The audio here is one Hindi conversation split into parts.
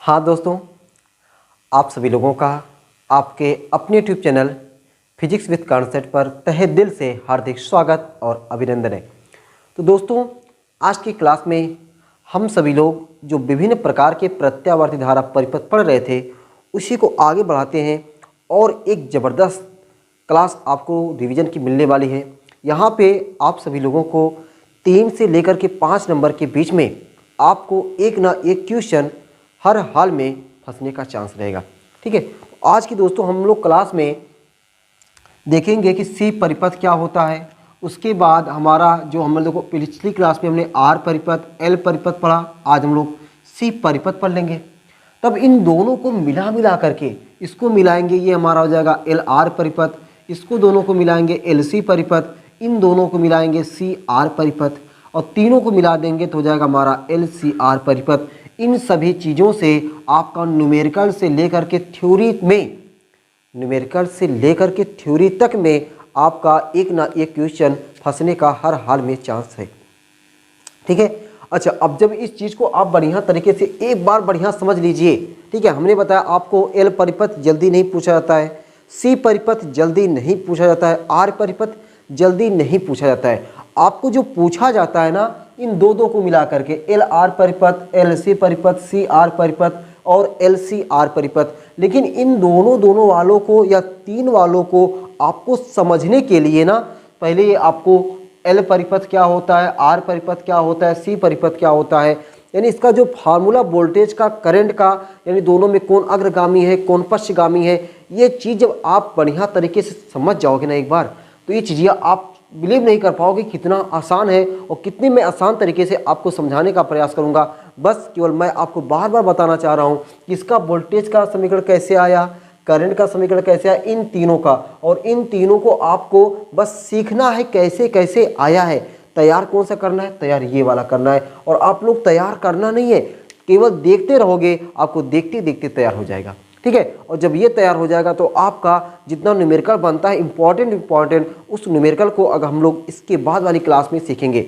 हाँ दोस्तों, आप सभी लोगों का आपके अपने YouTube channel physics with concept पर तहे दिल से हार्दिक स्वागत और अभिनंदन है। तो दोस्तों, आज की क्लास में हम सभी लोग जो विभिन्न प्रकार के प्रत्यावर्ती धारा परिपथ पढ़ रहे थे उसी को आगे बढ़ाते हैं और एक ज़बरदस्त क्लास आपको रिवीजन की मिलने वाली है। यहाँ पे आप सभी लोगों को 3 से लेकर के 5 नंबर के बीच में आपको एक ना एक क्वेश्चन हर हाल में फंसने का चांस रहेगा। ठीक है, आज की दोस्तों हम लोग क्लास में देखेंगे कि सी परिपथ क्या होता है। उसके बाद हमारा जो हम लोग पिछली क्लास में हमने आर परिपथ, एल परिपथ पढ़ा, आज हम लोग सी परिपथ पढ़ लेंगे। तब इन दोनों को मिला करके इसको मिलाएंगे, ये हमारा हो जाएगा एल आर परिपथ, इसको दोनों को मिलाएंगे एल सी परिपथ, इन दोनों को मिलाएंगे सी आर परिपथ और तीनों को मिला देंगे तो हो जाएगा हमारा एल सी आर परिपथ। इन सभी चीज़ों से आपका न्यूमेरिकल से लेकर के थ्योरी तक में आपका एक ना एक क्वेश्चन फंसने का हर हाल में चांस है। ठीक है, अच्छा, अब जब इस चीज़ को आप बढ़िया तरीके से एक बार बढ़िया समझ लीजिए। ठीक है, हमने बताया आपको एल परिपथ जल्दी नहीं पूछा जाता है, सी परिपथ जल्दी नहीं पूछा जाता है, आर परिपथ जल्दी नहीं पूछा जाता है। आपको जो पूछा जाता है ना, इन दो को मिला करके एल आर परिपथ, एल सी परिपथ, सी आर परिपथ और एल सी आर परिपथ। लेकिन इन दोनों वालों को या 3 वालों को आपको समझने के लिए ना, पहले आपको एल परिपथ क्या होता है, आर परिपथ क्या होता है, सी परिपथ क्या होता है, यानी इसका जो फार्मूला वोल्टेज का, करंट का, यानी दोनों में कौन अग्रगामी है कौन पश्चगामी है, ये चीज़ जब आप बढ़िया तरीके से समझ जाओगे ना एक बार, तो ये चीज़ें आप बिलीव नहीं कर पाओगे कितना आसान है और कितनी मैं आसान तरीके से आपको समझाने का प्रयास करूंगा। बस केवल मैं आपको बार बार बताना चाह रहा हूं कि इसका वोल्टेज का समीकरण कैसे आया, करंट का समीकरण कैसे आया, इन तीनों का, और इन तीनों को आपको बस सीखना है कैसे कैसे आया है। तैयार कौन सा करना है, तैयार ये वाला करना है। और आप लोग तैयार करना नहीं है, केवल देखते रहोगे, आपको देखते देखते तैयार हो जाएगा। ठीक है, और जब ये तैयार हो जाएगा तो आपका जितना न्यूमेरिकल बनता है इम्पॉर्टेंट उस न्यूमेरिकल को अगर हम लोग इसके बाद वाली क्लास में सीखेंगे।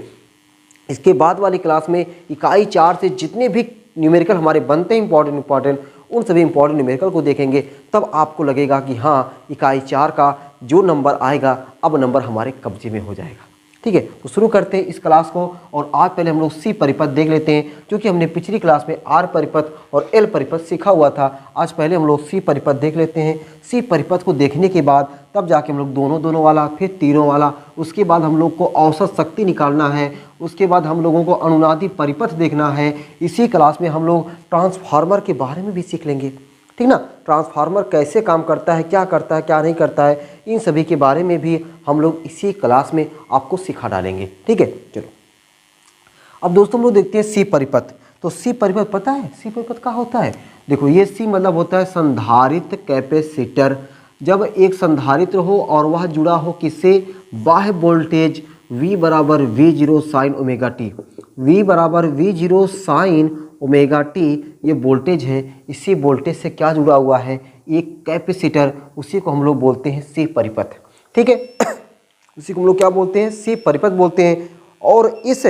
इसके बाद वाली क्लास में इकाई 4 से जितने भी न्यूमेरिकल हमारे बनते हैं इम्पॉर्टेंट उन सभी इंपॉर्टेंट न्यूमेरिकल को देखेंगे, तब आपको लगेगा कि हाँ, इकाई 4 का जो नंबर आएगा अब नंबर हमारे कब्जे में हो जाएगा। ठीक है, तो शुरू करते हैं इस क्लास को। और आज पहले हम लोग सी परिपथ देख लेते हैं, क्योंकि हमने पिछली क्लास में आर परिपथ और एल परिपथ सीखा हुआ था। आज पहले हम लोग सी परिपथ देख लेते हैं। सी परिपथ को देखने के बाद तब जाके हम लोग दोनों वाला, फिर तीनों वाला, उसके बाद हम लोग को औसत शक्ति निकालना है, उसके बाद हम लोगों को अनुनादी परिपथ देखना है। इसी क्लास में हम लोग ट्रांसफार्मर के बारे में भी सीख लेंगे। ठीक ना, ट्रांसफार्मर कैसे काम करता है, क्या करता है, क्या नहीं करता है, इन सभी के बारे में भी हम लोग इसी क्लास में आपको सिखा डालेंगे। ठीक है, चलो अब दोस्तों हम लोग देखते हैं सी परिपथ। तो सी परिपथ पता है सी परिपथ क्या होता है? देखो, ये सी मतलब होता है संधारित्र कैपेसिटर। जब एक संधारित्र हो और वह जुड़ा हो किससे, बाह्य वोल्टेज V बराबर V0 sine omega T, V बराबर V0 साइन ओमेगा टी, ये वोल्टेज है। इसी वोल्टेज से क्या जुड़ा हुआ है, एक कैपेसिटर, उसी को हम लोग बोलते हैं सी परिपथ। ठीक है, उसी को हम लोग क्या बोलते हैं, सी परिपथ बोलते हैं। और इस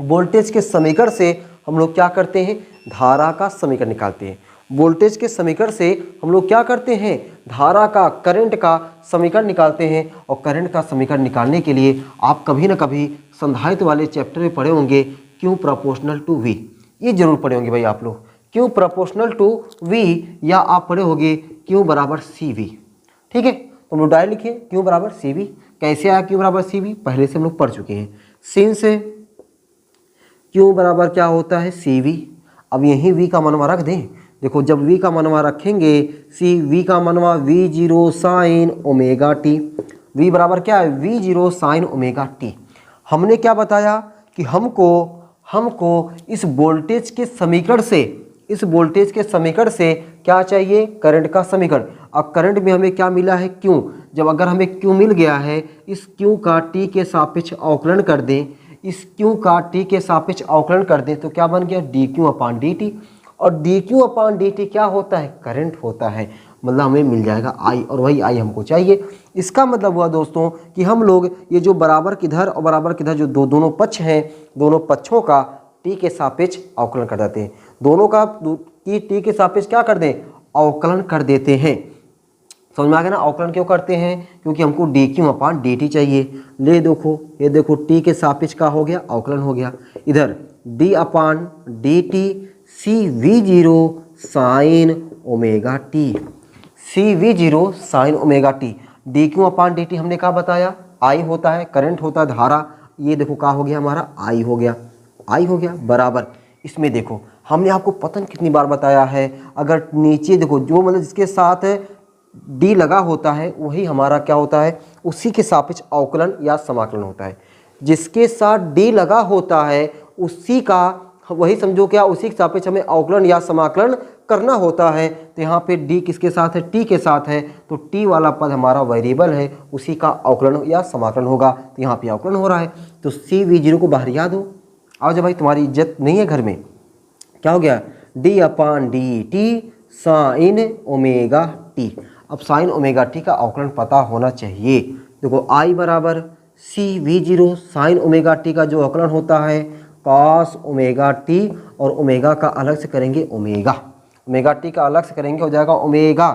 वोल्टेज के समीकरण से हम लोग क्या करते हैं, धारा का समीकरण निकालते हैं। वोल्टेज के समीकरण से हम लोग क्या करते हैं, धारा का, करंट का समीकरण निकालते हैं। और करंट का समीकरण निकालने के लिए आप कभी ना कभी संधारित्र वाले चैप्टर में पढ़े होंगे, क्यू प्रोपोर्शनल टू वी, ये जरूर पढ़े होंगे भाई आप लोग, क्यू प्रोपोर्शनल टू वी, या आप पढ़े होंगे क्यू बराबर सी वी। ठीक है, तो हम लोग डायरेक्ट लिखिए क्यू बराबर सी वी। कैसे आया क्यू बराबर सी वी, पहले से हम लोग पढ़ चुके हैं। सिंस क्यू बराबर क्या होता है, सी वी। अब यहीं वी का मनवा रख दें। देखो, जब वी का मनवा रखेंगे, सी वी का मनवा V0 sine omega T, we बराबर क्या है, V0 साइन ओमेगा टी। हमने क्या बताया कि हमको इस वोल्टेज के समीकरण से क्या चाहिए, करंट का समीकरण। अब करंट में हमें क्या मिला है, क्यू। जब अगर हमें क्यू मिल गया है, इस क्यू का टी के सापेक्ष अवकलन कर दें, इस क्यू का टी के सापेक्ष अवकलन कर दें तो क्या बन गया, D Q upon D T. और D Q upon D T क्या होता है, करंट होता है। मतलब हमें मिल जाएगा आई, और वही आई हमको चाहिए। इसका मतलब हुआ दोस्तों कि हम लोग ये जो बराबर किधर और बराबर किधर जो दोनों पक्ष हैं, दोनों पक्षों का टी के सापेक्ष अवकलन कर देते हैं। दोनों का कि टी के सापेक्ष क्या कर दें, अवकलन कर देते हैं। समझ में आ गया ना, अवकलन क्यों करते हैं, क्योंकि हमको D Q upon D T चाहिए। ले देखो, ये देखो टी के सापेक्ष का हो गया, अवकलन हो गया। इधर D upon D T C V zero sine omega T, C V zero sine omega T. D Q upon D T हमने कहा बताया, आई होता है, करंट होता है, धारा। ये देखो क्या हो गया हमारा, आई हो गया, आई हो गया बराबर। इसमें देखो हमने आपको पता नहीं कितनी बार बताया है, अगर नीचे देखो जो मतलब जिसके साथ डी लगा होता है वही हमारा क्या होता है, उसी के सापेक्ष अवकलन या समाकलन होता है। जिसके साथ डी लगा होता है उसी का वही समझो क्या, उसी के सापेक्ष हमें अवकलन या समाकलन करना होता है। तो यहाँ पे डी किसके साथ है, टी के साथ है, तो टी वाला पद हमारा वेरिएबल है, उसी का अवकलन या समाकलन होगा। तो यहाँ पे अवकलन हो रहा है, तो सी वी जीरो को बाहर याद हो। आओ जब भाई तुम्हारी इज्जत नहीं है घर में, क्या हो गया, D upon D T sine omega T. अब साइन ओमेगा टी का अवकलन पता होना चाहिए। देखो आई बराबर C V zero sine omega T का जो अवकलन होता है कॉस ओमेगा टी, और ओमेगा का अलग से करेंगे ओमेगा, ओमेगा टी का अलग से करेंगे हो जाएगा ओमेगा,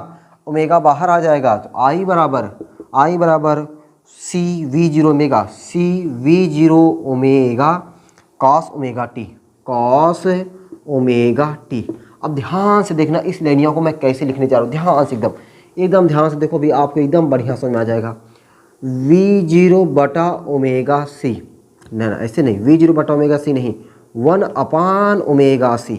ओमेगा बाहर आ जाएगा। तो आई बराबर C V zero omega, C V zero omega cos omega T, cos omega T. अब ध्यान से देखना इस लाइनियों को मैं कैसे लिखने जा रहा हूँ, ध्यान से एकदम ध्यान से देखो भी, आपको एकदम बढ़िया समझ में आ जाएगा। वी जीरो बटा ओमेगा सी, ना ऐसे नहीं, वी जीरो बटा ओमेगा सी नहीं, 1 अपान ओमेगा सी,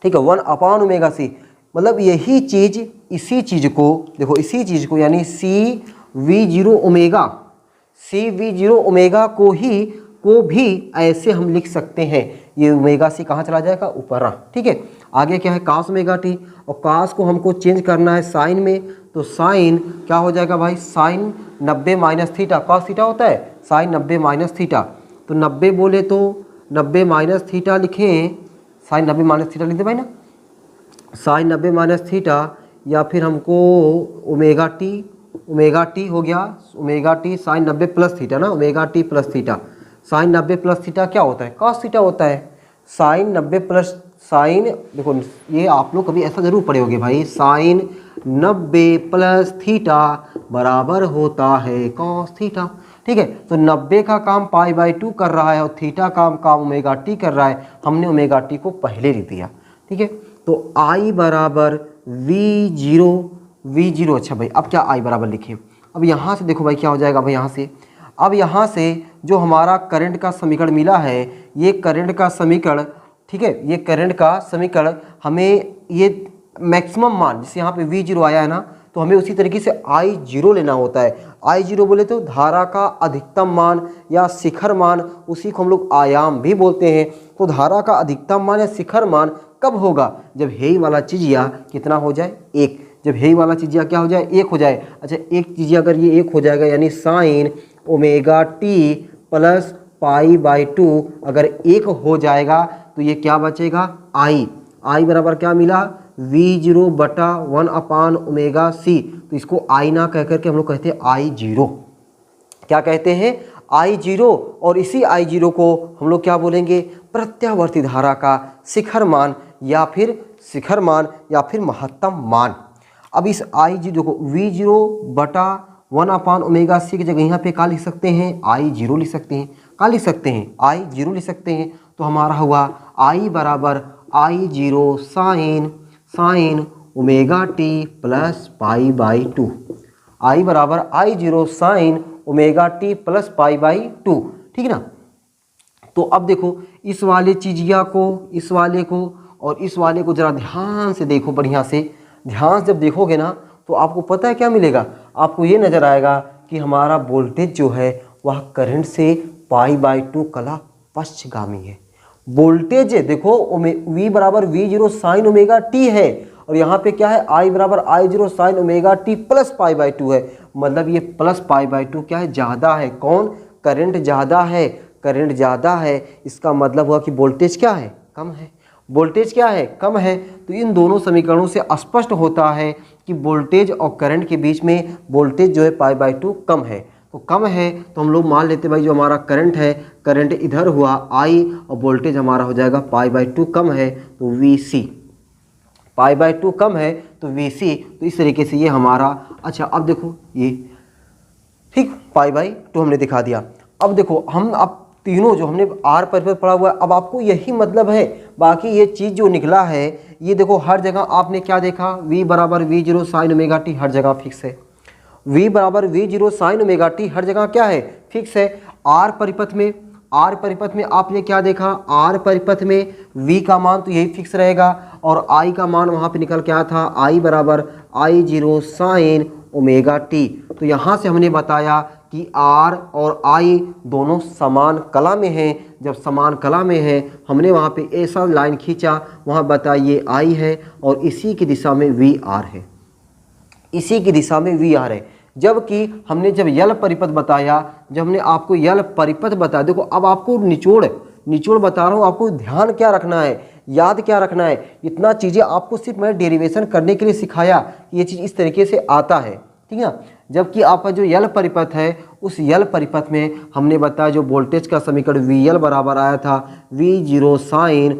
ठीक है, 1 अपान ओमेगा सी। मतलब यही चीज़, इसी चीज़ को देखो, इसी चीज़ को यानी सी V zero omega, C V zero omega को भी ऐसे हम लिख सकते हैं। ये ओमेगा सी कहाँ चला जाएगा, ऊपर, ठीक है। आगे क्या है, कास ओमेगा टी, और कास को हमको चेंज करना है साइन में, तो साइन क्या हो जाएगा भाई, sine 90 minus theta, cos theta होता है, साइन 90 माइनस थीटा। तो 90 बोले तो 90 माइनस थीटा लिखें, साइन 90 माइनस थीटा लिखते भाई ना, साइन 90 माइनस थीटा, या फिर हमको ओमेगा टी हो गया, omega T sine 90 plus theta ना, omega T plus theta. Sine 90 plus theta क्या होता है, कॉस थीटा होता है। साइन 90 प्लस साइन, देखो ये आप लोग कभी ऐसा जरूर पढ़े होगे भाई, साइन 90 प्लस थीटा बराबर होता है कॉस थीटा, ठीक है। तो 90 का काम पाई बाई 2 कर रहा है और थीटा का काम ओमेगा टी कर रहा है, हमने ओमेगा टी को पहले लिख दिया, ठीक है। तो आई बराबर वी जीरो, अच्छा भाई अब क्या आई बराबर लिखें, अब यहाँ से देखो भाई क्या हो जाएगा भाई, यहाँ से जो हमारा करंट का समीकरण मिला है, ये करंट का समीकरण, ठीक है, ये करंट का समीकरण हमें ये मैक्सिमम मान, जैसे यहाँ पे वी जीरो आया है ना, तो हमें उसी तरीके से आई जीरो लेना होता है। आई जीरो बोले तो धारा का अधिकतम मान या शिखर मान, उसी को हम लोग आयाम भी बोलते हैं। तो धारा का अधिकतम मान या शिखर मान कब होगा, जब हे वाला चीजिया कितना हो जाए, 1, जब हे वाला चीजिया क्या हो जाए, 1 हो जाए। अच्छा, एक चीजिया अगर ये 1 हो जाएगा, यानी sign omega T plus pi by 2 अगर 1 हो जाएगा, तो ये क्या बचेगा, आई बराबर क्या मिला, वी जीरो बटा 1 अपान ओमेगा सी। तो इसको आई ना कह करके हम लोग कहते हैं आई जीरो, क्या कहते हैं, आई जीरो। और इसी आई जीरो को हम लोग क्या बोलेंगे, प्रत्यावर्ती धारा का शिखर मान या फिर महत्तम मान। अब इस आई जीरो को वी जीरो बटा 1 अपान ओमेगा सी की जगह यहाँ पे क्या लिख सकते हैं, आई जीरो लिख सकते हैं, क्या लिख सकते हैं, आई जीरो लिख सकते हैं। तो हमारा हुआ आई बराबर I zero sine omega T plus pi by 2, I बराबर I zero sine omega T plus pi by 2, ठीक है ना। तो अब देखो इस वाले चीजिया को, इस वाले को और इस वाले को जरा ध्यान से देखो, बढ़िया से ध्यान से जब देखोगे ना, तो आपको पता है क्या मिलेगा, आपको ये नज़र आएगा कि हमारा वोल्टेज जो है वह करंट से पाई बाई 2 कला पश्चगामी है। वोल्टेज देखो वी बराबर V zero sine omega T है, और यहाँ पे क्या है, आई बराबर I zero sine omega T plus pi by 2 है। मतलब ये प्लस पाई बाई 2 क्या है, ज़्यादा है। कौन, करंट ज़्यादा है, करंट ज़्यादा है, इसका मतलब हुआ कि वोल्टेज क्या है, कम है। वोल्टेज क्या है, कम है। तो इन दोनों समीकरणों से स्पष्ट होता है कि वोल्टेज और करंट के बीच में वोल्टेज जो है पाई बाई 2 कम है। तो कम है तो हम लोग मान लेते भाई जो हमारा करंट है, करंट इधर हुआ आई और वोल्टेज हमारा हो जाएगा पाई बाई 2 कम है, तो वी सी, π/2 कम है तो VC, तो इस तरीके से ये हमारा, अच्छा अब देखो ये ठीक π/2 हमने दिखा दिया। अब देखो हम अब तीनों जो हमने R परिपथ पढ़ा हुआ है, अब आपको यही मतलब है, बाकी ये चीज़ जो निकला है ये देखो हर जगह आपने क्या देखा, V बराबर V0 sin ωt हर जगह फिक्स है, V बराबर V0 sin ωt हर जगह क्या है, फिक्स है। R परिपथ में आपने क्या देखा, R परिपथ में V का मान तो यही फिक्स रहेगा और I का मान वहाँ पे निकल के आया था I बराबर I0 sin ωt। तो यहाँ से हमने बताया कि R और I दोनों समान कला में हैं। जब समान कला में है हमने वहाँ पे ऐसा लाइन खींचा, वहाँ बताइए I है और इसी की दिशा में VR है, इसी की दिशा में VR है। जबकि हमने जब यल परिपथ बताया, जब हमने आपको यल परिपथ बताया, देखो अब आपको निचोड़ बता रहा हूँ, आपको ध्यान क्या रखना है, याद क्या रखना है, इतना चीज़ें आपको सिर्फ मैंने डेरिवेशन करने के लिए सिखाया कि ये चीज़ इस तरीके से आता है, ठीक है। जबकि आपका जो यल परिपथ है, उस यल परिपथ में हमने बताया जो वोल्टेज का समीकरण VL बराबर आया था V0 sin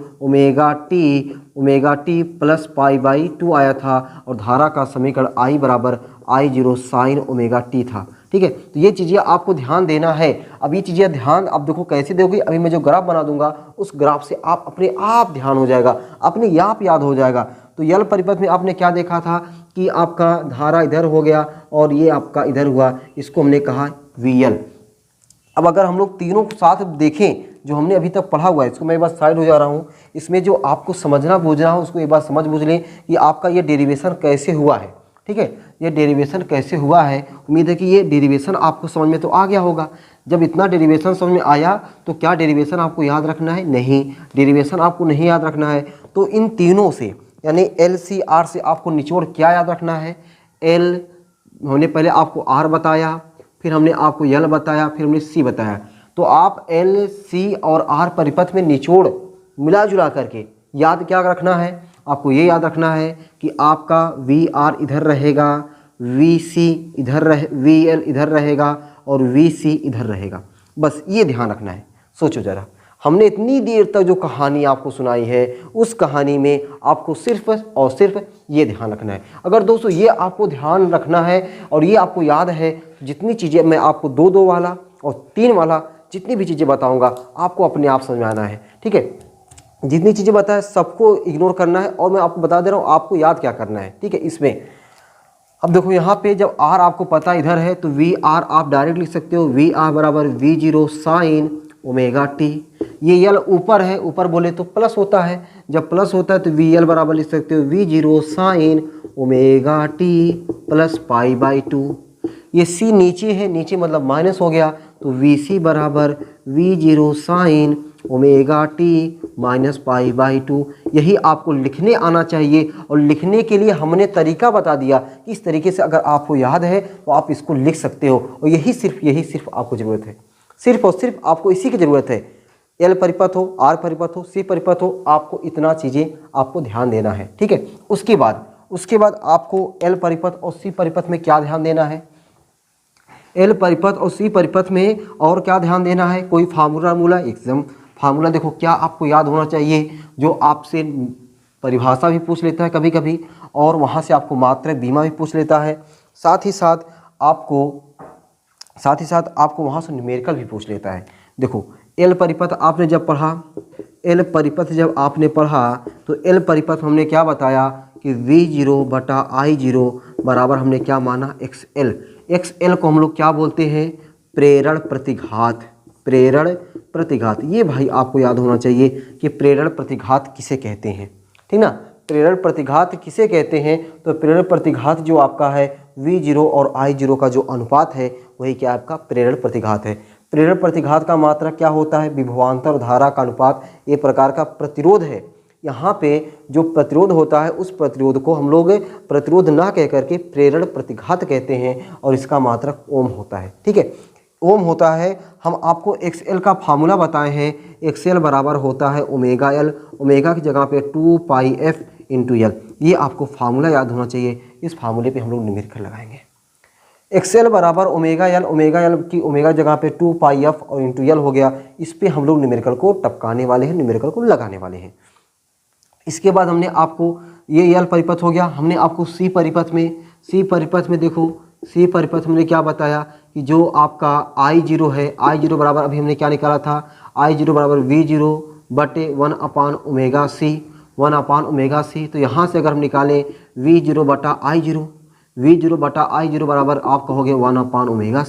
ωt प्लस π/2 आया था और धारा का समीकरण I बराबर I0 sin ωt था, ठीक है। तो ये चीज़ें आपको ध्यान देना है। अब ये चीज़ें ध्यान अब देखो कैसे दोगे, अभी मैं जो ग्राफ बना दूंगा उस ग्राफ से आप अपने आप ध्यान हो जाएगा, अपने आप याद हो जाएगा। तो यल परिपथ में आपने क्या देखा था कि आपका धारा इधर हो गया और ये आपका इधर हुआ, इसको हमने कहा VL। अब अगर हम लोग तीनों को साथ देखें जो हमने अभी तक पढ़ा हुआ है, इसको मैं एक बार साइड हो जा रहा हूँ, इसमें जो आपको समझना बूझना हो उसको एक बार समझ बूझ लें कि आपका ये डेरिवेशन कैसे हुआ है, ठीक है। ये डेरिवेशन कैसे हुआ है, उम्मीद है कि ये डेरिवेशन आपको समझ में तो आ गया होगा। जब इतना डेरिवेशन समझ में आया तो क्या डेरिवेशन आपको याद रखना है, नहीं, डेरिवेशन आपको नहीं याद रखना है। तो इन तीनों से यानी LCR से आपको निचोड़ क्या याद रखना है, L हमने पहले आपको R बताया, फिर हमने आपको L बताया, फिर हमने C बताया। तो आप L, C और R परिपथ में निचोड़ मिला जुला करके याद क्या रखना है, आपको ये याद रखना है कि आपका VR इधर रहेगा, VC इधर VL इधर रहेगा और VC इधर रहेगा, बस ये ध्यान रखना है। सोचो ज़रा, हमने इतनी देर तक जो कहानी आपको सुनाई है उस कहानी में आपको सिर्फ और सिर्फ ये ध्यान रखना है। अगर दोस्तों ये आपको ध्यान रखना है और ये आपको याद है, जितनी चीज़ें मैं आपको 2-2 वाला और 3 वाला जितनी भी चीज़ें बताऊंगा आपको अपने आप समझ में आना है, ठीक है। जितनी चीज़ें बताए सबको इग्नोर करना है और मैं आपको बता दे रहा हूँ आपको याद क्या करना है, ठीक है। इसमें अब देखो यहाँ पे जब R आपको पता इधर है तो VR आप डायरेक्ट लिख सकते हो, VR बराबर V0 sin ωt। ये यल ऊपर है, ऊपर बोले तो प्लस होता है, जब प्लस होता है तो VL बराबर लिख सकते हो V0 sin ωt प्लस π/2। ये C नीचे है, नीचे मतलब माइनस हो गया, तो VC बराबर V0 sin ωt माइनस π/2। यही आपको लिखने आना चाहिए और लिखने के लिए हमने तरीका बता दिया कि इस तरीके से अगर आपको याद है तो आप इसको लिख सकते हो। और यही सिर्फ आपको ज़रूरत है, सिर्फ और सिर्फ आपको इसी की ज़रूरत है। L परिपथ हो, R परिपथ हो, C परिपथ हो, आपको इतना चीज़ें आपको ध्यान देना है, ठीक है। उसके बाद आपको L परिपथ और C परिपथ में क्या ध्यान देना है, L परिपथ और C परिपथ में और क्या ध्यान देना है, कोई फार्मूला एकदम फार्मूला देखो क्या आपको याद होना चाहिए, जो आपसे परिभाषा भी पूछ लेता है कभी कभी और वहाँ से आपको मात्रक बीमा भी पूछ लेता है, साथ ही साथ आपको वहाँ से न्यूमेरिकल भी पूछ लेता है। देखो L परिपथ आपने जब पढ़ा, L परिपथ जब आपने पढ़ा तो L परिपथ हमने क्या बताया कि V0/I0 बराबर हमने क्या माना XL। XL को हम लोग क्या बोलते हैं, प्रेरण प्रतिघात। ये भाई आपको याद होना चाहिए कि प्रेरण प्रतिघात किसे कहते हैं, ठीक ना। प्रेरण प्रतिघात किसे कहते हैं, तो प्रेरण प्रतिघात जो आपका है V0 और I0 का जो अनुपात है वही क्या आपका प्रेरण प्रतिघात है। प्रेरण प्रतिघात का मात्रा क्या होता है, विभवांतर धारा का अनुपात, ये प्रकार का प्रतिरोध है। यहाँ पे जो प्रतिरोध होता है उस प्रतिरोध को हम लोग प्रतिरोध ना कह करके प्रेरण प्रतिघात कहते हैं और इसका मात्रक ओम होता है, ठीक है, ओम होता है। हम आपको XL का फार्मूला बताए हैं, XL बराबर होता है ओमेगा L, ओमेगा की जगह पे 2πf × L। ये आपको फार्मूला याद होना चाहिए, इस फार्मूले पे हम लोग न्यूमेरिकल लगाएंगे। XL बराबर ओमेगा L की ओमेगा जगह पे 2πf और × L हो गया, इस पे हम लोग न्यूमेरिकल को टपकाने वाले हैं, न्यूमेरिकल को लगाने वाले हैं। इसके बाद हमने आपको ये यल परिपथ हो गया। हमने आपको सी परिपथ में देखो, सी परिपथ में क्या बताया कि जो आपका I0 है, I0 बराबर अभी हमने क्या निकाला था, I0 बराबर V0 बटे 1/ओमेगा सी। तो यहाँ से अगर हम निकालें V0 बटा I0, V0 बटा I0 बराबर आप कहोगे 1/ओमेगा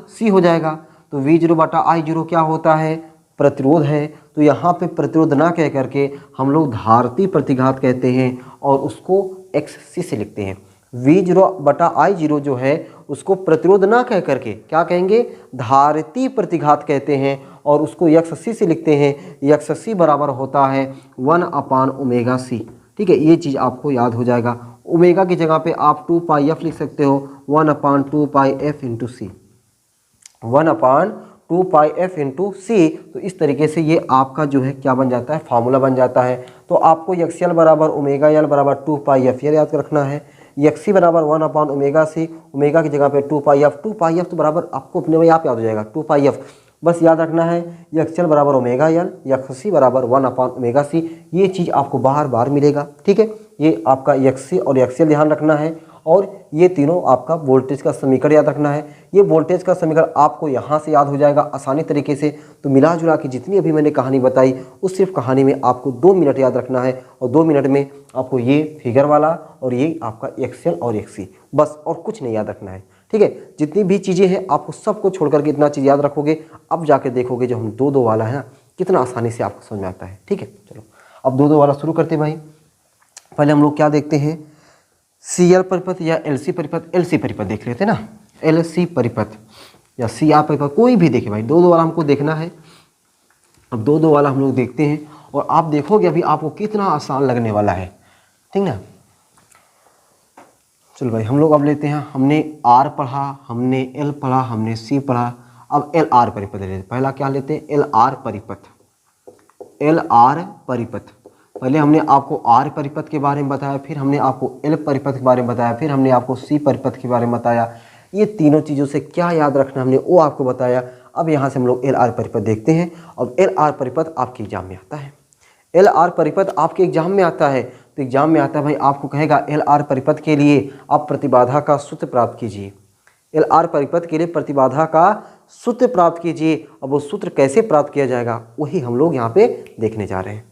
सी हो जाएगा। तो V0 बटा I0 क्या होता है, प्रतिरोध है। तो यहाँ पे प्रतिरोध ना कह करके हम लोग धारती प्रतिघात कहते हैं और उसको XC से लिखते हैं। V0 बटा I0 जो है उसको प्रतिरोध ना कह करके क्या कहेंगे, धारती प्रतिघात कहते हैं और उसको XC से लिखते हैं। XC बराबर होता है 1/ओमेगा सी। ठीक है, ये चीज़ आपको याद हो जाएगा। ओमेगा की जगह पे आप 2πf लिख सकते हो, 1/2πf इंटू सी, 1/2πf इंटू सी। तो इस तरीके से ये आपका जो है क्या बन जाता है, फार्मूला बन जाता है। तो आपको XL बराबर ओमेगा यल बराबर 2πf ये याद रखना है। XC बराबर 1/ओमेगा सी, ओमेगा की जगह पे 2πf तो बराबर आपको अपने में आप याद हो जाएगा 2πf, बस याद रखना है। XL बराबर ओमेगा यल, XC बराबर 1/ओमेगा सी। ये चीज़ आपको बार बार मिलेगा। ठीक है, ये आपका XC और XL ध्यान रखना है और ये तीनों आपका वोल्टेज का समीकरण याद रखना है। ये वोल्टेज का समीकरण आपको यहाँ से याद हो जाएगा आसानी तरीके से। तो मिला जुला के जितनी अभी मैंने कहानी बताई उस सिर्फ कहानी में आपको 2 मिनट याद रखना है और 2 मिनट में आपको ये फिगर वाला और ये आपका XL और XC, बस और कुछ नहीं याद रखना है। ठीक है, जितनी भी चीज़ें हैं आपको सबको छोड़ करके इतना चीज़ याद रखोगे, अब जाके देखोगे जो हम 2-2 वाला है ना कितना आसानी से आपको समझ में आता है। ठीक है, चलो अब 2-2 वाला शुरू करते हैं भाई। पहले हम लोग क्या देखते हैं, CL परिपथ या LC परिपथ देख रहे थे ना, LC परिपथ या CR परिपथ कोई भी देखे भाई, 2-2 वाला हमको देखना है। अब 2-2 वाला हम लोग देखते हैं और आप देखोगे अभी आपको कितना आसान लगने वाला है। ठीक ना, चलो भाई हम लोग अब लेते हैं, हमने R पढ़ा, हमने L पढ़ा, हमने C पढ़ा, अब LR परिपथ लेते हैं। पहला क्या लेते हैं, LR परिपथ। पहले हमने आपको R परिपथ के बारे में बताया, फिर हमने आपको L परिपथ के बारे में बताया, फिर हमने आपको C परिपथ के बारे में बताया। ये तीनों चीज़ों से क्या याद रखना हमने वो आपको बताया। अब यहाँ से हम लोग LR परिपथ देखते हैं। अब LR परिपथ आपके एग्जाम में आता है, LR परिपथ आपके एग्जाम में आता है। तो एग्जाम में आता है भाई, आपको कहेगा LR परिपथ के लिए आप प्रतिबाधा का सूत्र प्राप्त कीजिए। LR परिपथ के लिए प्रतिबाधा का सूत्र प्राप्त कीजिए। अब वो सूत्र कैसे प्राप्त किया जाएगा वही हम लोग यहाँ पे देखने जा रहे हैं।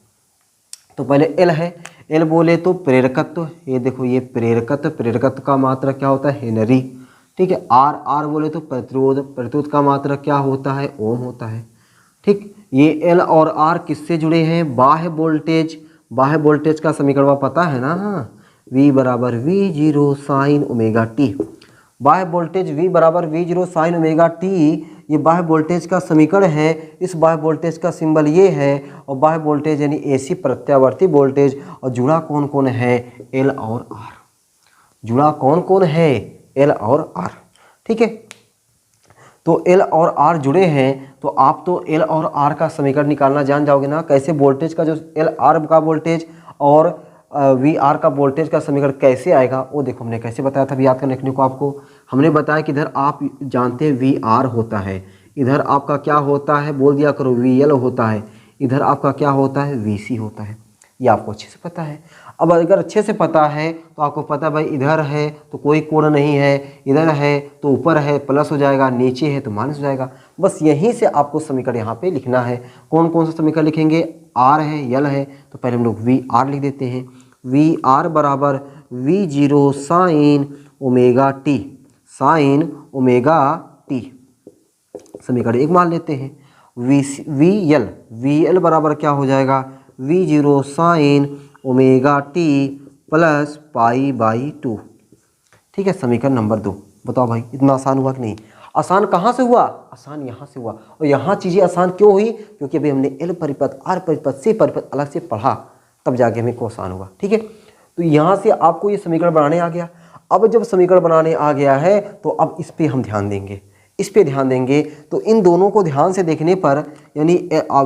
तो पहले L है, L बोले तो प्रेरकत्व, ये देखो ये प्रेरकत्व का मात्रक क्या होता है, हेनरी। ठीक है, R बोले तो प्रतिरोध का मात्रक क्या होता है, ओम होता है। ठीक, ये L और R किससे जुड़े हैं, बाह्य वोल्टेज का समीकरण पता है ना, V बराबर V0 साइन ओमेगा टी। बाह्य वोल्टेज V बराबर V0 साइन ओमेगा टी, ये बाह्य वोल्टेज का समीकरण है। इस बाह्य वोल्टेज का सिंबल ये है और बाह्य वोल्टेज यानी AC प्रत्यावर्ती वोल्टेज। और जुड़ा कौन कौन है, L और R। जुड़ा कौन कौन है, L और R। ठीक है, तो L और R जुड़े हैं तो आप तो L और R का समीकरण निकालना जान जाओगे ना, कैसे वोल्टेज का जो L R का वोल्टेज और VR का वोल्टेज का समीकरण कैसे आएगा वो देखो हमने कैसे बताया था। अभी याद करने को आपको हमने बताया कि इधर आप जानते हैं VR होता है, इधर आपका क्या होता है बोल दिया करो, VL होता है, इधर आपका क्या होता है, VC होता है। ये आपको अच्छे से पता है। अब अगर अच्छे से पता है तो आपको पता भाई इधर है तो कोई कोण नहीं है, इधर है तो ऊपर है प्लस हो जाएगा, नीचे है तो माइनस हो जाएगा। बस यहीं से आपको समीकरण यहाँ पे लिखना है। कौन कौन सा समीकरण लिखेंगे, R है, L है, तो पहले हम लोग VR लिख देते हैं। VR बराबर V0 sine omega T, sine omega T समीकरण एक मान लेते हैं। VL बराबर क्या हो जाएगा, V0 sine omega T plus pi by 2। ठीक है, समीकरण नंबर 2। बताओ भाई इतना आसान हुआ कि नहीं, आसान कहाँ से हुआ, आसान यहाँ से हुआ। और यहाँ चीज़ें आसान क्यों हुई, क्योंकि अभी हमने L परिपथ, R परिपथ, C परिपथ अलग से पढ़ा, तब जाके हमें को आसान हुआ। ठीक है, तो यहाँ से आपको ये समीकरण बनाने आ गया। अब जब समीकरण बनाने आ गया है तो अब इस पर हम ध्यान देंगे, इस पे ध्यान देंगे। तो इन दोनों को ध्यान से देखने पर यानी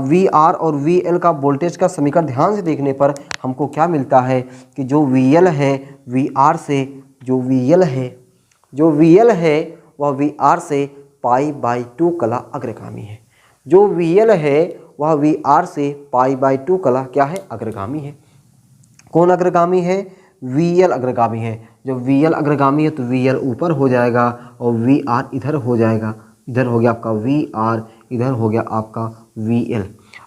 VR और VL का वोल्टेज का समीकरण ध्यान से देखने पर हमको क्या मिलता है कि जो VL है VR से, जो VL है वह VR से पाई बाई 2 कला अग्रगामी है। जो VL है वह वी आर से π/2 कला क्या है, अग्रगामी है। कौन अग्रगामी है, वी एल अग्रगामी है। जब वी एल अग्रगामी है तो वी एल ऊपर हो जाएगा और वी आर इधर हो जाएगा, इधर हो गया आपका वी आर, इधर हो गया आपका वी एल।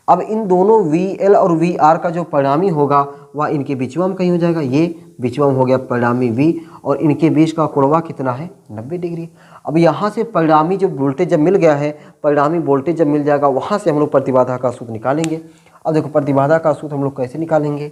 अब इन दोनों वी एल और वी आर का जो परिणामी होगा वह इनके बीचवाम कहीं हो जाएगा, ये बीचवाम हो गया परिणामी वी, और इनके बीच का कोणवा कितना है, 90 डिग्री। अब यहाँ से परिणामी जो वोल्टेज जब मिल गया है, परिणामी वोल्टेज जब मिल जाएगा, वहाँ से हम लोग प्रतिबाधा का सूत्र निकालेंगे। अब देखो प्रतिबाधा का सूत्र हम लोग कैसे निकालेंगे।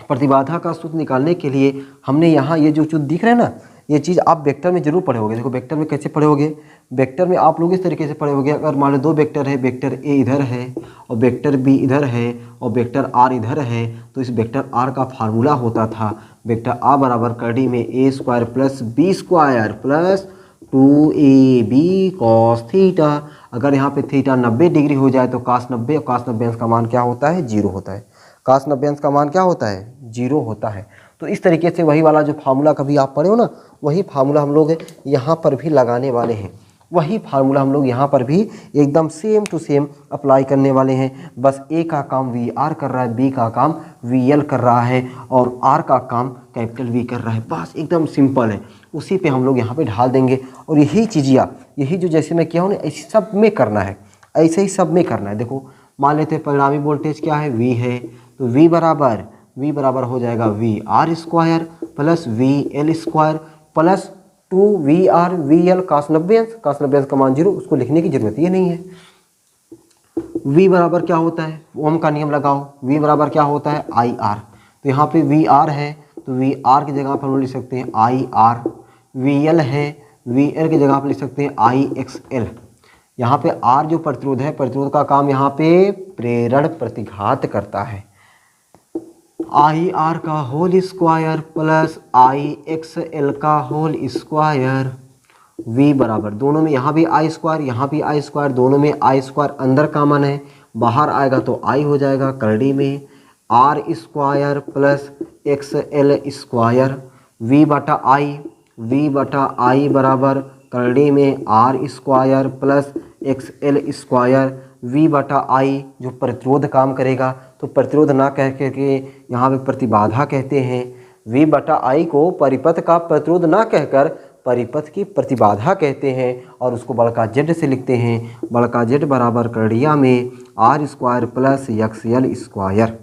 प्रतिबाधा का सूत्र निकालने के लिए हमने यहाँ ये जो दिख रहा है ना, ये चीज़ आप वेक्टर में जरूर पढ़े होगे। देखो वेक्टर में कैसे पढ़े होगे, वेक्टर में आप लोग इस तरीके से पढ़े होगे। अगर मान लो दो वेक्टर है, वेक्टर ए इधर है और वेक्टर बी इधर है और वेक्टर आर इधर है, तो इस वेक्टर आर का फार्मूला होता था वेक्टर आर बराबर करड़ी में A square plus B square plus 2ab cos theta. अगर यहाँ पे थीटा 90 डिग्री हो जाए तो cos 90, और cos 90 का मान क्या होता है, 0 होता है। cos 90 का मान क्या होता है, 0 होता है। तो इस तरीके से वही वाला जो फार्मूला कभी आप पढ़े हो ना, वही फार्मूला हम लोग यहाँ पर भी लगाने वाले हैं। वही फार्मूला हम लोग यहाँ पर भी एकदम सेम टू सेम अप्लाई करने वाले हैं। बस ए का काम वी आर कर रहा है, बी का काम वी एल कर रहा है और आर का काम कैपिटल वी कर रहा है। बस एकदम सिंपल है, उसी पे हम लोग यहाँ पे ढाल देंगे। और यही चीज़िया, यही जो जैसे मैं किया हूँ ना, ऐसे सब में करना है, ऐसे ही सब में करना है। देखो मान लेते हैं परिणामी वोल्टेज क्या है, वी है, तो वी बराबर हो जाएगा V R square plus V L square plus 2 V L cos 90 का मान 0, उसको लिखने की जरूरत ही नहीं है। v बराबर क्या होता है, ओम का नियम लगाओ, v बराबर क्या होता है, आई आर। तो यहाँ पे वी आर है तो वी आर की जगह पर हम लिख सकते हैं आई आर। वी एल है, वी एल की जगह पर लिख सकते हैं आई एक्स एल। यहाँ पे आर जो प्रतिरोध है, प्रतिरोध का काम यहाँ पे प्रेरण प्रतिघात करता है। आई आर का होल स्क्वायर प्लस आई एक्स एल का होल स्क्वायर। v बराबर दोनों में, यहाँ भी आई स्क्वायर, यहाँ भी आई स्क्वायर, दोनों में आई स्क्वायर अंदर कॉमन है, बाहर आएगा तो आई हो जाएगा करड़ी में R square plus X L square. v बटा आई बराबर करड़ी में R square plus X L square. v बटा आई जो प्रतिरोध काम करेगा, तो प्रतिरोध ना कह करके यहाँ पे प्रतिबाधा कहते हैं। v बटा आई को परिपथ का प्रतिरोध ना कहकर परिपथ की प्रतिबाधा कहते हैं और उसको बड़का जेड से लिखते हैं। बड़का जेड बराबर करड़िया में R square plus X L square.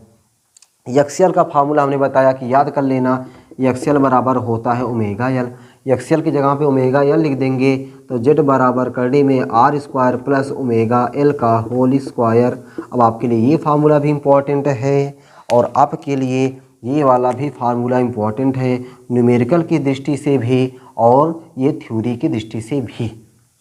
XL का फार्मूला हमने बताया कि याद कर लेना, एक्सएल बराबर होता है ओमेगा एल। एक्सएल की जगह पे ओमेगा एल लिख देंगे तो जेड बराबर करने में R square plus omega L का होल स्क्वायर। अब आपके लिए ये फार्मूला भी इम्पॉर्टेंट है और आपके लिए ये वाला भी फार्मूला इम्पॉर्टेंट है, न्यूमेरिकल की दृष्टि से भी और ये थ्योरी की दृष्टि से भी।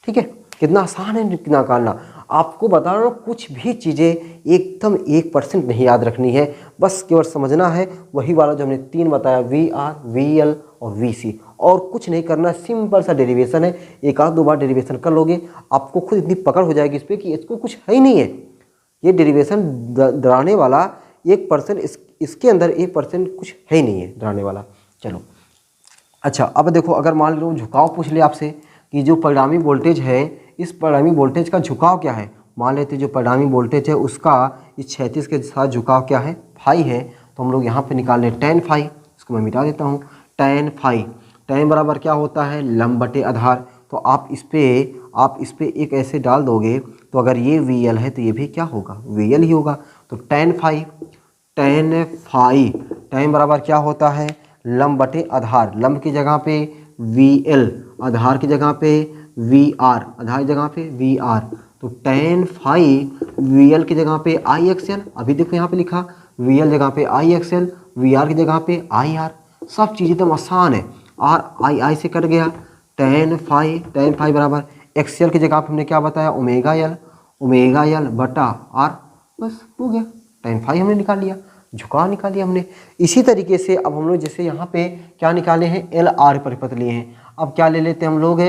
ठीक है, कितना आसान है निकालना। आपको बता रहा हूँ, कुछ भी चीज़ें एकदम 1% नहीं याद रखनी है, बस केवल समझना है। वही वाला जो हमने 3 बताया, वी आर, वी एल और वी सी, और कुछ नहीं करना। सिंपल सा डेरिवेशन है, एक आध दो बार डेरिवेशन कर लोगे आपको खुद इतनी पकड़ हो जाएगी इस पर कि इसको कुछ है ही नहीं है। ये डेरिवेशन डराने वाला 1%, इसके अंदर 1% कुछ है ही नहीं है डराने वाला। चलो अच्छा, अब देखो अगर मान लो झुकाव पूछ ले आपसे कि जो परिणामी वोल्टेज है, इस परिणामी वोल्टेज का झुकाव क्या है। मान लेते जो परिणामी वोल्टेज है उसका इस क्षैतिज के साथ झुकाव क्या है, फाई है। तो हम लोग यहाँ पे निकाल लें tan फाई, इसको मैं मिटा देता हूँ। tan फाई, tan बराबर क्या होता है, लंब बटे आधार। तो आप इस पे एक ऐसे डाल दोगे तो अगर ये वी एल है तो ये भी क्या होगा, वी एल ही होगा। तो tan फाई, tan बराबर क्या होता है, लंब बटे आधार। लंब की जगह पे वी एल, आधार की जगह पे वी आर, आधार की जगह पे वी आर। तो tan फाई वी एल की जगह पे आई एक्स एल। अभी देखो यहाँ पे लिखा वी एल जगह पे आई एक्स एल, वी आर की जगह पे आई आर। सब चीज़ एकदम आसान है। आर आई से कट गया। tan फाई बराबर एक्स एल की जगह पे हमने क्या बताया, ओमेगा एल बटा आर। बस हो गया, tan फाई हमने निकाल लिया, झुकाव निकाल लिया हमने। इसी तरीके से अब हम लोग जैसे यहाँ पे क्या निकाले हैं, एल आर परिपथ लिए हैं। अब क्या ले लेते हैं हम लोग,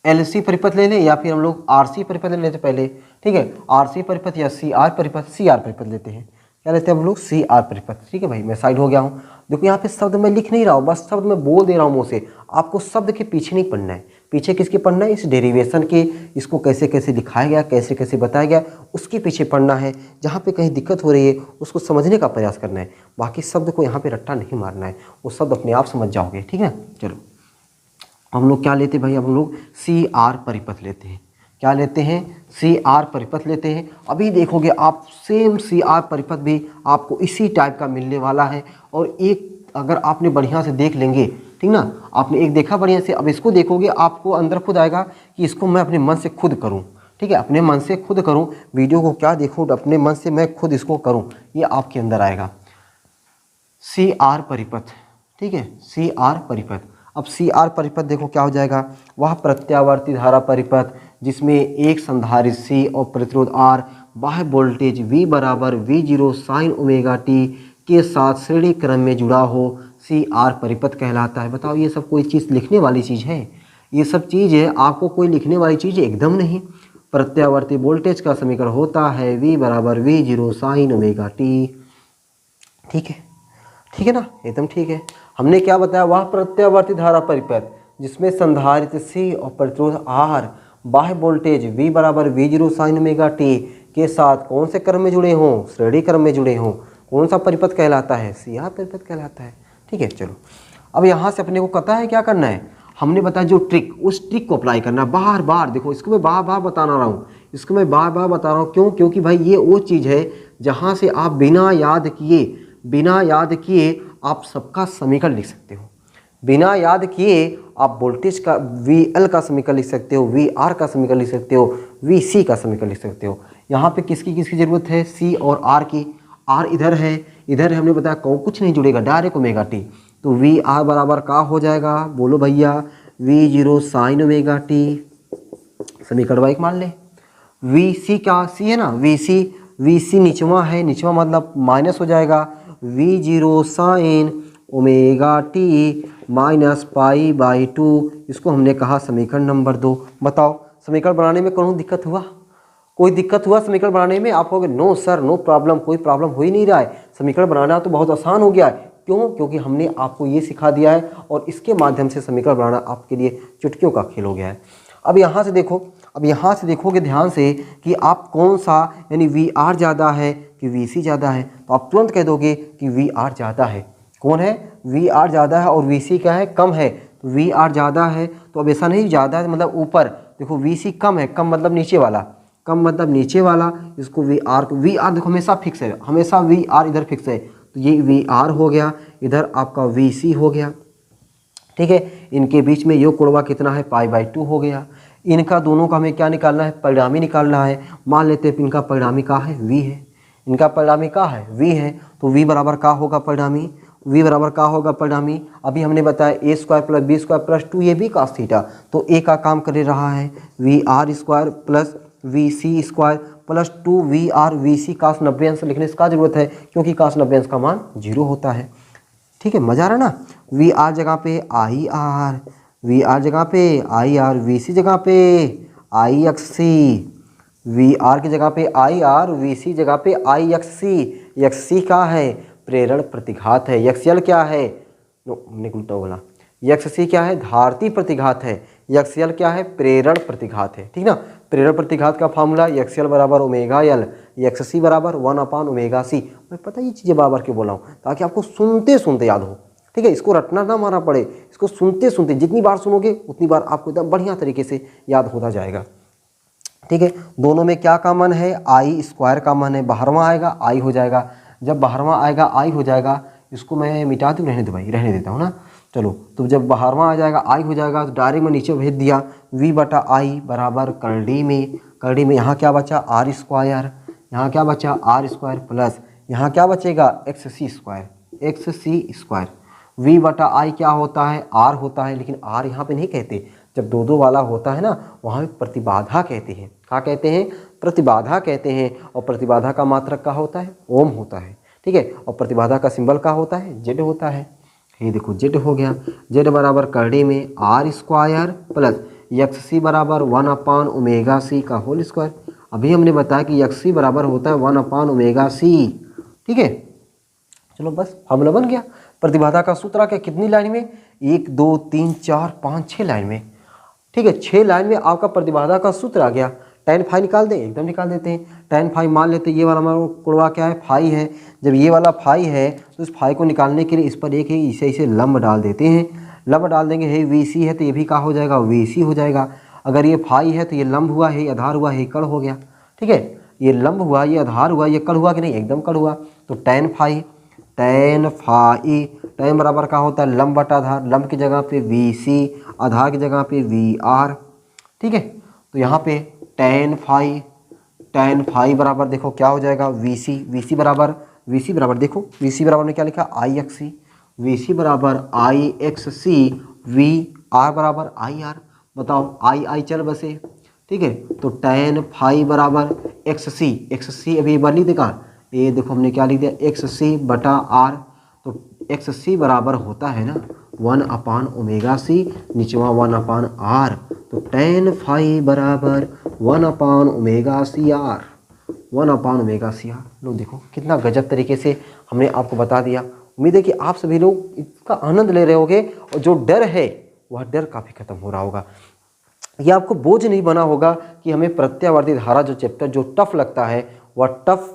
एल सी परिपथ ले लें या फिर हम लोग आर सी परिपथ ले लेते पहले। ठीक है, आर सी परिपथ या सी आर परिपथ, सी आर परिपथ लेते हैं। क्या लेते हैं हम लोग, सी आर परिपथ। ठीक है भाई, मैं साइड हो गया हूँ। देखो यहाँ पे शब्द मैं लिख नहीं रहा हूँ, बस शब्द मैं बोल दे रहा हूँ मुँह से। आपको शब्द के पीछे नहीं पढ़ना है, पीछे किसके पढ़ना है, इस डेरिवेशन के, इसको कैसे कैसे दिखाया गया, कैसे कैसे बताया गया, उसके पीछे पढ़ना है। जहाँ पे कहीं दिक्कत हो रही है उसको समझने का प्रयास करना है, बाकी शब्द को यहाँ पे रट्टा नहीं मारना है, वो शब्द अपने आप समझ जाओगे। ठीक है, चलो हम लोग क्या लेते हैं भाई, हम लोग सी आर परिपथ लेते हैं। क्या लेते हैं, सी आर परिपथ लेते हैं। अभी देखोगे आप सेम सी आर परिपथ भी आपको इसी टाइप का मिलने वाला है। और एक अगर आपने बढ़िया से देख लेंगे, ठीक ना, आपने एक देखा बढ़िया से, अब इसको देखोगे आपको अंदर खुद आएगा कि इसको मैं अपने मन से खुद करूं। ठीक है, अपने मन से खुद करूं, वीडियो को क्या देखूं, अपने मन से मैं खुद इसको करूं, ये आपके अंदर आएगा सी आर परिपथ। ठीक है, सी आर परिपथ। अब सी आर परिपथ देखो क्या हो जाएगा, वह प्रत्यावर्ती धारा परिपथ जिसमें एक संधारित्र सी और प्रतिरोध आर बाह्य वोल्टेज V बराबर V0 साइन ओमेगा टी के साथ श्रेणी क्रम में जुड़ा हो, सी आर परिपथ कहलाता है। बताओ ये सब कोई चीज़ लिखने वाली चीज़ है, ये सब चीज़ है आपको कोई लिखने वाली चीज़ एकदम नहीं। प्रत्यावर्ती वोल्टेज का समीकरण होता है V बराबर V0 साइन ओमेगा टी। ठीक है, ठीक है ना, एकदम ठीक है। हमने क्या बताया, वह प्रत्यावर्ती धारा परिपथ जिसमें संधारित्र C और प्रतिरोध R बाह्य वोल्टेज V बराबर V0 साइन ओमेगा टी के साथ कौन से क्रम में जुड़े हों, श्रेणी क्रम में जुड़े हों, कौन सा परिपथ कहलाता है, सी आर परिपथ कहलाता है। ठीक है, चलो अब यहाँ से अपने को पता है क्या करना है, हमने बताया जो ट्रिक, उस ट्रिक को अप्लाई करना बार बार। देखो इसको मैं बार बार बता रहा हूँ, इसको मैं बार बार बता रहा हूँ, क्यों, क्योंकि भाई ये वो चीज़ है जहाँ से आप बिना याद किए आप सबका समीकरण लिख सकते हो। बिना याद किए आप वोल्टेज का VL का समीकरण लिख सकते हो, VR का समीकरण लिख सकते हो, VC का समीकरण लिख सकते हो। यहाँ पे किसकी किसकी ज़रूरत है, C और R की। R इधर है, हमने बताया कुछ नहीं जुड़ेगा, डायरेक्ट ओमेगा टी। तो VR बराबर का हो जाएगा, बोलो भैया, V0 साइन ओमेगा टी। समीकरण वाइक मान ले। VC का C है ना, VC निचवा है, निचवा मतलब माइनस हो जाएगा, V0 sine omega T minus pi by 2। इसको हमने कहा समीकरण नंबर 2। बताओ समीकरण बनाने में कौन दिक्कत हुआ, कोई दिक्कत हुआ समीकरण बनाने में? आप कहोगे नो सर, नो प्रॉब्लम, कोई प्रॉब्लम हो ही नहीं रहा है, समीकरण बनाना तो बहुत आसान हो गया है। क्यों? क्योंकि हमने आपको ये सिखा दिया है और इसके माध्यम से समीकरण बनाना आपके लिए चुटकियों का खेल हो गया है। अब यहाँ से देखो, अब यहाँ से देखोगे ध्यान से कि आप कौन सा, यानी VR ज़्यादा है कि VC ज़्यादा है, तो आप तुरंत कह दोगे कि VR ज़्यादा है। कौन है? VR ज़्यादा है और VC क्या है, कम है। तो VR ज़्यादा है, तो अब ऐसा नहीं ज़्यादा है मतलब ऊपर, देखो VC कम है, कम मतलब नीचे वाला, कम मतलब नीचे वाला, इसको VR देखो हमेशा फिक्स है, हमेशा VR इधर फिक्स है, तो ये VR हो गया, इधर आपका VC हो गया। ठीक है, इनके बीच में योग कोणवा कितना है, π/2 हो गया। इनका दोनों का हमें क्या निकालना है, परिणामी निकालना है। मान लेते हैं इनका परिणामी का है V है, इनका परिणामी का है V है, तो V बराबर का होगा परिणामी, V बराबर का होगा परिणामी। अभी हमने बताया a² + b² + 2ab cos theta, तो a का काम कर रहा है VR² + VC² + 2VR VC cos 90 अंश लिखने इसका जरूरत है, क्योंकि cos 90 अंश का मान 0 होता है। ठीक है, मजा आ रहा ना। VR जगह पे IR, VR जगह पे IR, VC जगह पे IXC, VR की जगह पे IR, VC जगह पे IXC। XC का है प्रेरण प्रतिघात है, XL क्या है, हमने उल्टा बोला, XC क्या है, धारती प्रतिघात है, XL क्या है, प्रेरण प्रतिघात है। ठीक ना, प्रेरण प्रतिघात का फार्मूला XL बराबर ω/L, XC बराबर 1/ω/c। मैं पता ये चीज़ें बार बार क्यों बोला हूँ, ताकि आपको सुनते सुनते याद हो। ठीक है, इसको रटना ना मारना पड़े, इसको सुनते सुनते जितनी बार सुनोगे उतनी बार आपको एकदम बढ़िया तरीके से याद होता जाएगा। ठीक है, दोनों में क्या कॉमन है, I² कॉमन है, बाहरवां आएगा I हो जाएगा, जब बाहरवां आएगा I हो जाएगा, इसको मैं मिटा दूँ, रहने दो भाई, रहने देता हूँ ना। चलो, तो जब बाहरवां आ जाएगा I हो जाएगा, तो डायरेक्ट में नीचे भेज दिया V/I बराबर करड़ी में यहाँ क्या बचा R², यहाँ क्या बचा R² प्लस यहाँ क्या बचेगा XC²। V/I क्या होता है, R होता है, लेकिन R यहाँ पे नहीं कहते, जब दो वाला होता है ना वहाँ पे प्रतिबाधा कहते हैं। क्या कहते हैं, प्रतिबाधा कहते हैं। और प्रतिबाधा का मात्रक क्या होता है, ओम होता है। ठीक है, और प्रतिबाधा का सिंबल क्या होता है, Z होता है। ये देखो Z हो गया, Z बराबर करड़ी में R² प्लस XC बराबर 1/ω/c का होल स्क्वायर। अभी हमने बताया कि XC बराबर होता है 1/ω/c। ठीक है, चलो बस फॉर्मूला बन गया। प्रतिबाधा का सूत्र आ गया कितनी लाइन में, 1 2 3 4 5 6 लाइन में। ठीक है, 6 लाइन में आपका प्रतिबाधा का सूत्र आ गया। tan फाई निकाल दें, एकदम निकाल देते हैं। tan फाई मान लेते हैं, ये वाला हमारा कुड़वा क्या है, फाई है। जब ये वाला फाई है तो इस फाई को निकालने के लिए इस पर एक है इसे लंब डाल देते हैं। लंब डाल देंगे, है VC है तो ये भी क्या हो जाएगा, VC हो जाएगा। अगर ये फाई है तो ये लंब हुआ, है आधार हुआ, है कड़ हो गया। ठीक है, ये लंब हुआ, ये आधार हुआ, ये कड़ हुआ कि नहीं, एकदम कड़ हुआ। तो tan फाई tan बराबर क्या होता है, लंब बटा आधार। लंब की जगह पे VC, आधार की जगह पे VR। ठीक है, तो यहाँ पे tan फाई बराबर देखो क्या हो जाएगा, VC बराबर देखो, VC बराबर में क्या लिखा, IXC। VC बराबर IXC, VR बराबर IR। बताओ I चल बसे। ठीक है, तो tan फाई बराबर XC अभी एक बार लिख देगा, ये देखो हमने क्या लिख दिया, XC बटा R। तो XC बराबर होता है ना 1/ωc, निचवा 1/R। तो tan फाई बराबर 1/ωcR, 1/ωcR। लो देखो कितना गजब तरीके से हमने आपको बता दिया। उम्मीद है कि आप सभी लोग इसका आनंद ले रहे होंगे और जो डर है वह डर काफ़ी खत्म हो रहा होगा। यह आपको बोझ नहीं बना होगा कि हमें प्रत्यावर्ती धारा जो चैप्टर जो टफ लगता है वह टफ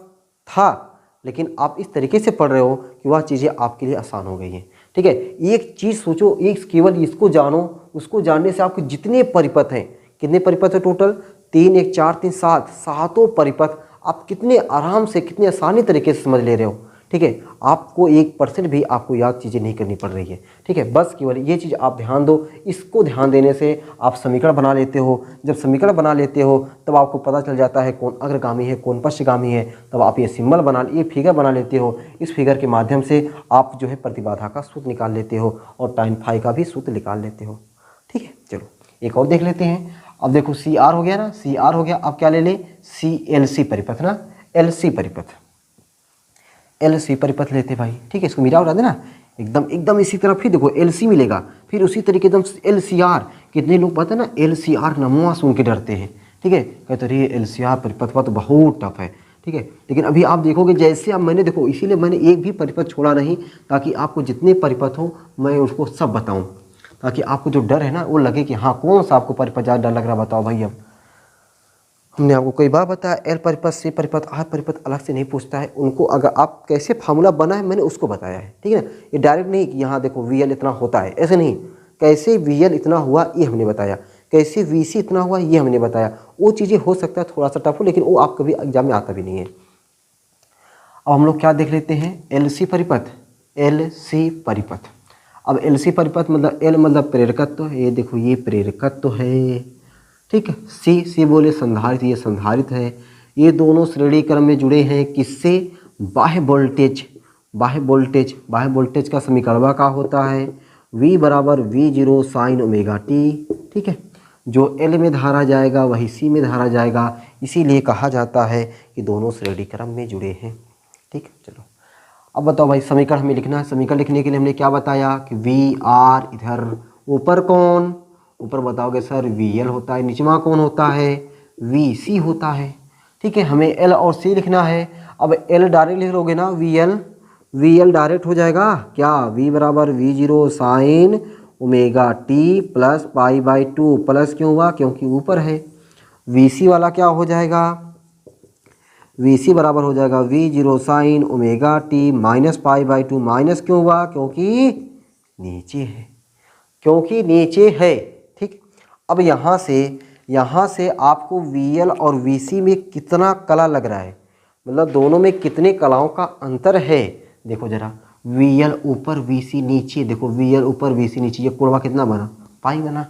था, लेकिन आप इस तरीके से पढ़ रहे हो कि वह चीज़ें आपके लिए आसान हो गई हैं। ठीक है, एक चीज़ सोचो, एक केवल इसको जानो, उसको जानने से आपके जितने परिपथ हैं, कितने परिपथ है टोटल, 3 1 4 3 7, सातों परिपथ आप कितने आराम से, कितने आसानी तरीके से समझ ले रहे हो। ठीक है, आपको 1% भी आपको याद चीज़ें नहीं करनी पड़ रही है। ठीक है, बस केवल ये चीज़ आप ध्यान दो। इसको ध्यान देने से आप समीकरण बना लेते हो। जब समीकरण बना लेते हो तब आपको पता चल जाता है कौन अग्रगामी है कौन पश्चगामी है। तब आप ये सिंबल बना, ये फिगर बना लेते हो। इस फिगर के माध्यम से आप जो है प्रतिबाधा का सूत्र निकाल लेते हो और tan फाई का भी सूत्र निकाल लेते हो। ठीक है, चलो एक और देख लेते हैं। अब देखो CR हो गया ना, CR हो गया। अब क्या ले लें, LC परिपथ ना, LC परिपथ लेते भाई। ठीक है, इसको मिला उड़ा देना एकदम इसी तरह। फिर देखो LC मिलेगा, फिर उसी तरीके एकदम LCR। कितने लोग पता है ना LCR नमूआ सुन के डरते हैं। ठीक है, कहते रही LCR परिपथ तो बहुत टफ है। ठीक है, लेकिन अभी आप देखोगे जैसे अब मैंने देखो, इसीलिए मैंने एक भी परिपथ छोड़ा नहीं, ताकि आपको जितने परिपथ हो मैं उसको सब बताऊँ, ताकि आपको जो डर है ना वो लगे कि हाँ कौन सा आपको परिपथ ज़्यादा डर लग रहा, बताओ भाई। अब हमने आपको कई बार बताया L परिपथ, C परिपथ, R परिपथ अलग से नहीं पूछता है। उनको अगर आप कैसे फार्मूला बना है मैंने उसको बताया है। ठीक है ना, ये डायरेक्ट नहीं कि यहाँ देखो VL इतना होता है, ऐसे नहीं। कैसे VL इतना हुआ ये हमने बताया, कैसे VC इतना हुआ ये हमने बताया। वो चीज़ें हो सकता है थोड़ा सा टफ हो, लेकिन वो आप कभी एग्जाम में आता भी नहीं है। अब हम लोग क्या देख लेते हैं, LC परिपथ। अब LC परिपथ मतलब L मतलब प्रेरकत्व, ये देखो ये प्रेरकत्व है। ठीक है, C बोले संधारित, ये संधारित है। ये दोनों श्रेणी क्रम में जुड़े हैं किससे, बाह्य वोल्टेज का समीकरण का होता है V बराबर V0 साइन ओमेगा t। ठीक है, जो L में धारा जाएगा वही C में धारा जाएगा, इसीलिए कहा जाता है कि दोनों श्रेणी क्रम में जुड़े हैं। ठीक है, चलो अब बताओ भाई समीकरण हमें लिखना है। समीकरण लिखने के लिए हमने क्या बताया कि VR इधर, ऊपर कौन, ऊपर बताओगे सर VL होता है, नीचवा कौन होता है, VC होता है। ठीक है, हमें L और C लिखना है। अब L डायरेक्ट लिख लोगे ना, VL डायरेक्ट हो जाएगा क्या, V बराबर V0 sine omega t plus π/2। Plus क्यों हुआ, क्योंकि ऊपर है। VC वाला क्या हो जाएगा, VC बराबर हो जाएगा V0 sine omega t minus π/2। Minus क्यों हुआ, क्योंकि नीचे है। ठीक, अब यहाँ से आपको VL और VC में कितना कला लग रहा है, मतलब दोनों में कितने कलाओं का अंतर है। देखो जरा, VL ऊपर VC नीचे, देखो VL ऊपर VC नीचे, ये कोणवा कितना बना, पाई बना।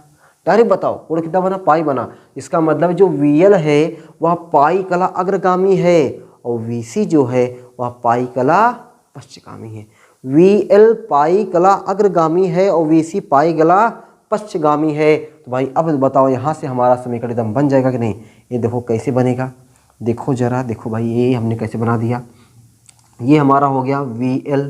डायरेक्ट बताओ कोण कितना बना, पाई बना। इसका मतलब जो VL है वह पाई कला अग्रगामी है और VC जो है वह पाई कला पश्चगामी है। VL पाई कला अग्रगामी है और VC पाई कला पश्चगामी है। तो भाई अब बताओ यहाँ से हमारा समीकरण एकदम बन जाएगा कि नहीं। ये देखो कैसे बनेगा, देखो जरा, देखो भाई ये हमने कैसे बना दिया। ये हमारा हो गया VL,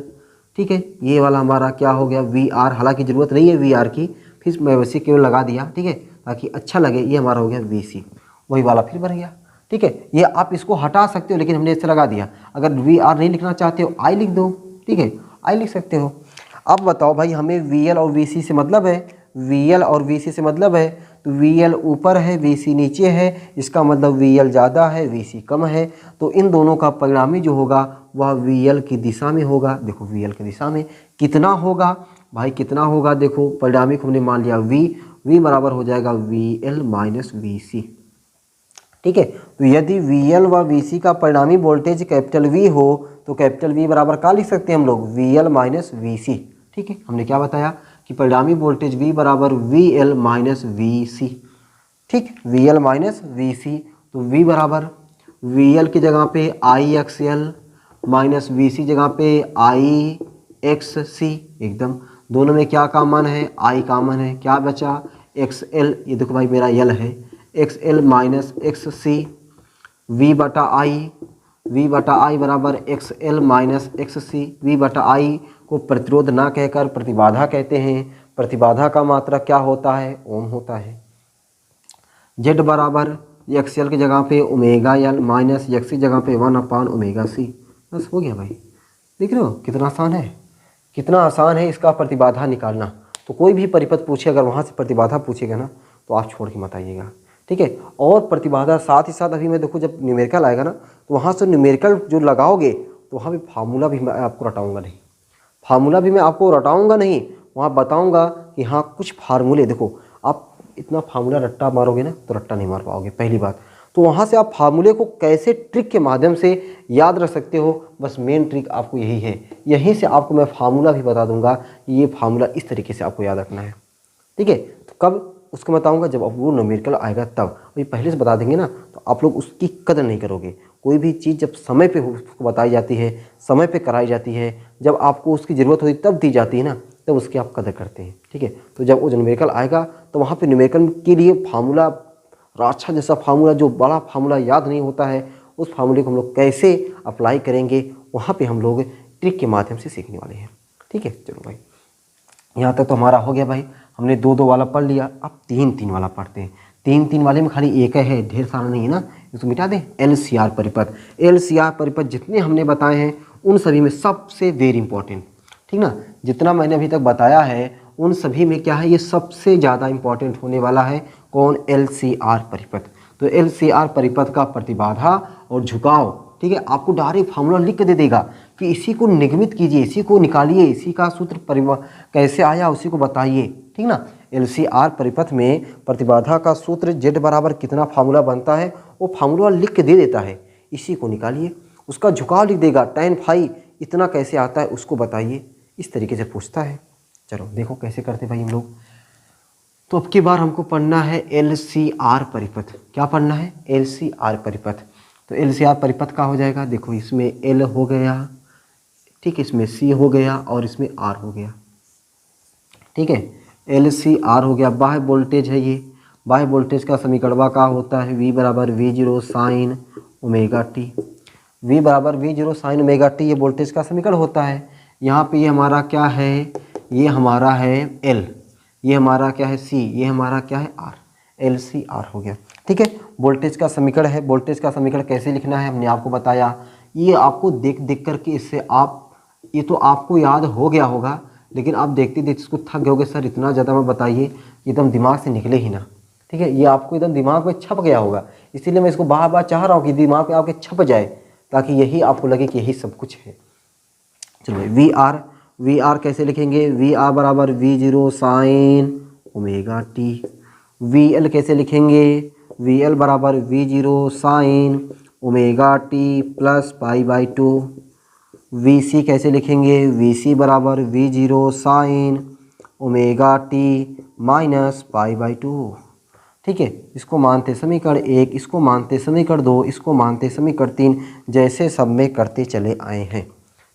ठीक है, ये वाला हमारा क्या हो गया VR। हालांकि ज़रूरत नहीं है VR की, फिर मैं वैसे केवल लगा दिया, ठीक है, ताकि अच्छा लगे। ये हमारा हो गया VC, वही वाला फिर बन गया। ठीक है, ये आप इसको हटा सकते हो, लेकिन हमने इससे लगा दिया। अगर वी आर नहीं लिखना चाहते हो आई लिख दो, ठीक है, आई लिख सकते हो। अब बताओ भाई, हमें वी एल और वी सी से मतलब है, वी एल और वी सी से मतलब है, तो वी एल ऊपर है वी सी नीचे है, इसका मतलब वी एल ज़्यादा है वी सी कम है, तो इन दोनों का परिणामी जो होगा वह वी एल की दिशा में होगा। देखो वी एल की दिशा में कितना होगा भाई, कितना होगा, देखो परिणामी को हमने मान लिया वी बराबर हो जाएगा वी एल माइनस वी सी, ठीक है। तो यदि वी एल व वी सी का परिणामी वोल्टेज कैपिटल वी हो तो कैपिटल वी बराबर क्या लिख सकते हैं हम लोग, वी एल माइनस वी सी, ठीक है। हमने क्या बताया कि परिणामी वोल्टेज वी बराबर वी एल माइनस वी सी, ठीक, वी एल माइनस वी सी। तो वी बराबर वी एल की जगह पे आई एक्स एल माइनस वी सी जगह पे आई एक्स सी, एकदम दोनों में क्या कॉमन है, आई कॉमन है, क्या बचा एक्स एल, ये देखो भाई मेरा एल है, X L minus X C, V बटा आई बराबर X L minus X C. V बटा आई को प्रतिरोध ना कहकर प्रतिबाधा कहते हैं, प्रतिबाधा का मात्रा क्या होता है, ओम होता है। जेड बराबर एक्स एल की जगह पे ओमेगा एल माइनस एक्स की जगह पे 1/ओमेगा सी, बस हो गया भाई। देख रहे हो कितना आसान है, कितना आसान है इसका प्रतिबाधा निकालना। तो कोई भी परिपथ पूछे, अगर वहाँ से प्रतिबाधा पूछेगा ना तो आप छोड़ के मत आइएगा, ठीक है। और प्रतिबाधा साथ ही साथ अभी मैं देखो जब न्यूमेरिकल आएगा ना तो वहाँ से न्यूमेरिकल जो लगाओगे तो वहाँ भी फार्मूला भी मैं आपको रटाऊंगा नहीं, फार्मूला भी मैं आपको रटाऊंगा नहीं, वहाँ बताऊंगा कि हाँ कुछ फार्मूले, देखो आप इतना फार्मूला रट्टा मारोगे ना तो रट्टा नहीं मार पाओगे, पहली बात। तो वहाँ से आप फार्मूले को कैसे ट्रिक के माध्यम से याद रख सकते हो, बस मेन ट्रिक आपको यही है। यहीं से आपको मैं फार्मूला भी बता दूंगा कि ये फार्मूला इस तरीके से आपको याद रखना है, ठीक है। तो कब उसको बताऊंगा, जब वो न्यूमेरिकल आएगा तब। अभी पहले से बता देंगे ना तो आप लोग उसकी कदर नहीं करोगे। कोई भी चीज़ जब समय पे उसको बताई जाती है, समय पे कराई जाती है, जब आपको उसकी ज़रूरत होती तब दी जाती है ना, तब उसकी आप कदर करते हैं, ठीक है। तो जब वो न्यूमेरिकल आएगा तो वहाँ पे न्यूमेरिकल के लिए फार्मूला, राछा जैसा फार्मूला, जो बड़ा फार्मूला याद नहीं होता है, उस फार्मूले को हम लोग कैसे अप्लाई करेंगे वहाँ पे हम लोग ट्रिक के माध्यम से सीखने वाले हैं, ठीक है। चलो भाई, यहाँ तक तो हमारा हो गया भाई, हमने 2-2 वाला पढ़ लिया। अब 3-3 वाला पढ़ते हैं। 3-3 वाले में खाली एक है, ढेर सारा नहीं है ना, इसको मिटा दें। LCR परिपथ, LCR परिपथ जितने हमने बताए हैं उन सभी में सबसे वेरी इंपॉर्टेंट, ठीक ना, जितना मैंने अभी तक बताया है उन सभी में क्या है, ये सबसे ज़्यादा इंपॉर्टेंट होने वाला है। कौन, LCR परिपथ। तो LCR परिपथ का प्रतिबाधा और झुकाव, ठीक है, आपको डायरेक्ट फार्मूला लिख के दे देगा कि इसी को निगमित कीजिए, इसी को निकालिए, इसी का सूत्र कैसे आया उसी को बताइए, ठीक ना। LCR परिपथ में प्रतिबाधा का सूत्र Z बराबर कितना फार्मूला बनता है वो फार्मूला लिख के दे देता है, इसी को निकालिए। उसका झुकाव लिख देगा, tan फाई इतना कैसे आता है उसको बताइए, इस तरीके से पूछता है। चलो देखो कैसे करते भाई हम लोग। तो अब की बार हमको पढ़ना है LCR परिपथ। क्या पढ़ना है, LCR परिपथ। तो LCR परिपथ का हो जाएगा, देखो इसमें L हो गया, ठीक, इसमें C हो गया और इसमें R हो गया, ठीक है। LCR हो गया, बाह्य वोल्टेज है ये, बाह्य वोल्टेज का समीकरण का होता है V बराबर V0 sine omega T, V बराबर V0 साइन ओमेगा टी, ये वोल्टेज का समीकरण होता है। यहाँ पे ये हमारा क्या है, ये हमारा है L, ये हमारा क्या है C, ये हमारा क्या है R, LCR हो गया, ठीक है। वोल्टेज का समीकरण है, वोल्टेज का समीकरण कैसे लिखना है हमने आपको बताया। ये आपको देख देख करके इससे आप, ये तो आपको याद हो गया होगा, लेकिन आप देखते देखते इसको थक गए, सर इतना ज़्यादा मैं बताइए, एकदम दिमाग से निकले ही ना, ठीक है। ये आपको एकदम दिमाग में छप गया होगा, इसीलिए मैं इसको बार बार चाह रहा हूँ कि दिमाग में आपके छप जाए, ताकि यही आपको लगे कि यही सब कुछ है। चलो भाई, वी आर कैसे लिखेंगे, VR बराबर V0 sine omega T. VL कैसे लिखेंगे, VL बराबर V0 sine omega T plus π/2। VC कैसे लिखेंगे, VC बराबर V0 sine omega T minus π/2, ठीक है। इसको मानते समीकरण 1, इसको मानते समीकरण 2, इसको मानते समीकरण 3, जैसे सब में करते चले आए हैं,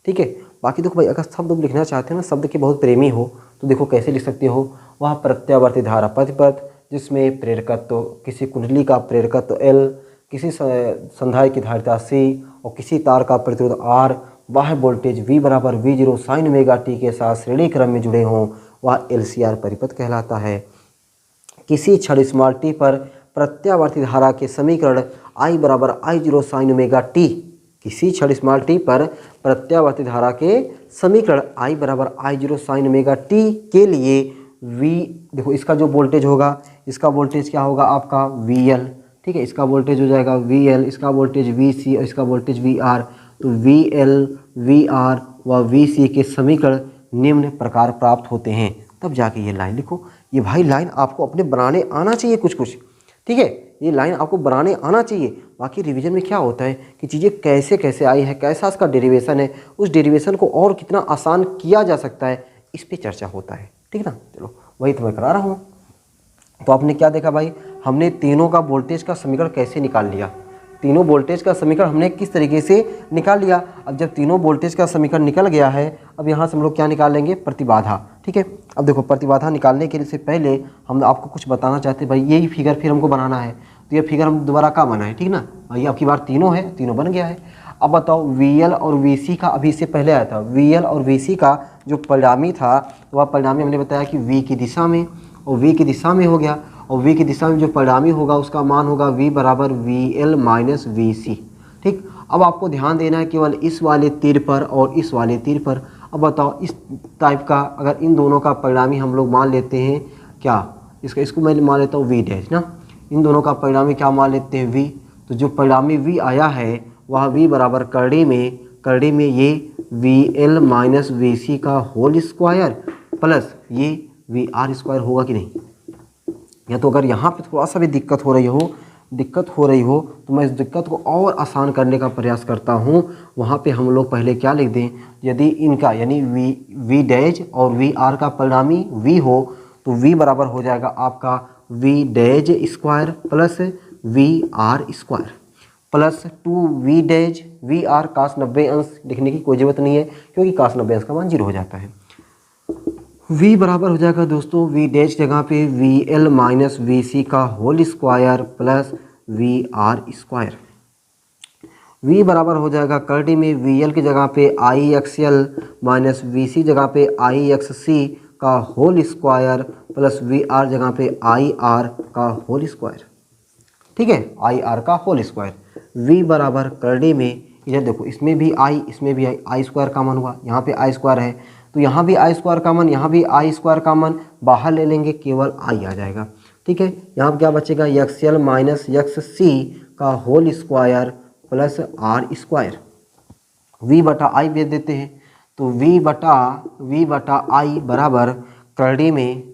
ठीक है। बाकी देखो भाई, अगर शब्द लिखना चाहते हो ना, शब्द के बहुत प्रेमी हो तो देखो कैसे लिख सकते हो। वह प्रत्यावर्ती धारा प्रतिपथ जिसमें प्रेरकत्व, किसी कुंडली का प्रेरकत्व L, किसी संधाय की धारिता C और किसी तार का प्रतिरोध R, बाह्य वोल्टेज V बराबर V0 साइन ओमेगा टी के साथ श्रेणी क्रम में जुड़े हों, वह LCR परिपथ कहलाता है। किसी क्षण स्मॉल t पर प्रत्यावर्ती धारा के समीकरण I बराबर I0 साइन ओमेगा टी, किसी क्षण स्मॉल टी पर प्रत्यावर्ती धारा के समीकरण I बराबर I0 साइन ओमेगा टी के लिए V, देखो इसका जो वोल्टेज होगा, इसका वोल्टेज क्या होगा आपका VL, ठीक है, इसका वोल्टेज हो जाएगा VL, इसका वोल्टेज VC और इसका वोल्टेज VR। तो VL, VR व VC के समीकरण निम्न प्रकार प्राप्त होते हैं। तब जाके ये लाइन लिखो। ये भाई लाइन आपको अपने बनाने आना चाहिए कुछ कुछ, ठीक है, ये लाइन आपको बनाने आना चाहिए। बाकी रिवीजन में क्या होता है कि चीज़ें कैसे कैसे आई है, कैसा इसका डेरिवेशन है, उस डेरिवेशन को और कितना आसान किया जा सकता है, इस पे चर्चा होता है, ठीक है ना। चलो वही तो मैं करा रहा हूँ। तो आपने क्या देखा भाई, हमने तीनों का वोल्टेज का समीकरण कैसे निकाल लिया, तीनों वोल्टेज का समीकरण हमने किस तरीके से निकाल लिया। अब जब तीनों वोल्टेज का समीकरण निकल गया है, अब यहाँ से हम लोग क्या निकाल लेंगे, प्रतिबाधा, ठीक है। अब देखो प्रतिबाधा निकालने के लिए से पहले हम आपको कुछ बताना चाहते हैं भाई, यही फिगर फिर हमको बनाना है, तो ये फिगर हम दोबारा का बनाए, ठीक ना। भाई आपकी बार तीनों है, तीनों बन गया है। अब बताओ VL और VC का, अभी इससे पहले आया था VL और VC का जो परिणामी था, वह परिणामी हमने बताया कि V की दिशा में, और V की दिशा में हो गया, और V की दिशा में जो परिणामी होगा उसका मान होगा V बराबर VL माइनस VC, ठीक। अब आपको ध्यान देना है केवल इस वाले तीर पर और इस वाले तीर पर। अब बताओ इस टाइप का अगर इन दोनों का परिणामी हम लोग मान लेते हैं क्या, इसको मैं मान लेता हूँ V डैश ना, इन दोनों का परिणामी क्या मान लेते हैं V। तो जो परिणामी V आया है वह V बराबर करड़ी में ये VL माइनस VC का होल स्क्वायर प्लस ये VR स्क्वायर होगा कि नहीं। या तो अगर यहाँ पे थोड़ा सा भी दिक्कत हो रही हो तो मैं इस दिक्कत को और आसान करने का प्रयास करता हूँ। वहाँ पे हम लोग पहले क्या लिख दें, यदि इनका यानी V डैश और VR का परिणामी V हो तो V बराबर हो जाएगा आपका V dash square plus VR square plus 2V dash VR कास 90 अंश लिखने की कोई ज़रूरत नहीं है, क्योंकि कास 90 अंश का मान 0 हो जाता है। V बराबर हो जाएगा दोस्तों V डैश जगह पे VL माइनस VC का whole square plus VR square. V बराबर हो जाएगा करड़ी में VL की जगह पे IXL माइनस VC जगह पे IXC का होल स्क्वायर प्लस VR जगह पे IR का होल स्क्वायर, ठीक है, IR का होल स्क्वायर। V बराबर करड़ी में इधर देखो, इसमें भी I स्क्वायर कॉमन हुआ, यहाँ पे I स्क्वायर है तो यहाँ भी I स्क्वायर कॉमन, यहाँ भी I स्क्वायर कॉमन, बाहर ले लेंगे केवल I आ जाएगा, ठीक है। यहाँ पर क्या बचेगा, XL माइनस XC का whole square plus R square. V बटा I भेज देते हैं तो V बटा I बराबर करड़ी में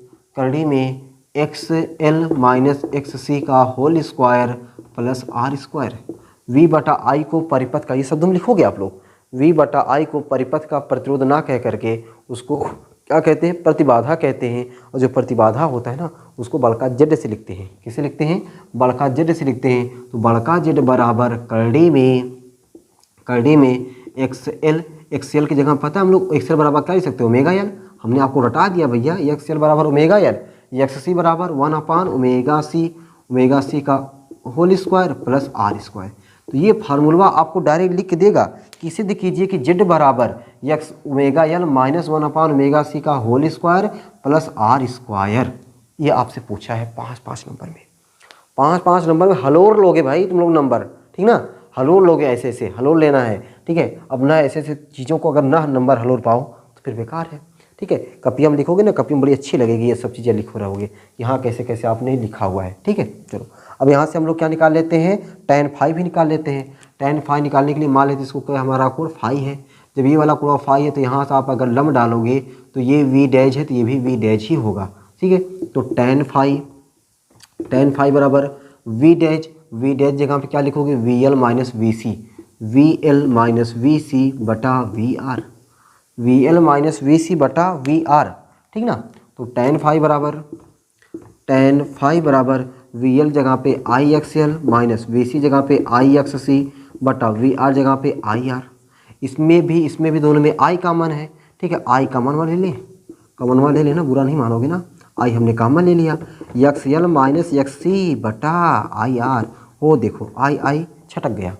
XL माइनस XC का whole square plus R square. V बटा I को परिपथ का, ये शब्द हम लिखोगे आप लोग, V बटा I को परिपथ का प्रतिरोध ना कह करके उसको क्या कहते हैं, प्रतिबाधा कहते हैं। और जो प्रतिबाधा होता है ना उसको बड़का Z से लिखते हैं। किसे लिखते हैं, बड़का Z से लिखते हैं। तो बड़का Z बराबर करड़ी में XL की जगह पता है हम लोग XL बराबर क्या लिख सकते हैं, ओमेगा L। हमने आपको रटा दिया भैया, XL बराबर ओमेगा L, XC बराबर 1 ओमेगा C का whole square plus R square. तो ये फार्मूला आपको डायरेक्ट लिख के देगा कि सिद्ध कीजिए कि Z बराबर x omega L minus 1 omega C का whole square plus R square. ये आपसे पूछा है 5 नंबर में, 5 नंबर में हलोर लोगे भाई तुम लोग नंबर, ठीक ना, हलोर लोगे, ऐसे हलोर लेना है, ठीक है। अब ना ऐसे चीज़ों को अगर ना नंबर हलोर पाओ तो फिर बेकार है, ठीक है। कॉपी में लिखोगे ना, कॉपी में बड़ी अच्छी लगेगी, ये सब चीज़ें लिख रहोगे यहाँ कैसे कैसे आपने लिखा हुआ है, ठीक है। चलो अब यहाँ से हम लोग क्या निकाल लेते हैं, tan phi भी निकाल लेते हैं। tan phi निकालने के लिए मान लेते हैं इसको क्या, हमारा कोण फाई है। जब ये वाला कोण फाई है तो यहाँ से आप अगर लम डालोगे तो ये V डैश है तो ये भी V डैश ही होगा, ठीक है। तो tan phi बराबर V डैश जगह पे क्या लिखोगे, VL माइनस VC बटा VR, ठीक ना। तो tan phi बराबर VL जगह पे IXL माइनस VC जगह पे IXC बटा VR जगह पे IR। इसमें भी दोनों में I कॉमन है, ठीक है। I कॉमन वाले ले लेना, बुरा नहीं मानोगे ना। I हमने कॉमन ले लिया, XL माइनस XC बटा IR। वो देखो I छटक गया,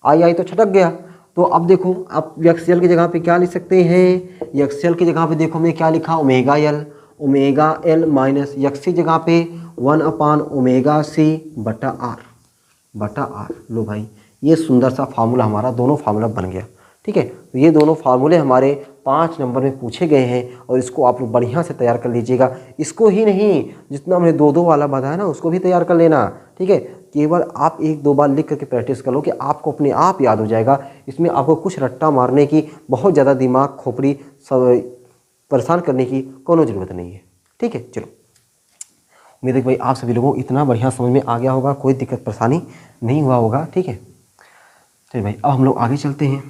I तो छटक गया। तो अब देखो, अब XL की जगह पे क्या लिख सकते हैं, XL की जगह पे देखो मैं क्या लिखा, ओमेगा L माइनस XC जगह पे 1 ओमेगा C बटा R। बटा आर। लो भाई, ये सुंदर सा फार्मूला हमारा दोनों फार्मूला बन गया। ठीक है, तो ये दोनों फार्मूले हमारे 5 नंबर में पूछे गए हैं और इसको आप लोग बढ़िया से तैयार कर लीजिएगा। इसको ही नहीं, जितना हमने 2-2 वाला बताया ना उसको भी तैयार कर लेना। ठीक है, केवल आप 1-2 बार लिख करके प्रैक्टिस कर लो कि आपको अपने आप याद हो जाएगा। इसमें आपको कुछ रट्टा मारने की, बहुत ज़्यादा दिमाग खोपड़ी सब परेशान करने की कोनो ज़रूरत नहीं है। ठीक है, चलो उम्मीद है कि भाई आप सभी लोगों को इतना बढ़िया समझ में आ गया होगा, कोई दिक्कत परेशानी नहीं हुआ होगा। ठीक है, चलिए भाई अब हम लोग आगे चलते हैं।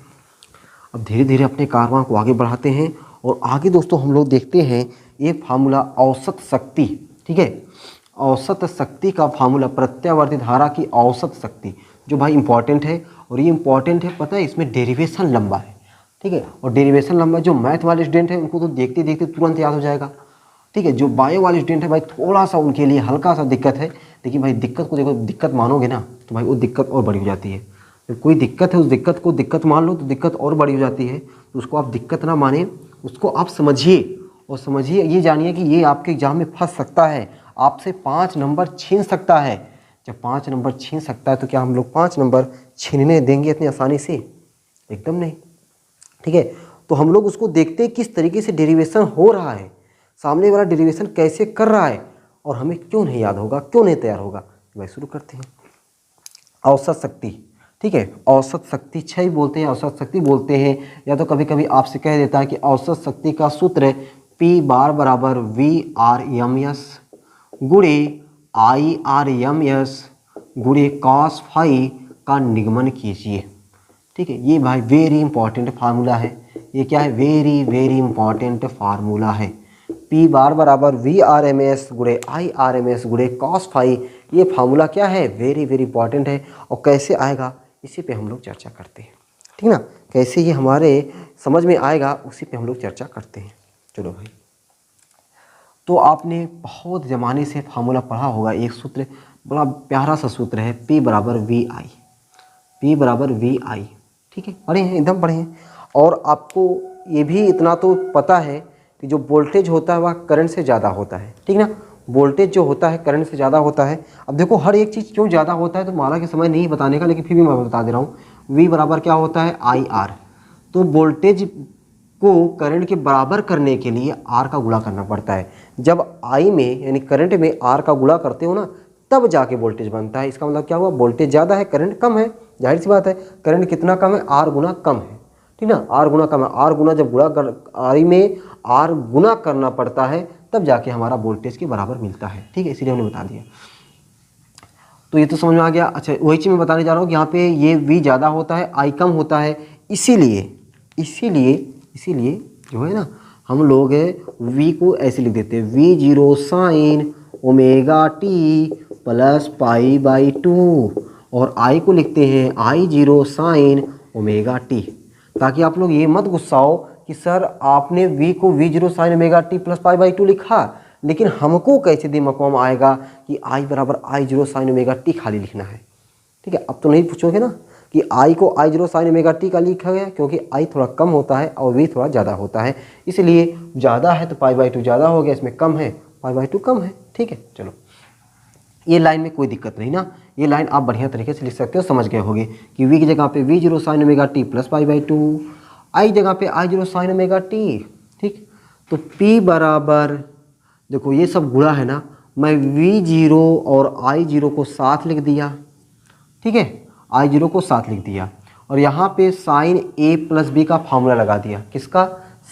अब धीरे धीरे अपने कारवां को आगे बढ़ाते हैं और आगे दोस्तों हम लोग देखते हैं ये फार्मूला औसत शक्ति। ठीक है, औसत शक्ति का फार्मूला, प्रत्यावर्ती धारा की औसत शक्ति, जो भाई इंपॉर्टेंट है। और ये इंपॉर्टेंट है, पता है इसमें डेरिवेशन लंबा है। ठीक है, और डेरिवेशन लंबा, जो मैथ वाले स्टूडेंट हैं उनको तो देखते देखते तुरंत याद हो जाएगा। ठीक है, जो बायो वाले स्टूडेंट है भाई थोड़ा सा उनके लिए हल्का सा दिक्कत है, लेकिन भाई दिक्कत को देखो, दिक्कत मानोगे ना तो भाई वो दिक्कत और बड़ी हो जाती है। तो कोई दिक्कत है, उस दिक्कत को दिक्कत मान लो तो दिक्कत और बड़ी हो जाती है। तो उसको आप दिक्कत ना माने, उसको आप समझिए और समझिए, ये जानिए कि ये आपके एग्जाम में फंस सकता है, आपसे 5 नंबर छीन सकता है। जब 5 नंबर छीन सकता है तो क्या हम लोग 5 नंबर छीनने देंगे इतनी आसानी से? एकदम नहीं। ठीक है, तो हम लोग उसको देखते हैं किस तरीके से डेरिवेशन हो रहा है, सामने वाला डेरिवेशन कैसे कर रहा है और हमें क्यों नहीं याद होगा, क्यों नहीं तैयार होगा। भाई शुरू करते हैं। औसत शक्ति, ठीक है, औसत शक्ति क्षय बोलते हैं, औसत शक्ति बोलते हैं, या तो कभी कभी आपसे कह देता है कि औसत शक्ति का सूत्र P बार बराबर VRMS गुणे IRMS गुणे cos फाई का निगमन कीजिए। ठीक है, ये भाई वेरी इंपॉर्टेंट फार्मूला है। ये क्या है? वेरी वेरी इंपॉर्टेंट फार्मूला है। P बार बराबर VRMS गुणे IRMS गुणे cos फाई, ये फार्मूला क्या है? वेरी वेरी इंपॉर्टेंट है। और कैसे आएगा इसी पे हम लोग चर्चा करते हैं। ठीक ना, कैसे ये हमारे समझ में आएगा उसी पे हम लोग चर्चा करते हैं। चलो भाई, तो आपने बहुत ज़माने से फार्मूला पढ़ा होगा, एक सूत्र बड़ा प्यारा सा सूत्र है, P बराबर VI, P बराबर VI। ठीक है, पढ़े हैं, एकदम पढ़े हैं। और आपको ये भी इतना तो पता है कि जो वोल्टेज होता है वह करंट से ज़्यादा होता है। ठीक ना, वोल्टेज जो होता है करंट से ज़्यादा होता है। अब देखो हर एक चीज़ क्यों ज़्यादा होता है तो माला के समय नहीं बताने का, लेकिन फिर भी मैं बता दे रहा हूँ। V बराबर क्या होता है? IR। तो वोल्टेज को करंट के बराबर करने के लिए R का गुणा करना पड़ता है। जब I में यानी करंट में R का गुणा करते हो ना, तब जाके वोल्टेज बनता है। इसका मतलब क्या हुआ? वोल्टेज ज़्यादा है, करंट कम है। जाहिर सी बात है, करंट कितना कम है? R गुना कम है। ठीक ना, R गुना कम है। R गुना जब गुणा कर, I में R गुना करना पड़ता है तब जाके हमारा वोल्टेज के बराबर मिलता है। ठीक है, इसीलिए हमने बता दिया। तो ये तो समझ में आ गया। अच्छा, वही चीज़ मैं बताने जा रहा हूँ कि यहाँ पे ये V ज़्यादा होता है, I कम होता है। इसीलिए जो है ना, हम लोग V को ऐसे लिख देते हैं, V0 sine omega T plus pi by 2, और I को लिखते हैं I0 साइन ओमेगा टी। ताकि आप लोग ये मत गुस्साओ कि सर आपने V को V0 sine omega T plus pi by 2 लिखा, लेकिन हमको कैसे दिमाग में आएगा कि I बराबर I0 साइन ओमेगा टी खाली लिखना है। ठीक है, अब तो नहीं पूछोगे ना कि I को I0 साइन ओमेगा टी का लिखा गया, क्योंकि I थोड़ा कम होता है और V थोड़ा ज़्यादा होता है। इसलिए ज़्यादा है तो पाई बाई 2 ज़्यादा हो गया, इसमें कम है पाई बाई 2 कम है। ठीक है, चलो ये लाइन में कोई दिक्कत नहीं ना, ये लाइन आप बढ़िया तरीके से लिख सकते हो, समझ गए होगे कि V की जगह पे V0 sine omega T plus pi by 2, I जगह पे I0 साइन ओमेगा टी। ठीक, तो P बराबर, देखो ये सब गुणा है ना, मैं V0 और I0 को साथ लिख दिया। ठीक है, I0 को साथ लिख दिया और यहाँ पे साइन A प्लस बी का फार्मूला लगा दिया। किसका?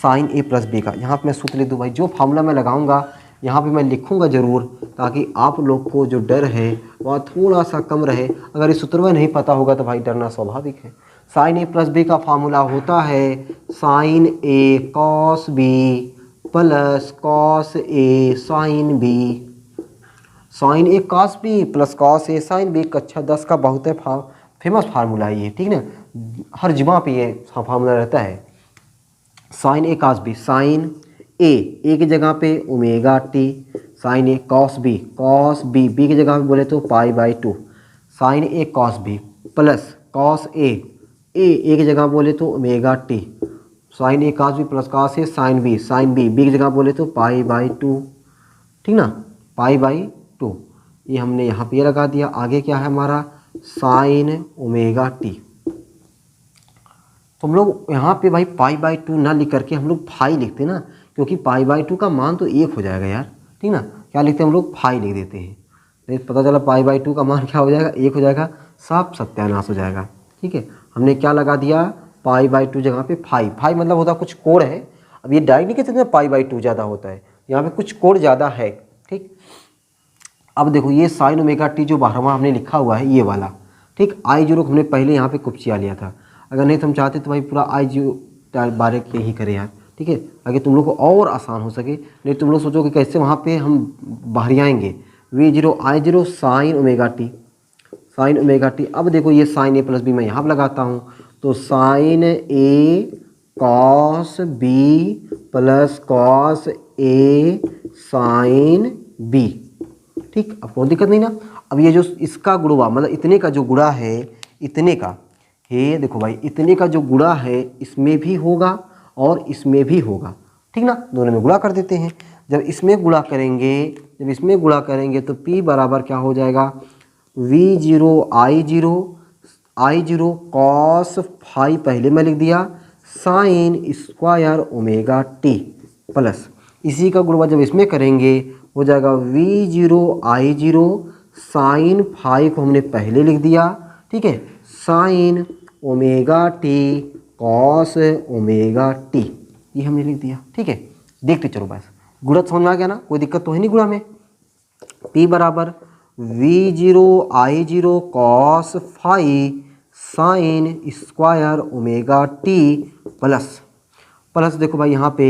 साइन A प्लस बी का। यहाँ पे मैं सूत्र लिख दूँ भाई, जो फार्मूला मैं लगाऊंगा यहाँ पे मैं लिखूंगा ज़रूर, ताकि आप लोग को जो डर है वह थोड़ा सा कम रहे। अगर इस सूत्र में नहीं पता होगा तो भाई डरना स्वाभाविक है। साइन A प्लस बी का फार्मूला होता है sine A cos B plus cos A sine B। Sine A cos B plus cos A sine B कक्षा 10 का बहुत फेमस फार्मूला है ये। ठीक है ना, हर जगह पे ये फार्मूला रहता है। Sine A cos B, sine A की जगह पे omega T, sine A cos B की जगह पे बोले तो pi by 2, sine A cos B plus cos A की जगह बोले तो omega T, sine A cos B plus cos A sine B की जगह बोले तो पाई बाई 2। ठीक ना, पाई बाई 2, ये हमने यहाँ पे लगा दिया। आगे क्या है हमारा? Sign omega T. तो हम लोग यहाँ पे भाई π/2 ना लिख करके हम लोग फाई लिखते ना, क्योंकि π/2 का मान तो 1 हो जाएगा यार, ठीक ना। क्या लिखते हैं हम लोग, फाई लिख देते हैं। नहीं पता चला π/2 का मान क्या हो जाएगा, 1 हो जाएगा, साफ सत्यानाश हो जाएगा। ठीक है, हमने क्या लगा दिया, π/2 जगह पे फाई। फाई मतलब होता है कुछ कोण है। अब ये डायरेक्ट नहीं कह सकते π/2 ज़्यादा होता है, यहाँ पे कुछ कोण ज़्यादा है। ठीक, अब देखो ये साइन ओमेगा टी जो 12वां हमने लिखा हुआ है ये वाला, ठीक, I0 हमने पहले यहाँ पे कुपचिया लिया था। अगर नहीं तो हम चाहते तो भाई पूरा I0 12 के ही करें यार, ठीक है, ताकि तुम लोग को और आसान हो सके। नहीं तुम लोग सोचो कि कैसे वहाँ पे हम बाहर आएंगे। V0 I0 sign omega T, sine omega T. अब देखो ये साइन ए प्लस बी मैं यहाँ पर लगाता हूँ, तो sign A cos B plus cos A sine B. ठीक, अब कोई दिक्कत नहीं ना। अब ये जो इसका गुणा मतलब इतने का जो गुणा है, इतने का, ये देखो भाई इतने का जो गुणा है इसमें भी होगा और इसमें भी होगा, ठीक ना, दोनों में गुणा कर देते हैं। जब इसमें गुणा करेंगे, जब इसमें गुणा करेंगे तो P बराबर क्या हो जाएगा, V0 I0 कॉस फाई पहले मैं लिख दिया, sign square omega T plus इसी का गुणा जब इसमें करेंगे हो जाएगा V0 I0 साइन फाई को हमने पहले लिख दिया, ठीक है, sign omega T cos omega T, ये हमने लिख दिया। ठीक है, देखते चलो बस, गुणा समझ में आ गया ना, कोई दिक्कत तो है नहीं गुणा में। P बराबर V0 I0 cos phi sine square omega T plus plus देखो भाई यहाँ पे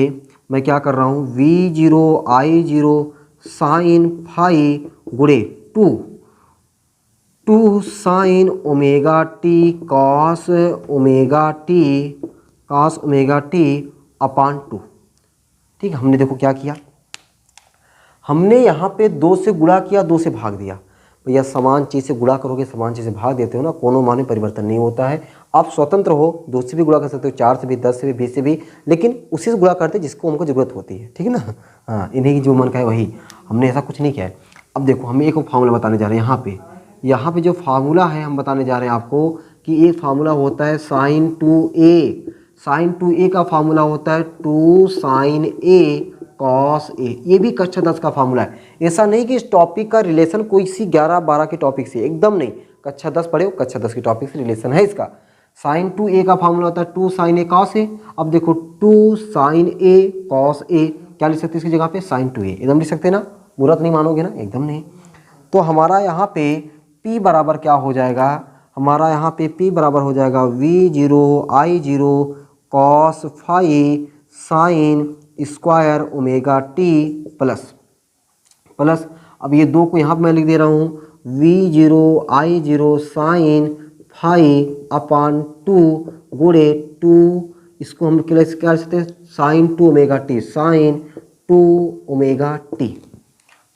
मैं क्या कर रहा हूँ, V0 I0 साइन फाई गुणे 2 sine omega T cos omega T upon 2। ठीक, हमने देखो क्या किया, हमने यहाँ पे 2 से गुणा किया, 2 से भाग दिया। भैया समान चीज़ से गुणा करोगे, समान चीज़ से भाग देते हो ना, कोनो मान में परिवर्तन नहीं होता है। आप स्वतंत्र हो, 2 से भी गुणा कर सकते हो, 4 से भी, 10 से भी, 20 से भी, लेकिन उसी से गुणा करते जिसको हमको ज़रूरत होती है, ठीक है ना। हाँ, इन्हें जो मन का है वही, हमने ऐसा कुछ नहीं किया है। अब देखो हम एक फार्मूला बताने जा रहे हैं यहाँ पे जो फार्मूला है हम बताने जा रहे हैं आपको कि एक फार्मूला होता है साइन 2a, साइन 2a का फार्मूला होता है 2 साइन ए कॉस ए। ये भी कक्षा 10 का फार्मूला है। ऐसा नहीं कि इस टॉपिक का रिलेशन कोई सी 11-12 के टॉपिक से, एकदम नहीं, कक्षा 10 पढ़े हो, कक्षा 10 के टॉपिक से रिलेशन है इसका। साइन 2a का फार्मूला होता है 2 साइन ए कॉस ए। अब देखो 2 साइन ए कॉस ए, क्या लिख सकते हैं इसकी जगह पे, साइन 2a एकदम लिख सकते हैं ना, बुरा तो नहीं मानोगे ना, एकदम नहीं। तो हमारा यहाँ पे P बराबर क्या हो जाएगा, हमारा यहाँ पे P बराबर हो जाएगा V0 I0 cos phi sine square omega T plus अब ये 2 को यहाँ पर मैं लिख दे रहा हूँ, V0 I0 साइन फाई अपान 2 गुणे 2, इसको हम क्या लिख सकते हैं, sine 2 omega T, sine 2 omega t.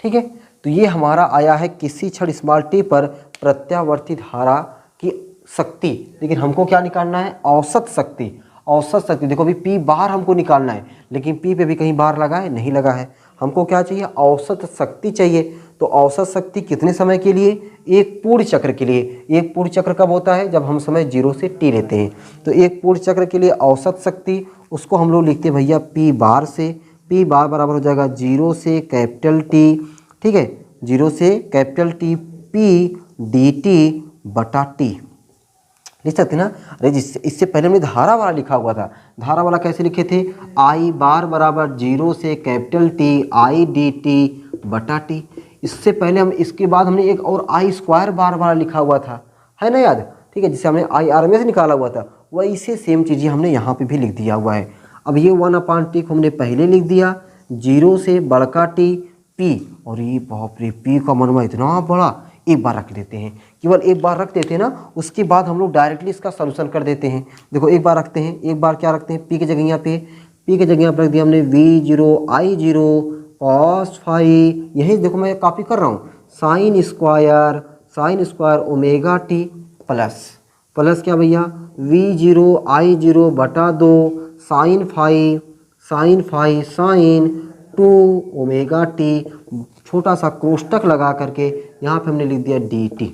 ठीक है, तो ये हमारा आया है किसी क्षण स्मॉल टी पर प्रत्यावर्ती धारा की शक्ति। लेकिन हमको क्या निकालना है, औसत शक्ति। औसत शक्ति देखो अभी P बार हमको निकालना है, लेकिन P पे भी कहीं बार लगा है, नहीं लगा है। हमको क्या चाहिए, औसत शक्ति चाहिए। तो औसत शक्ति कितने समय के लिए, एक पूर्ण चक्र के लिए। एक पूर्ण चक्र कब होता है, जब हम समय 0 से T लेते हैं। तो एक पूर्ण चक्र के लिए औसत शक्ति, उसको हम लोग लिखते हैं भैया P बार से। P बार बराबर हो जाएगा 0 से कैपिटल T, ठीक है, 0 से कैपिटल T P dt बटा T लिख सकते ना। अरे इससे पहले हमने धारा वाला लिखा हुआ था। धारा वाला कैसे लिखे थे, I बार बराबर 0 से कैपिटल T I dt बटा T। इससे पहले हम, इसके बाद हमने एक और I स्क्वायर बार वाला लिखा हुआ था, है ना याद, ठीक है, जिसे हमने IRMS निकाला हुआ था। वही से सेम चीज़ें हमने यहाँ पे भी लिख दिया हुआ है। अब ये 1/T को हमने पहले लिख दिया, 0 से बड़का T P, और ये बाप रे P का मनवा इतना बड़ा, एक बार रख लेते हैं, केवल एक बार रख देते हैं ना, उसके बाद हम लोग डायरेक्टली इसका सॉल्यूशन कर देते हैं। देखो एक बार रखते हैं, एक बार क्या रखते हैं, P की जगह यहाँ पे, P की जगह यहाँ पर रख दिया हमने V0 I0 कॉस फाई, यही देखो मैं कॉपी कर रहा हूँ, sine square omega T plus क्या भैया, V0 I0 बटा 2 sine phi sine 2 omega t, छोटा सा कोष्टक लगा करके यहाँ पे हमने लिख दिया dt।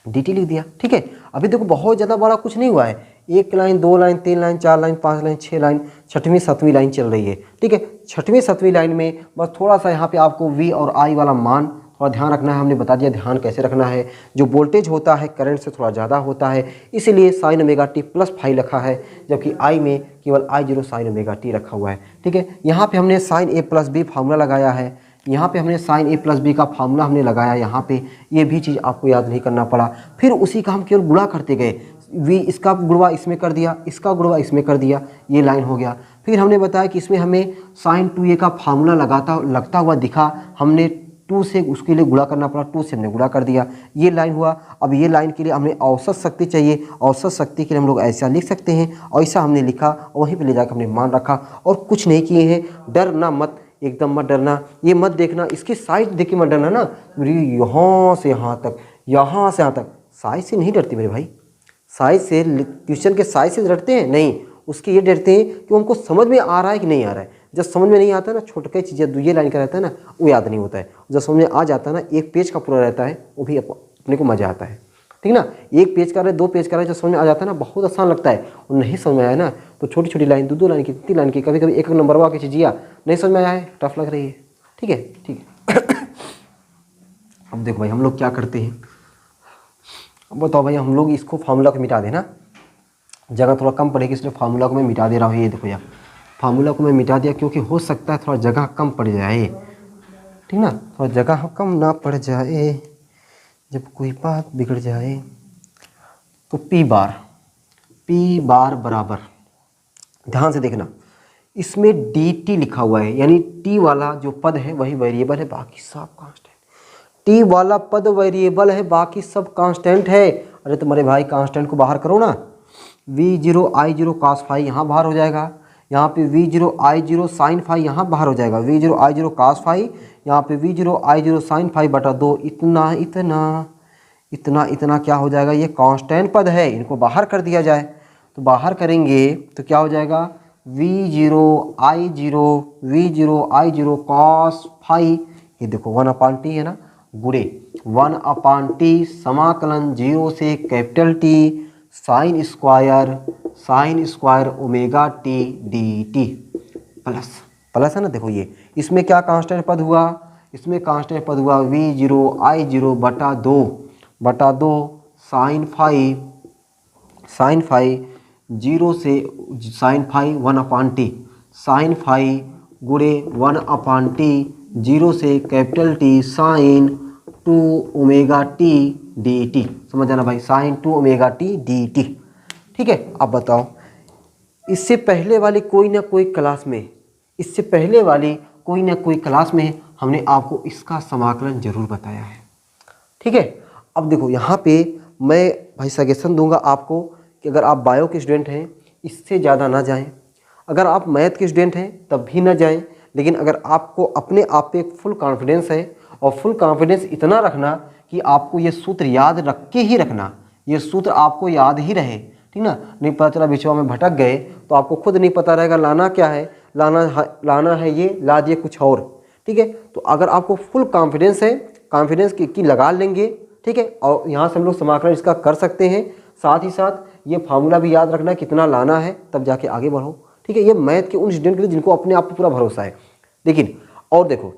dt लिख दिया। ठीक है, अभी देखो बहुत ज़्यादा बड़ा कुछ नहीं हुआ है, 1 line 2 line 3 line 4 line 5 line 6 line 6वीं 7वीं लाइन चल रही है। ठीक है, 6वीं 7वीं लाइन में बस थोड़ा सा यहाँ पे आपको v और i वाला मान थोड़ा ध्यान रखना है। हमने बता दिया ध्यान कैसे रखना है। जो वोल्टेज होता है करंट से थोड़ा ज़्यादा होता है, इसलिए sin omega t plus phi रखा है, जबकि i में केवल I0 sin ओमेगा t रखा हुआ है। ठीक है, यहाँ पे हमने sin a plus B formula लगाया है, यहाँ पे हमने sin a प्लस बी का फार्मूला हमने लगाया यहाँ पे, ये भी चीज़ आपको याद नहीं करना पड़ा। फिर उसी का हम केवल गुणा करते गए, v इसका गुणा इसमें कर दिया, इसका गुणा इसमें कर दिया, ये लाइन हो गया। फिर हमने बताया कि इसमें हमें sin 2a का फार्मूला लगता हुआ दिखा, हमने 2 से उसके लिए गुणा करना पड़ा, 2 से हमने गुणा कर दिया, ये लाइन हुआ। अब ये लाइन के लिए हमें औसत शक्ति चाहिए, औसत शक्ति के लिए हम लोग ऐसा लिख सकते हैं, और ऐसा हमने लिखा और वहीं पे ले जाकर हमने मान रखा और कुछ नहीं किए हैं। डरना मत, एकदम मत डरना, ये मत देखना इसकी साइज देख के मत डरना ना, यहाँ से यहाँ तक, यहाँ से यहाँ तक, साइज से नहीं डरती मेरे भाई, साइज से क्वेश्चन के साइज से डरते हैं नहीं, उसके ये डरते हैं कि उनको समझ में आ रहा है कि नहीं आ रहा है। जब समझ में नहीं आता है ना, छोटे चीज़ें दुइये लाइन का रहता है ना, वो याद नहीं होता है। जब समझ में आ जाता है ना, एक पेज का पूरा रहता है, वो भी अपने को मज़ा आता है। ठीक ना, एक पेज का रहे 2 पेज का रहे, जब समझ में आ जाता है ना बहुत आसान लगता है। और नहीं समझ में आया ना तो छोटी छोटी लाइन 2-2 लाइन की 3 लाइन की, कभी कभी एक नंबर वाला की चीज़िया नहीं समझ में आया है, टफ लग रही है। ठीक है, ठीक है। अब देखो भाई हम लोग क्या करते हैं, अब बताओ भाई, हम लोग इसको फार्मूला को मिटा देना, जगह थोड़ा कम पड़ेगी इसलिए फार्मूला को मैं मिटा दे रहा हूँ। ये देखो यार, फार्मूला को मैं मिटा दिया क्योंकि हो सकता है थोड़ा जगह कम पड़ जाए। ठीक ना, थोड़ा जगह कम ना पड़ जाए, जब कोई बात बिगड़ जाए। तो P बार बराबर, ध्यान से देखना, इसमें dt लिखा हुआ है, यानी t वाला जो पद है वही वेरिएबल है, बाकी सब कांस्टेंट। t वाला पद वेरिएबल है, बाकी सब कांस्टेंट है। अरे तुम्हारे भाई कांस्टेंट को बाहर करो ना, v0 I0 cos फाई यहाँ बाहर हो जाएगा, यहाँ पे v0 I0 sin फाई यहाँ बाहर हो जाएगा, v0 I0 cos फाई, यहाँ पे v0 I0 sin फाई बटा 2, इतना इतना इतना इतना क्या हो जाएगा, ये कांस्टेंट पद है, इनको बाहर कर दिया जाए। तो बाहर करेंगे तो क्या हो जाएगा, v0 I0 cos फाई, ये देखो 1/t है ना, गुणे 1/t समाकलन 0 से capital T sign square omega t dt plus है ना। देखो ये इसमें क्या कांस्टेंट पद हुआ, इसमें कांस्टेंट पद हुआ v0 I0 बटा 2 साइन फाई 0 से sine phi 1/t sign phi गुणे 1/t 0 से capital T sine 2 omega t dt। समझ जाना भाई, साइन 2 ओमेगा t dt। ठीक है, अब बताओ, इससे पहले वाली कोई ना कोई क्लास में हमने आपको इसका समाकलन जरूर बताया है। ठीक है, अब देखो यहाँ पे मैं भाई सजेशन दूंगा आपको कि अगर आप बायो के स्टूडेंट हैं इससे ज़्यादा ना जाएं, अगर आप मैथ के स्टूडेंट हैं तब भी ना जाएं, लेकिन अगर आपको अपने आप पे फुल कॉन्फिडेंस है, और फुल कॉन्फिडेंस इतना रखना कि आपको ये सूत्र याद रख के ही रखना, ये सूत्र आपको याद ही रहे। ठीक ना, नहीं पता चला बीच में भटक गए तो आपको खुद नहीं पता रहेगा लाना क्या है, लाना है ये, ला दिए कुछ और। ठीक है, तो अगर आपको फुल कॉन्फिडेंस है, कॉन्फिडेंस की लगा लेंगे। ठीक है, और यहाँ से हम लोग समाकलन इसका कर सकते हैं, साथ ही साथ ये फार्मूला भी याद रखना कितना लाना है, तब जाके आगे बढ़ो। ठीक है, ये मैथ के उन स्टूडेंट के लिए जिनको अपने आप पर पूरा भरोसा है। लेकिन और देखो,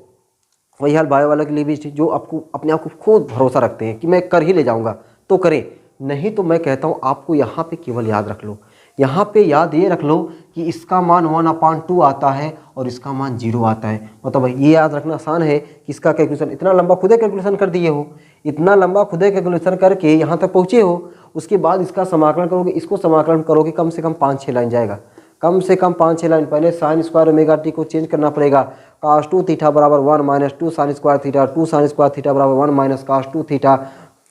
वही हाल बायो वाला के लिए भी, जो आपको अपने आप को खुद भरोसा रखते हैं कि मैं कर ही ले जाऊंगा तो करें, नहीं तो मैं कहता हूँ आपको यहाँ पे केवल याद रख लो, यहाँ पे याद ये रख लो कि इसका मान 1/2 आता है और इसका मान 0 आता है। मतलब भाई ये याद रखना आसान है कि इसका कैलकुलेशन, इतना लंबा खुदे कैलकुलेशन कर दिए हो, इतना लंबा खुदे कैलकुलेशन करके यहाँ तक पहुँचे हो, उसके बाद इसका समाकलन करोगे, इसको समाकलन करोगे, कम से कम 5-6 लाइन जाएगा, कम से कम 5-6 लाइन। पहले साइन स्क्वायर ओमेगा टी को चेंज करना पड़ेगा, cos 2 थीटा बराबर 1 minus 2 sine square theta, 2 sine square theta बराबर 1 माइनस cos 2 थीटा,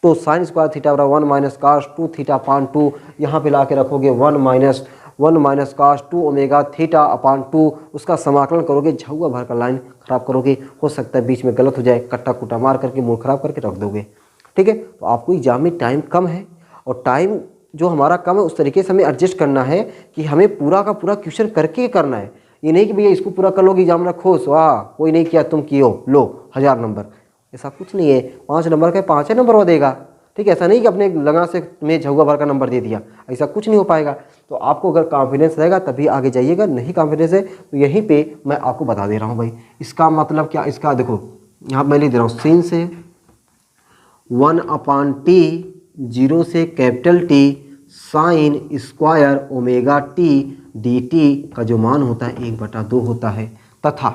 तो साइन स्क्वायर थीटा बराबर 1 माइनस cos 2 थीटा अपान 2, यहाँ पे ला के रखोगे 1 minus cos 2 omega theta upon 2, उसका समाकलन करोगे, झुआ भर कर लाइन खराब करोगे, हो सकता है बीच में गलत हो जाए, कट्टा कुट्टा मार करके मूड खराब करके रख दोगे। ठीक है, तो आपको एग्जाम में टाइम कम है, और टाइम जो हमारा कम है उस तरीके से हमें एडजस्ट करना है कि हमें पूरा का पूरा क्वेश्चन करके करना है। ये नहीं कि भैया इसको पूरा कर लोगे एग्जाम में खुश, वाह कोई नहीं किया तुम कियो लो 1000 नंबर, ऐसा कुछ नहीं है। 5 नंबर का 5 नंबर वो देगा। ठीक है, ऐसा नहीं कि अपने लगा से तुम्हें झुआ भर का नंबर दे दिया, ऐसा कुछ नहीं हो पाएगा। तो आपको अगर कॉन्फिडेंस रहेगा तभी आगे जाइएगा, नहीं कॉन्फिडेंस है तो यहीं पे मैं आपको बता दे रहा हूँ भाई। इसका मतलब क्या, इसका देखो यहाँ मैं लिख दे रहा हूँ, sin से 1/t 0 से capital T sign square omega t dt का जो मान होता है 1/2 होता है, तथा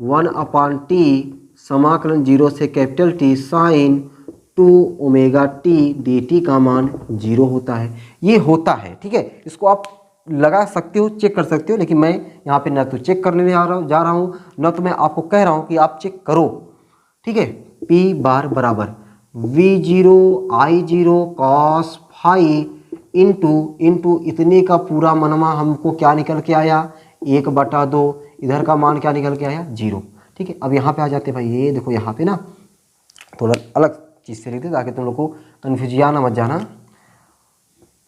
1/t समाकलन 0 से capital T sine 2 omega t dt का मान 0 होता है। ये होता है, ठीक है, इसको आप लगा सकते हो, चेक कर सकते हो, लेकिन मैं यहाँ पे ना तो चेक करने जा रहा हूँ ना तो मैं आपको कह रहा हूँ कि आप चेक करो, ठीक है। P बार बराबर V0 I0 cos phi into इतने का पूरा मनवा हमको क्या निकल के आया 1/2, इधर का मान क्या निकल के आया 0, ठीक है। अब यहाँ पे आ जाते भाई, ये देखो यहाँ पे ना थोड़ा अलग चीज़ से लिखते ताकि तुम लोग को कन्फ्यूजिया ना मत जाना।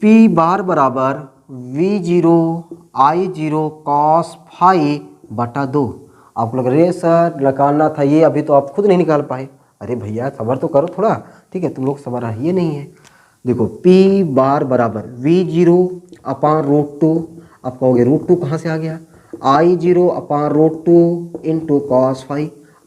P बार बराबर V0 I0 cos φ/2। आपको लग रहा है सर निकालना था ये, अभी तो आप खुद नहीं निकाल पाए। अरे भैया सबर तो करो थोड़ा, ठीक है, तुम लोग सबर ये नहीं है। देखो P बार बराबर V0/√2, आप कहोगे √2 कहाँ से आ गया, I0/√2 इंटू cos φ।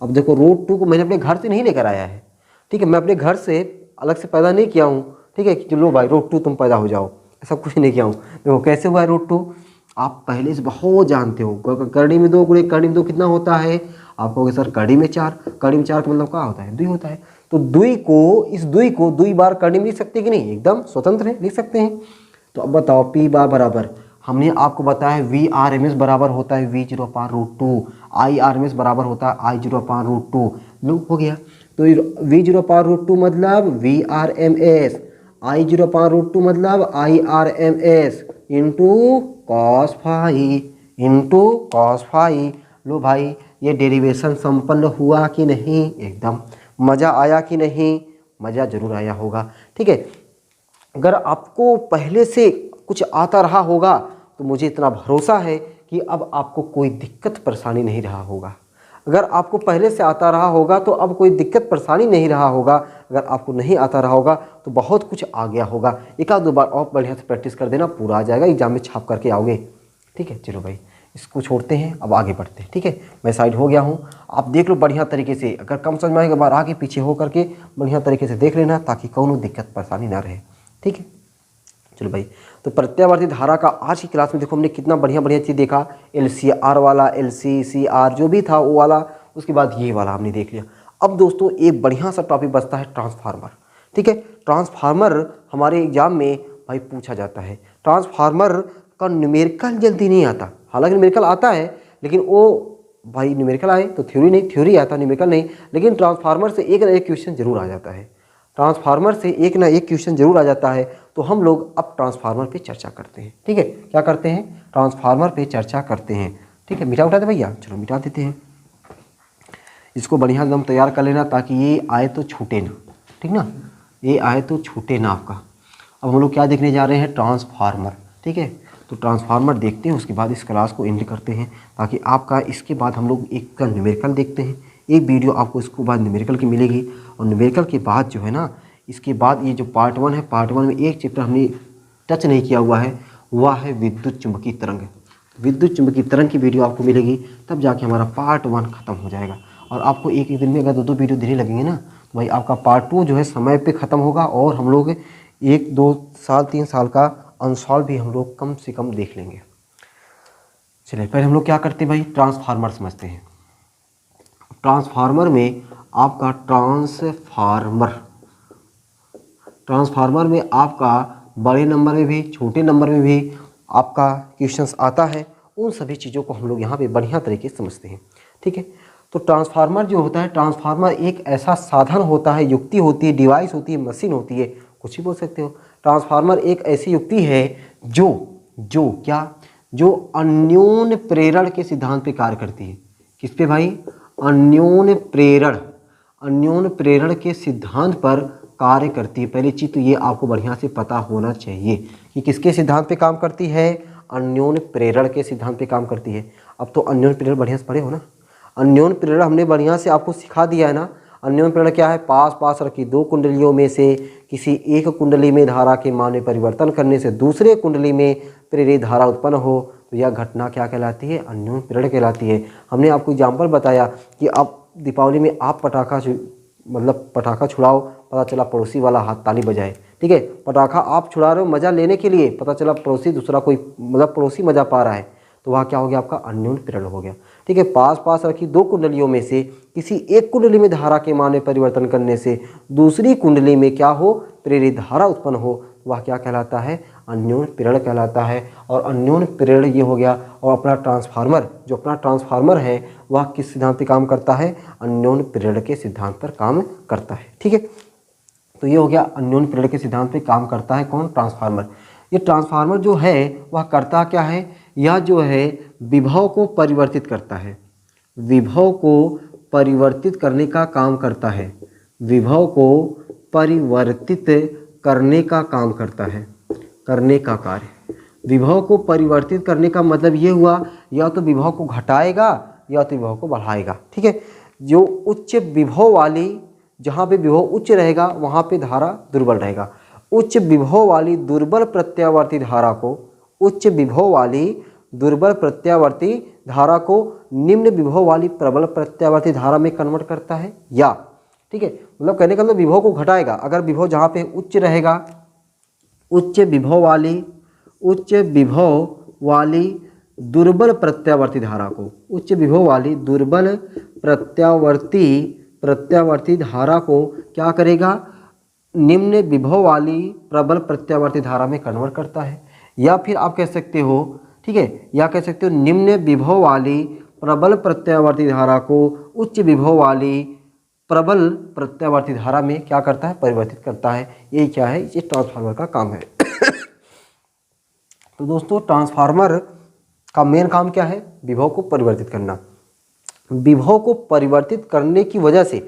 अब देखो √2 को मैंने अपने घर से नहीं लेकर आया है, ठीक है, मैं अपने घर से अलग से पैदा नहीं किया हूँ, ठीक है, कि चलो भाई √2 तुम पैदा हो जाओ, ऐसा कुछ नहीं किया हूँ। देखो कैसे हुआ है √2, आप पहले से बहुत जानते हो, करड़ी में 2 गुणे करड़ी में 2 कितना होता है, आप कहोगे सर करड़ी में 4, करड़ी में 4 का मतलब क्या होता है 2 होता है। तो इस दुई को 2 बार करड़ी में लिख सकते कि नहीं, एकदम स्वतंत्र है, लिख सकते हैं। तो अब बताओ P बार बराबर, हमने आपको बताया VRMS बराबर होता है V0/√2, IRMS बराबर होता है I0/√2, लो हो गया। तो V0/√2 मतलब VRMS, I0/√2 मतलब IRMS इंटू cos फाई। लो भाई ये डेरिवेशन संपन्न हुआ कि नहीं, एकदम मज़ा आया कि नहीं, मज़ा जरूर आया होगा, ठीक है। अगर आपको पहले से कुछ आता रहा होगा तो मुझे इतना भरोसा है कि अब आपको कोई दिक्कत परेशानी नहीं रहा होगा। अगर आपको पहले से आता रहा होगा तो अब कोई दिक्कत परेशानी नहीं रहा होगा, अगर आपको नहीं आता रहा होगा तो बहुत कुछ आ गया होगा। 1-2 बार और बढ़िया से प्रैक्टिस कर देना, पूरा आ जाएगा, एग्जाम में छाप करके आओगे, ठीक है। चलो भाई इसको छोड़ते हैं, अब आगे बढ़ते हैं, ठीक है। मैं साइड हो गया हूँ, आप देख लो बढ़िया तरीके से, अगर कम समझ में आएगा बार आगे पीछे हो करके बढ़िया तरीके से देख लेना ताकि कौनो दिक्कत परेशानी ना रहे, ठीक है। चलो भाई, तो प्रत्यावर्ती धारा का आज की क्लास में देखो हमने कितना बढ़िया चीज़ देखा, LCR वाला, LCCR जो भी था वो वाला, उसके बाद ये वाला हमने देख लिया। अब दोस्तों एक बढ़िया सा टॉपिक बचता है ट्रांसफार्मर, ठीक है। ट्रांसफार्मर हमारे एग्जाम में भाई पूछा जाता है। ट्रांसफार्मर का न्यूमेरिकल जल्दी नहीं आता, हालांकि न्यूमेरिकल आता है लेकिन वो भाई न्यूमेरिकल आए तो थ्योरी नहीं, थ्योरी आता न्यूमेरिकल नहीं, लेकिन ट्रांसफार्मर से एक ना एक क्वेश्चन जरूर आ जाता है, ट्रांसफार्मर से एक ना एक क्वेश्चन जरूर आ जाता है। तो हम लोग अब ट्रांसफार्मर पे चर्चा करते हैं, ठीक है। क्या करते हैं, ट्रांसफार्मर पे चर्चा करते हैं, ठीक है। मिटा उठा दे भैया, चलो मिटा देते हैं, इसको बढ़िया एकदम तैयार कर लेना ताकि ये आए तो छूटे ना, ठीक ना, ये आए तो छूटे ना आपका। अब हम लोग क्या देखने जा रहे हैं, ट्रांसफार्मर, ठीक है। तो ट्रांसफार्मर देखते हैं, उसके बाद इस क्लास को एंड करते हैं ताकि आपका इसके बाद हम लोग एक का न्यूमेरिकल देखते हैं, एक वीडियो आपको इसके बाद न्यूमेरिकल की मिलेगी। और न्यूमेरिकल के बाद जो है ना, इसके बाद ये जो पार्ट 1 है, पार्ट 1 में एक चैप्टर हमने टच नहीं किया हुआ है, वह है विद्युत चुंबकीय तरंग। विद्युत चुंबकीय तरंग की वीडियो आपको मिलेगी, तब जाके हमारा पार्ट 1 खत्म हो जाएगा। और आपको एक दिन में अगर 2 वीडियो देने लगेंगे ना तो भाई आपका पार्ट 2 जो है समय पे ख़त्म होगा, और हम लोग 1-2 साल 3 साल का अनसॉल्व भी हम लोग कम से कम देख लेंगे। चलिए पहले हम लोग क्या करते हैं भाई, ट्रांसफार्मर समझते हैं। ट्रांसफार्मर में आपका ट्रांसफार्मर में आपका बड़े नंबर में भी छोटे नंबर में भी आपका क्वेश्चंस आता है, उन सभी चीज़ों को हम लोग यहाँ पे बढ़िया तरीके से समझते हैं, ठीक है। तो ट्रांसफार्मर जो होता है, ट्रांसफार्मर एक ऐसा साधन होता है, युक्ति होती है, डिवाइस होती है, मशीन होती है, कुछ भी बोल सकते हो। ट्रांसफार्मर एक ऐसी युक्ति है जो अन्योन्य प्रेरण के सिद्धांत पे कार्य करती है। किस पे भाई, अन्योन्य प्रेरण के सिद्धांत पर कार्य करती है। पहली चीज़ तो ये आपको बढ़िया से पता होना चाहिए कि किसके सिद्धांत पे काम करती है, अन्योन्य प्रेरण के सिद्धांत पे काम करती है। अब तो अन्योन्य प्रेरण बढ़िया से पढ़े हो ना, अन्योन्य प्रेरण हमने बढ़िया से आपको सिखा दिया है ना। अन्योन्य प्रेरण क्या है? पास पास रखी दो कुंडलियों में से किसी एक कुंडली में धारा के मान में परिवर्तन करने से दूसरे कुंडली में प्रेरित धारा उत्पन्न हो तो यह घटना क्या कहलाती है? अन्योन्य प्रेरण कहलाती है। हमने आपको एग्जाम्पल बताया कि अब दीपावली में आप पटाखा छुड़ाओ, पता चला पड़ोसी वाला हाथ ताली बजाए, ठीक है। पटाखा आप छुड़ा रहे हो मज़ा लेने के लिए, पता चला पड़ोसी मज़ा पा रहा है, तो वहाँ क्या हो गया? आपका अन्योन्य प्रेरण हो गया, ठीक है। पास पास रखी दो कुंडलियों में से किसी एक कुंडली में धारा के मान में परिवर्तन करने से दूसरी कुंडली में क्या हो? प्रेरित धारा उत्पन्न हो, वह क्या कहलाता है? अन्योन्य प्रेरण कहलाता है। और अन्योन्य प्रेरण ये हो गया। और अपना ट्रांसफार्मर है वह किस सिद्धांत पर काम करता है? अन्योन्य प्रेरण के सिद्धांत पर काम करता है, ठीक है। तो ये हो गया अन्योन्य प्रेरण के सिद्धांत पे काम करता है कौन? ट्रांसफार्मर। ये ट्रांसफार्मर जो है वह करता क्या है? यह जो है विभव को परिवर्तित करता है, विभव को परिवर्तित करने का काम करता है, विभव को परिवर्तित करने का काम करता है, करने का कार्य। विभव को परिवर्तित करने का मतलब ये हुआ या तो विभव को घटाएगा या तो विभव को बढ़ाएगा, ठीक है। जो उच्च विभव वाली, जहाँ पे विभव उच्च रहेगा वहाँ पे धारा दुर्बल रहेगा। उच्च विभव वाली दुर्बल प्रत्यावर्ती धारा को, उच्च विभव वाली दुर्बल प्रत्यावर्ती धारा को निम्न विभव वाली प्रबल प्रत्यावर्ती धारा में कन्वर्ट करता है, या ठीक है, मतलब कहने का मतलब विभव को घटाएगा। अगर विभव जहाँ पे उच्च रहेगा, उच्च विभव वाली दुर्बल प्रत्यावर्ती धारा को, उच्च विभव वाली दुर्बल प्रत्यावर्ती धारा को क्या करेगा? निम्न विभव वाली प्रबल प्रत्यावर्ती धारा में कन्वर्ट करता है। या फिर आप कह सकते हो, ठीक है, या कह सकते हो निम्न विभव वाली प्रबल प्रत्यावर्ती धारा को उच्च विभव वाली प्रबल प्रत्यावर्ती धारा में क्या करता है? परिवर्तित करता है। ये क्या है? ये ट्रांसफार्मर का काम है। तो दोस्तों ट्रांसफार्मर का मेन काम क्या है? विभव को परिवर्तित करना। विभव को परिवर्तित करने की वजह से,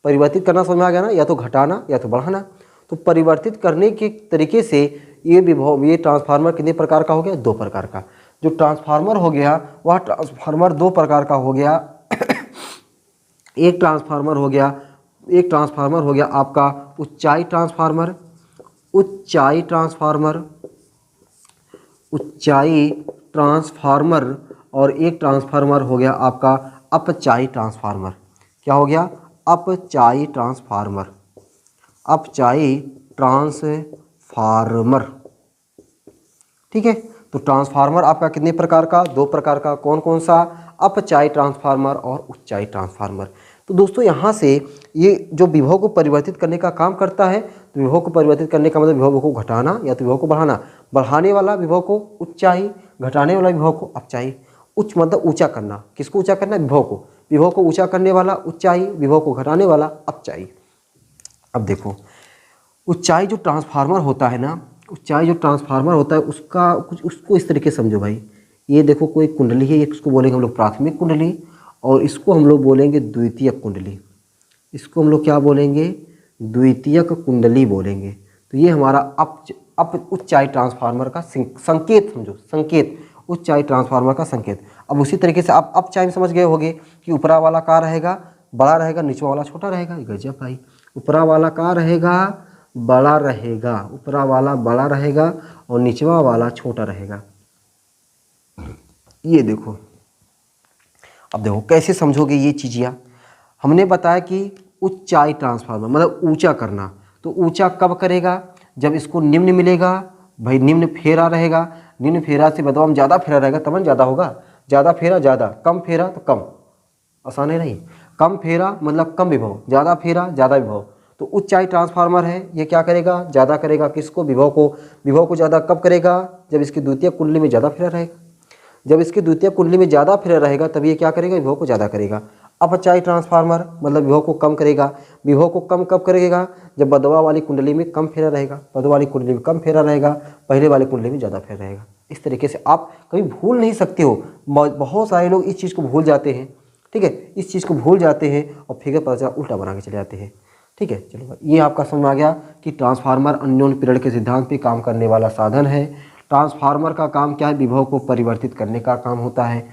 परिवर्तित करना समझ में आ गया ना, या तो घटाना या तो बढ़ाना। तो परिवर्तित करने के तरीके से ये ट्रांसफार्मर कितने प्रकार का हो गया? दो प्रकार का। जो ट्रांसफार्मर हो गया वह ट्रांसफार्मर दो प्रकार का हो गया। एक ट्रांसफार्मर हो गया आपका ऊंचाई ट्रांसफार्मर, और एक ट्रांसफार्मर हो गया आपका अपचाई ट्रांसफार्मर। क्या हो गया? अपचाई ट्रांसफार्मर, ठीक है। तो ट्रांसफार्मर आपका कितने प्रकार का? दो प्रकार का। कौन कौन सा? अपचाई ट्रांसफार्मर और उच्चाई ट्रांसफार्मर। तो दोस्तों यहाँ से ये जो विभव को परिवर्तित करने का काम करता है, तो विभव को परिवर्तित करने का मतलब विभव को घटाना या तो विभव को बढ़ाना। बढ़ाने वाला विभव को उच्चाई, घटाने वाला विभव को अपचाई। उच्च मतलब ऊंचा करना। किसको ऊंचा करना? विभव को। विभव को ऊंचा करने वाला उच्चाई, विभव को घटाने वाला अपचाई। अब देखो ऊंचाई जो ट्रांसफार्मर होता है ना, उसको इस तरीके समझो भाई। ये देखो कोई कुंडली है, इसको बोलेंगे हम लोग प्राथमिक कुंडली, और इसको हम लोग बोलेंगे द्वितीयक कुंडली। इसको हम लोग क्या बोलेंगे? द्वितीयक कुंडली बोलेंगे। तो ये हमारा उच्चाई ट्रांसफार्मर का संकेत समझो, संकेत, उच्चाई ट्रांसफार्मर का संकेत। अब उसी तरीके से आप अपचाई में समझ गए होंगे कि ऊपरा वाला का रहेगा? बड़ा रहेगा, नीचवा वाला छोटा रहेगा। गजब भाई। ऊपरा वाला का रहेगा? बड़ा रहेगा। ऊपरा वाला बड़ा रहेगा और निचवा वाला छोटा रहेगा। ये देखो, अब देखो कैसे समझोगे ये चीज़ियाँ। हमने बताया कि ऊंचाई ट्रांसफार्मर मतलब ऊंचा करना। तो ऊंचा कब करेगा? जब इसको निम्न मिलेगा भाई, निम्न फेरा रहेगा। निम्न फेरा से बदलाव ज़्यादा फेरा रहेगा तब न ज़्यादा होगा। ज़्यादा फेरा ज़्यादा, कम फेरा तो कम। आसान है नहीं? कम फेरा मतलब कम विभव, ज़्यादा फेरा ज़्यादा विभव। तो ऊंचाई ट्रांसफार्मर है, ये क्या करेगा? ज़्यादा करेगा। किसको? विभव को। विभव को ज़्यादा कब करेगा? जब इसकी द्वितीय कुंडली में ज़्यादा फेरा रहेगा। जब इसकी द्वितीय कुंडली में ज़्यादा फेरा रहेगा तब ये क्या करेगा? विभव को ज़्यादा करेगा। अपचाई ट्रांसफार्मर मतलब विभव को कम करेगा। विभव को कम कब करेगा? जब बदवा वाली कुंडली में कम फेरा रहेगा। बदवा वाली कुंडली में कम फेरा रहेगा, पहले वाली कुंडली में ज़्यादा फेरा रहेगा। इस तरीके से आप कभी भूल नहीं सकते हो। बहुत सारे लोग इस चीज़ को भूल जाते हैं, ठीक है, इस चीज़ को भूल जाते हैं और फिगर पता चला उल्टा बना के चले जाते हैं, ठीक है। चलो ये आपका समझ आ गया कि ट्रांसफार्मर अन्योन्य प्रेरण के सिद्धांत पे काम करने वाला साधन है। ट्रांसफार्मर का काम क्या है? विभव को परिवर्तित करने का काम होता है।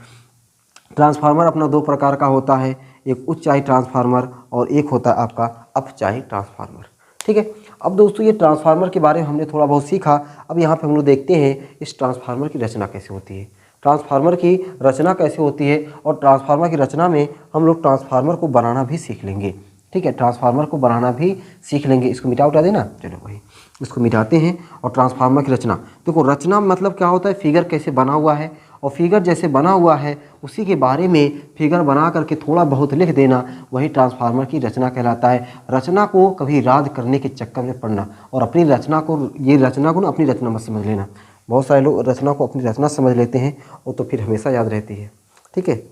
ट्रांसफार्मर अपना दो प्रकार का होता है। एक उच्च चाही ट्रांसफार्मर और एक होता है आपका अपचाही ट्रांसफार्मर। ठीक है, अब दोस्तों ये ट्रांसफार्मर के बारे में हमने थोड़ा बहुत सीखा। अब यहाँ पे हम लोग देखते हैं इस ट्रांसफार्मर की रचना कैसे होती है, ट्रांसफार्मर की रचना कैसे होती है, और ट्रांसफार्मर की रचना में हम लोग ट्रांसफार्मर को बनाना भी सीख लेंगे। ठीक है, ट्रांसफार्मर को बनाना भी सीख लेंगे। इसको मिटा उठा देना, चलो भाई इसको मिटाते हैं। और ट्रांसफार्मर की रचना, देखो रचना मतलब क्या होता है, फिगर कैसे बना हुआ है, और फिगर जैसे बना हुआ है उसी के बारे में फिगर बना करके थोड़ा बहुत लिख देना, वही ट्रांसफार्मर की रचना कहलाता है। रचना को कभी याद करने के चक्कर में पड़ना और अपनी रचना को, ये रचना को ना अपनी रचना मत समझ लेना। बहुत सारे लोग रचना को अपनी रचना समझ लेते हैं और तो फिर हमेशा याद रहती है। ठीक है,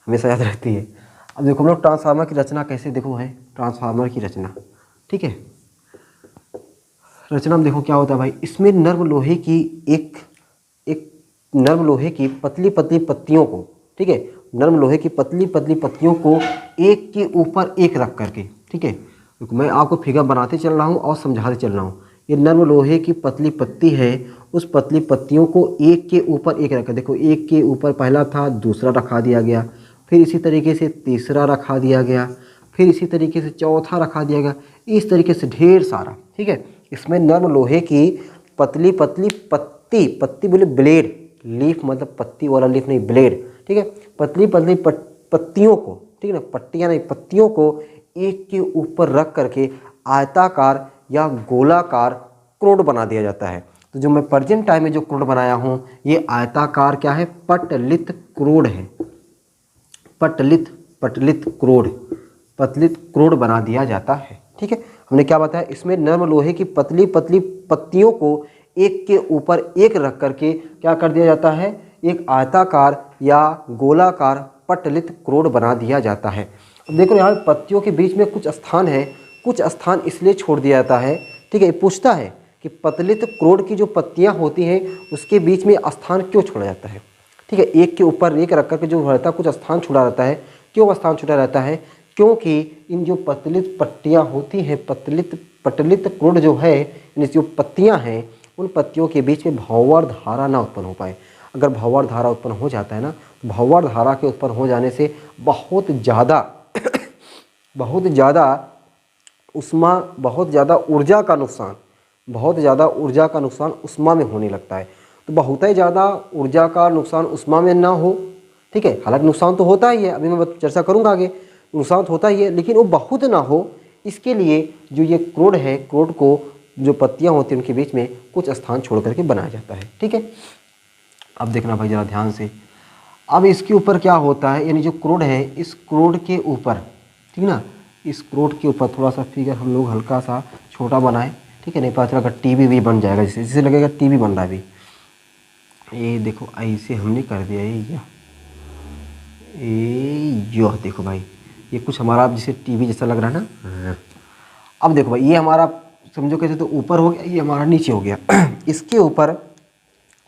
हमेशा याद रहती है। अब देखो हम लोग ट्रांसफार्मर की रचना कैसे, देखो है ट्रांसफार्मर की रचना। ठीक है, रचना में देखो क्या होता है भाई, इसमें नर्म लोहे की एक नर्म लोहे की पतली पतली पत्तियों को, ठीक है, नर्म लोहे की पतली पतली पत्तियों को एक के ऊपर एक रख करके, ठीक है, तो मैं आपको फिगर बनाते चल रहा हूँ और समझाते चल रहा हूँ। ये नर्म लोहे की पतली पत्ती है, उस पतली पत्तियों को एक के ऊपर एक रखा, देखो एक के ऊपर पहला था, दूसरा रखा दिया गया, फिर इसी तरीके से तीसरा रखा दिया गया, फिर इसी तरीके से चौथा रखा दिया गया, इस तरीके से ढेर सारा। ठीक है, इसमें नर्म लोहे की पतली पतली पत्ती, पत्ती बोले ब्लेड, लीफ मतलब पत्ती वाला लीफ नहीं, ब्लेड। ठीक है, पतली पतली पत्तियों को, ठीक है ना, पट्टियाँ नहीं, पत्तियों को एक के ऊपर रख करके आयताकार या गोलाकार क्रोड बना दिया जाता है। तो जो मैं प्रेजेंट टाइम में जो क्रोड बनाया हूँ ये आयताकार क्या है, पटलित क्रोड है, पटलित क्रोड बना दिया जाता है। ठीक है, हमने क्या बताया, इसमें नर्म लोहे की पतली पतली पत्तियों को एक के ऊपर एक रख करके क्या कर दिया जाता है, एक आयताकार या गोलाकार पटलित क्रोड बना दिया जाता है। अब देखो यहाँ पत्तियों के बीच में कुछ स्थान है, कुछ स्थान इसलिए छोड़ दिया जाता है। ठीक है, पूछता है कि पतलित क्रोड की जो पत्तियाँ होती हैं उसके बीच में स्थान क्यों छोड़ा जाता है। ठीक है, एक के ऊपर एक रख करके जो रहता है कुछ स्थान छुड़ा रहता है, क्यों स्थान छुड़ा रहता है, क्योंकि इन जो पतलित पट्टियाँ होती हैं, पतलित क्रोड जो है, इन जो पत्तियाँ हैं उन पत्तियों के बीच में भंवर धारा ना उत्पन्न हो पाए। अगर भंवर धारा उत्पन्न हो जाता है ना, तो भंवर धारा के उत्पन्न हो जाने से बहुत ज़्यादा उष्मा, बहुत ज़्यादा ऊर्जा का नुकसान उष्मा में होने लगता है। तो बहुत ही ज़्यादा ऊर्जा का नुकसान उष्मा में ना हो। ठीक है, हालांकि नुकसान तो होता ही है, अभी मैं चर्चा करूँगा आगे, नुकसान तो होता ही है, लेकिन वो बहुत ना हो, इसके लिए जो ये क्रोड है, क्रोड को जो पत्तियाँ होती हैं उनके बीच में कुछ स्थान छोड़ करके बनाया जाता है। ठीक है, अब देखना भाई ज़रा ध्यान से। अब इसके ऊपर क्या होता है, यानी जो क्रोड है, इस क्रोड के ऊपर, ठीक ना, इस क्रोड के ऊपर थोड़ा सा फिगर हम लोग हल्का सा छोटा बनाए। ठीक है, नहीं पता चला टीवी भी बन जाएगा, जिससे लगेगा टीवी बन रहा है अभी। ये देखो ऐसे हमने कर दिया, ये देखो भाई, ये कुछ हमारा जैसे टीवी जैसा लग रहा है ना। अब देखो भाई, ये हमारा समझो कैसे, तो ऊपर हो गया, ये हमारा नीचे हो गया। इसके ऊपर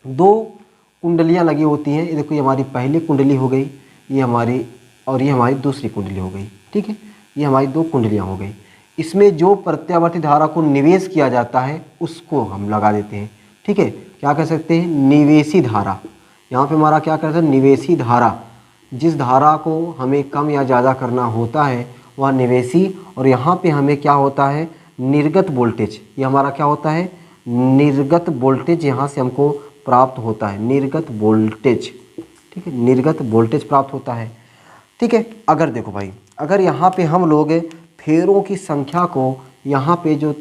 दो कुंडलियां लगी होती हैं। ये देखो, ये हमारी पहली कुंडली हो गई, ये हमारी, और ये हमारी दूसरी कुंडली हो गई। ठीक है, ये हमारी दो कुंडलियां हो गई। इसमें जो प्रत्यावर्ती धारा को निवेश किया जाता है उसको हम लगा देते हैं। ठीक है, क्या कह सकते हैं, निवेशी धारा। यहाँ पे हमारा क्या कहते हैं, निवेशी धारा। जिस धारा को हमें कम या ज़्यादा करना होता है वह निवेशी, और यहाँ पे हमें क्या होता है, निर्गत वोल्टेज। ये हमारा क्या होता है, निर्गत वोल्टेज, यहाँ से हमको प्राप्त होता है निर्गत वोल्टेज। ठीक है, निर्गत वोल्टेज प्राप्त होता है। ठीक है, अगर देखो भाई, अगर यहाँ पे हम लोग फेरों की संख्या को, यहाँ पे जो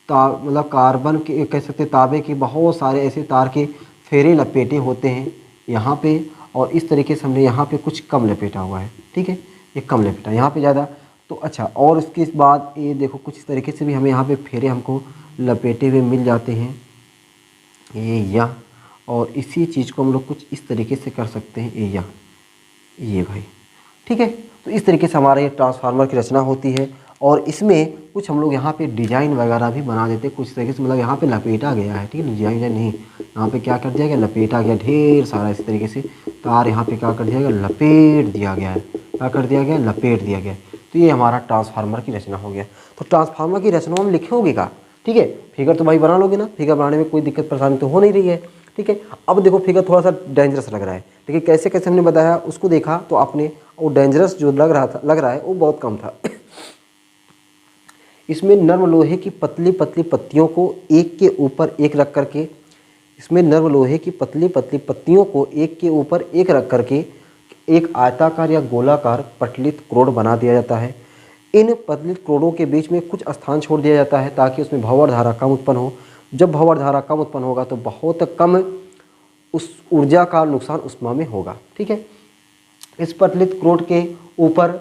मतलब कार्बन के कह सकते तांबे के बहुत सारे ऐसे तार के फेरे लपेटे होते हैं यहाँ पे, और इस तरीके से हमने यहाँ पे कुछ कम लपेटा हुआ है। ठीक है, ये कम लपेटा, यहाँ पे ज़्यादा। तो अच्छा, और उसके बाद ये देखो कुछ इस तरीके से भी हमें यहाँ पे फेरे हमको लपेटे हुए मिल जाते हैं, या और इसी चीज़ को हम लोग कुछ इस तरीके से कर सकते हैं, ये भाई। ठीक है, तो इस तरीके से हमारा ये ट्रांसफार्मर की रचना होती है, और इसमें कुछ हम लोग यहाँ पे डिजाइन वगैरह भी बना देते हैं कुछ तरीके से, मतलब यहाँ पे लपेटा गया है। ठीक है, डिजाइन नहीं, यहाँ पे क्या कर दिया गया, लपेटा गया ढेर सारा इस तरीके से तार, यहाँ पे क्या कर दिया गया, लपेट दिया गया है। क्या कर दिया गया, लपेट दिया गया। तो ये हमारा ट्रांसफार्मर की रचना हो गया। तो ट्रांसफार्मर की रचना हम लिखोगे का, ठीक है, फिगर तो भाई बना लोगे ना, फिगर बनाने में कोई दिक्कत परेशानी तो हो नहीं रही है। ठीक है, अब देखो फिगर थोड़ा सा डेंजरस लग रहा है, देखिए कैसे कैसे हमने बताया उसको देखा तो आपने और डेंजरस जो लग रहा है वो बहुत कम था। इसमें नर्म लोहे की पतली पतली पत्तियों को एक के ऊपर एक रख करके इसमें नर्म लोहे की पतली पतली पत्तियों को एक के ऊपर एक रख करके एक आयताकार या गोलाकार पटलित क्रोड बना दिया जाता है। इन पतलित क्रोडों के बीच में कुछ स्थान छोड़ दिया जाता है ताकि उसमें भंवर धारा कम उत्पन्न हो। जब भंवर धारा कम उत्पन्न होगा तो बहुत कम उस ऊर्जा का नुकसान उष्मा में होगा। ठीक है, इस पतलित क्रोड के ऊपर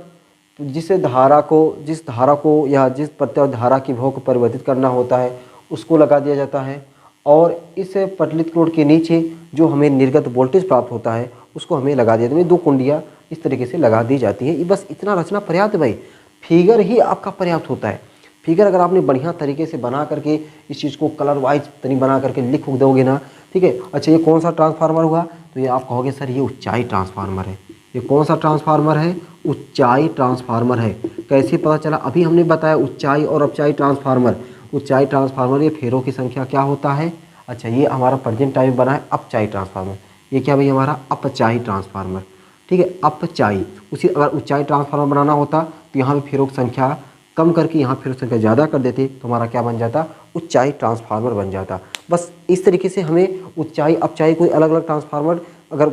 जिस धारा को या जिस प्रत्यावर्ती धारा की विभव को परिवर्तित करना होता है उसको लगा दिया जाता है, और इस पतलित क्रोड के नीचे जो हमें निर्गत वोल्टेज प्राप्त होता है उसको हमें लगा दिया जाता है। 2 कुंडियाँ इस तरीके से लगा दी जाती हैं। ये बस इतना रचना पर्याप्त है भाई, फिगर ही आपका पर्याप्त होता है। फिगर अगर आपने बढ़िया तरीके से बना करके इस चीज़ को कलर वाइज तनी बना करके लिख दोगे ना, ठीक है। अच्छा, ये कौन सा ट्रांसफार्मर हुआ, तो ये आप कहोगे सर ये ऊंचाई ट्रांसफार्मर है। ये कौन सा ट्रांसफार्मर है, ऊंचाई ट्रांसफार्मर है। कैसे पता चला, अभी हमने बताया ऊंचाई और अपचाई ट्रांसफार्मर। ऊंचाई ट्रांसफार्मर ये फेरों की संख्या क्या होता है। अच्छा, ये हमारा प्रेजेंट टाइम बना है अपचाई ट्रांसफार्मर। ये क्या भाई हमारा अपचाई ट्रांसफार्मर, ठीक है, अपचाई। उसी अगर ऊंचाई ट्रांसफार्मर बनाना होता तो यहाँ पे फेरों की संख्या कम करके यहाँ फेरों की संख्या ज़्यादा कर देते तो हमारा क्या बन जाता, ऊंचाई ट्रांसफार्मर बन जाता। बस इस तरीके से हमें ऊंचाई अपचाई कोई अलग अलग ट्रांसफार्मर, अगर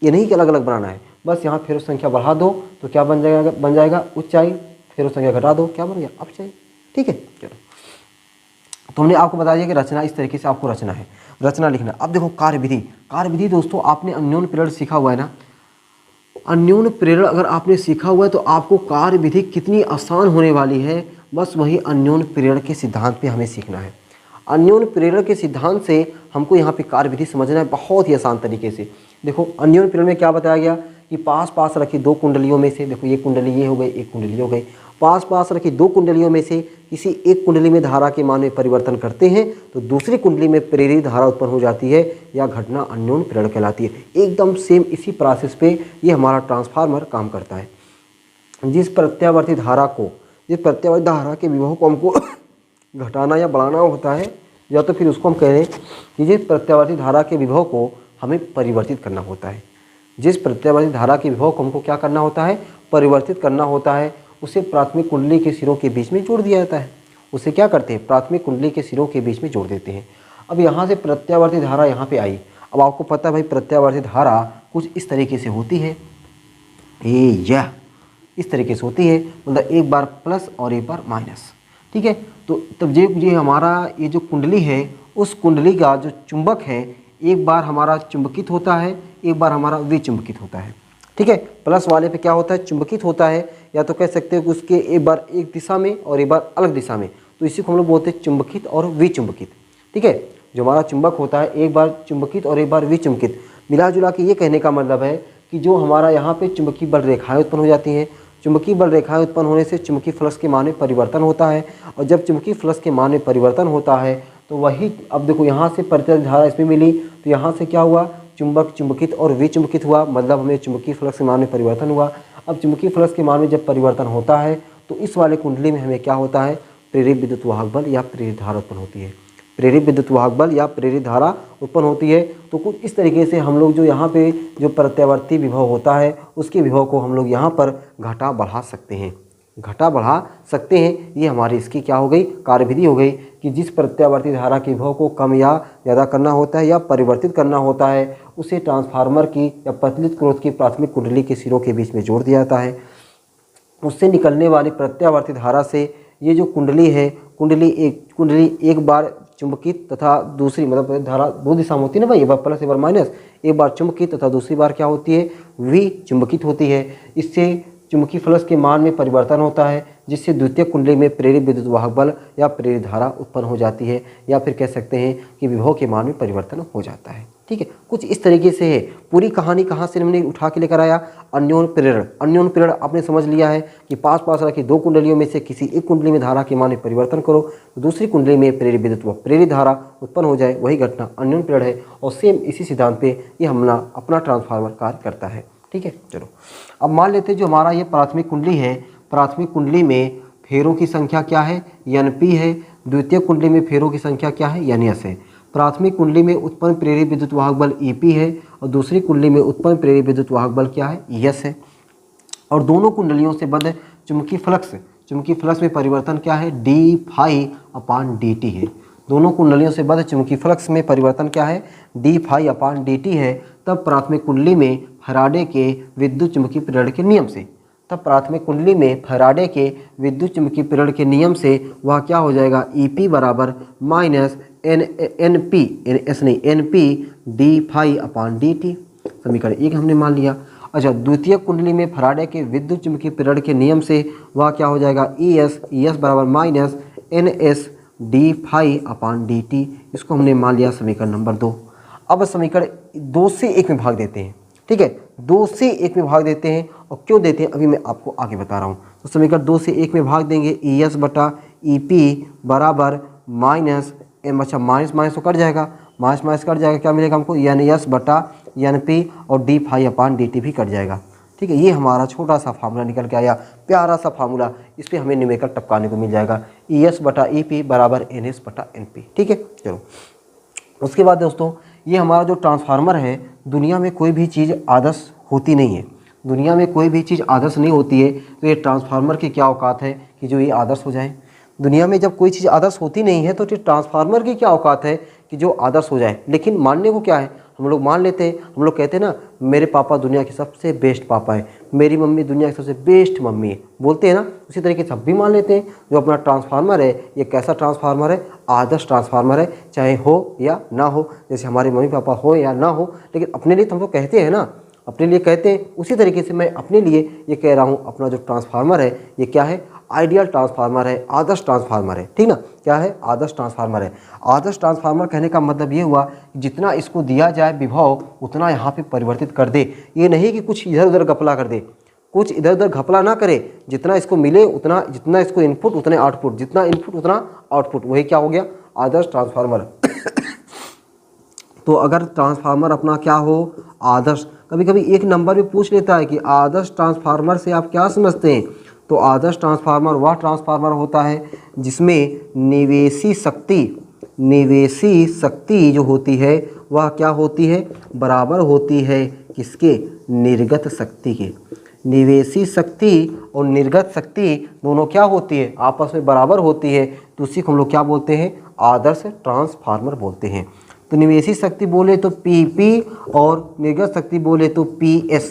ये नहीं कि अलग अलग बनाना है, बस यहाँ फेरों संख्या बढ़ा दो तो क्या बन जाएगा ऊंचाई, फेरों संख्या घटा दो क्या बन गया अपचाई। ठीक है, चलो तो हमने आपको बता दिया कि रचना इस तरीके से आपको रचना है, रचना लिखना। अब देखो कार्यविधि दोस्तों आपने अन्योन प्रेरण सीखा हुआ है ना। अन्योन प्रेरण अगर आपने सीखा हुआ है तो आपको कार्यविधि कितनी आसान होने वाली है। बस वही अन्योन प्रेरण के सिद्धांत पे हमें सीखना है। अन्योन प्रेरण के सिद्धांत से हमको यहाँ पे कार्यविधि समझना है बहुत ही आसान तरीके से। देखो अन्योन प्रेरण में क्या बताया गया कि पास पास रखी 2 कुंडलियों में से, देखो ये कुंडली ये हो गई, एक कुंडली हो गई, पास पास रखी 2 कुंडलियों में से किसी एक कुंडली में धारा के मान में परिवर्तन करते हैं तो दूसरी कुंडली में प्रेरित धारा उत्पन्न हो जाती है, या घटना अन्योन प्रेरण कहलाती है। एकदम सेम इसी प्रोसेस पे ये हमारा ट्रांसफार्मर काम करता है। जिस प्रत्यावर्ती धारा के विभव को हमको घटाना या बढ़ाना होता है, या तो फिर उसको हम कह रहे हैं कि जिस प्रत्यावर्ती धारा के विभव को हमें परिवर्तित करना होता है, जिस प्रत्यावर्ती धारा के विभव को हमको क्या करना होता है, परिवर्तित करना होता है, उसे प्राथमिक कुंडली के सिरों के बीच में जोड़ दिया जाता है। उसे क्या करते हैं, प्राथमिक कुंडली के सिरों के बीच में जोड़ देते हैं। अब यहाँ से प्रत्यावर्ती धारा यहाँ पे आई। अब आपको पता है भाई प्रत्यावर्ती धारा कुछ इस तरीके से होती है, यह इस तरीके से होती है, मतलब एक बार प्लस और एक बार माइनस। ठीक है, तो तब ये हमारा ये जो कुंडली है उस कुंडली का जो चुंबक है एक बार हमारा चुंबकित होता है, एक बार हमारा विचुंबकित होता है। ठीक है, प्लस वाले पे क्या होता है, चुंबकित होता है, या तो कह सकते हो कि उसके एक बार एक दिशा में और एक बार अलग दिशा में, तो इसी को हम लोग बोलते हैं चुंबकित और विचुंबकित। ठीक है, जो हमारा चुंबक होता है एक बार चुंबकित और एक बार विचुंबकित। मिला जुला के ये कहने का मतलब है कि जो हमारा यहाँ पे चुंबकीय बल रेखाएं उत्पन्न हो जाती हैं, चुंबकीय बल रेखाएं उत्पन्न होने से चुंबकीय फ्लक्स के मान में परिवर्तन होता है, और जब चुंबकीय फ्लक्स के मान में परिवर्तन होता है तो वही, अब देखो यहाँ से प्रतिवर्ती धारा इसमें मिली तो यहाँ से क्या हुआ, चुंबक चुंबकित और विचुंबकित हुआ, मतलब हमें चुंबकीय फ्लक्स के मान में परिवर्तन हुआ। अब चुंबकीय फ्लक्स के मान में जब परिवर्तन होता है तो इस वाले कुंडली में हमें क्या होता है, प्रेरित विद्युत वाहक बल या प्रेरित धारा उत्पन्न होती है। प्रेरित विद्युत वाहक बल या प्रेरित धारा उत्पन्न होती है। तो कुछ इस तरीके से हम लोग जो यहाँ पे जो प्रत्यावर्ती विभव होता है उसके विभव को हम लोग यहाँ पर घटा बढ़ा सकते हैं, घटा बढ़ा सकते हैं। ये हमारी इसकी क्या हो गई, कार्यविधि हो गई कि जिस प्रत्यावर्ती धारा के विभव को कम या ज़्यादा करना होता है या परिवर्तित करना होता है उसे ट्रांसफार्मर की या पतलित क्रोध की प्राथमिक कुंडली के सिरों के बीच में जोड़ दिया जाता है। उससे निकलने वाली प्रत्यावर्ती धारा से ये जो कुंडली है, कुंडली एक बार चुंबकित तथा दूसरी, मतलब धारा 2 दिशा में होती है ना भाई, एक बार प्लस एक बार माइनस, एक बार चुंबकित तथा दूसरी बार क्या होती है, विचुंबकित होती है। इससे चुंबकीय फ्लक्स के मान में परिवर्तन होता है जिससे द्वितीय कुंडली में प्रेरित विद्युत वाहक बल या प्रेरित धारा उत्पन्न हो जाती है, या फिर कह सकते हैं कि विभव के मान में परिवर्तन हो जाता है। ठीक है, कुछ इस तरीके से है। पूरी कहानी कहाँ से हमने उठा के लेकर आया, अन्योन प्रेरण। अन्योन प्रेरण आपने समझ लिया है कि पास पास रखी 2 कुंडलियों में से किसी एक कुंडली में धारा के मान में परिवर्तन करो तो दूसरी कुंडली में प्रेरित विद्युत व प्रेरित धारा उत्पन्न हो जाए, वही घटना अन्योन प्रेरण है। और सेम इसी सिद्धांत पे ये हमला अपना ट्रांसफार्मर कार्य करता है। ठीक है, चलो अब मान लेते हैं जो हमारा ये प्राथमिक कुंडली है, प्राथमिक कुंडली में फेरों की संख्या क्या है, Np है। द्वितीय कुंडली में फेरों की संख्या क्या है, Ns है। प्राथमिक कुंडली में उत्पन्न प्रेरित विद्युत वाहक बल Ep है और दूसरी कुंडली में उत्पन्न प्रेरित विद्युत वाहक बल क्या है, Es है। और दोनों कुंडलियों से बद्ध चुंबकीय फ्लक्स में परिवर्तन क्या है, D phi upon D T है। दोनों कुंडलियों से बद्ध चुंबकीय फ्लक्स में परिवर्तन क्या है, D phi upon D T है। तब प्राथमिक कुंडली में फैराडे के विद्युत चुंबकीय प्रेरण के नियम से, के नियम से वह क्या हो जाएगा, ई पी बराबर minus N P D phi upon D T. समीकरण 1 हमने मान लिया। अच्छा, द्वितीय कुंडली में फैराडे के विद्युत चुंबकीय प्रेरण के नियम से वह क्या हो जाएगा, ई एस बराबर minus N S D phi upon D T. इसको हमने मान लिया समीकरण नंबर 2। अब समीकरण 2 से 1 में भाग देते हैं, ठीक है, 2 से 1 में भाग देते हैं। और क्यों देते हैं अभी मैं आपको आगे बता रहा हूँ। तो समीकरण 2 से 1 में भाग देंगे, ई एस बटा ई पी बराबर माइनस एम, अच्छा माइनस तो कट जाएगा, माइनस कट जाएगा, क्या मिलेगा हमको, एन एस बटा एन पी और D phi upon D T भी कट जाएगा। ठीक है, ये हमारा छोटा सा फार्मूला निकल के आया, प्यारा सा फार्मूला। इस पर हमें न्यूमेरिकल टपकाने को मिल जाएगा, ई एस बटा ई पी बराबर एन एस बटा एन पी। ठीक है, चलो उसके बाद दोस्तों, ये हमारा जो ट्रांसफार्मर है, दुनिया में कोई भी चीज़ आदर्श होती नहीं है, दुनिया में कोई भी चीज़ आदर्श नहीं होती है। तो ये ट्रांसफार्मर की क्या औकात है कि जो ये आदर्श हो जाए। दुनिया में जब कोई चीज़ आदर्श होती नहीं है तो ट्रांसफार्मर की क्या औकात है कि जो आदर्श हो जाए। लेकिन मानने को क्या है, हम लोग मान लेते हैं, हम लोग कहते हैं ना, मेरे पापा दुनिया के सबसे बेस्ट पापा है, मेरी मम्मी दुनिया की सबसे बेस्ट मम्मी है, बोलते हैं ना, उसी तरीके से सब भी मान लेते हैं। जो अपना ट्रांसफार्मर है, ये कैसा ट्रांसफार्मर है, आदर्श ट्रांसफार्मर है, चाहे हो या ना हो, जैसे हमारे मम्मी पापा हो या ना हो, लेकिन अपने लिए तो हम लोग कहते हैं ना, अपने लिए कहते हैं। उसी तरीके से मैं अपने लिए ये कह रहा हूँ, अपना जो ट्रांसफार्मर है ये क्या है, आइडियल ट्रांसफार्मर है, आदर्श ट्रांसफार्मर है। ठीक ना, क्या है, आदर्श ट्रांसफार्मर है। आदर्श ट्रांसफार्मर कहने का मतलब ये हुआ कि जितना इसको दिया जाए विभव उतना यहाँ पे परिवर्तित कर दे। ये नहीं कि कुछ इधर उधर घपला कर दे, कुछ इधर उधर घपला ना करे, जितना इसको मिले उतना, जितना इसको इनपुट उतने आउटपुट, जितना इनपुट उतना आउटपुट, वही क्या हो गया, आदर्श ट्रांसफार्मर। तो अगर ट्रांसफार्मर अपना क्या हो, आदर्श, कभी कभी एक नंबर भी पूछ लेता है कि आदर्श ट्रांसफार्मर से आप क्या समझते हैं। तो आदर्श ट्रांसफार्मर वह ट्रांसफार्मर होता है जिसमें निवेशी शक्ति जो होती है वह क्या होती है, बराबर होती है किसके, निर्गत शक्ति के। निवेशी शक्ति और निर्गत शक्ति दोनों क्या होती है, आपस में बराबर होती है। तो उसी को हम लोग क्या बोलते हैं, आदर्श ट्रांसफार्मर बोलते हैं। तो निवेशी शक्ति बोले तो पी और निर्गत शक्ति बोले तो PS।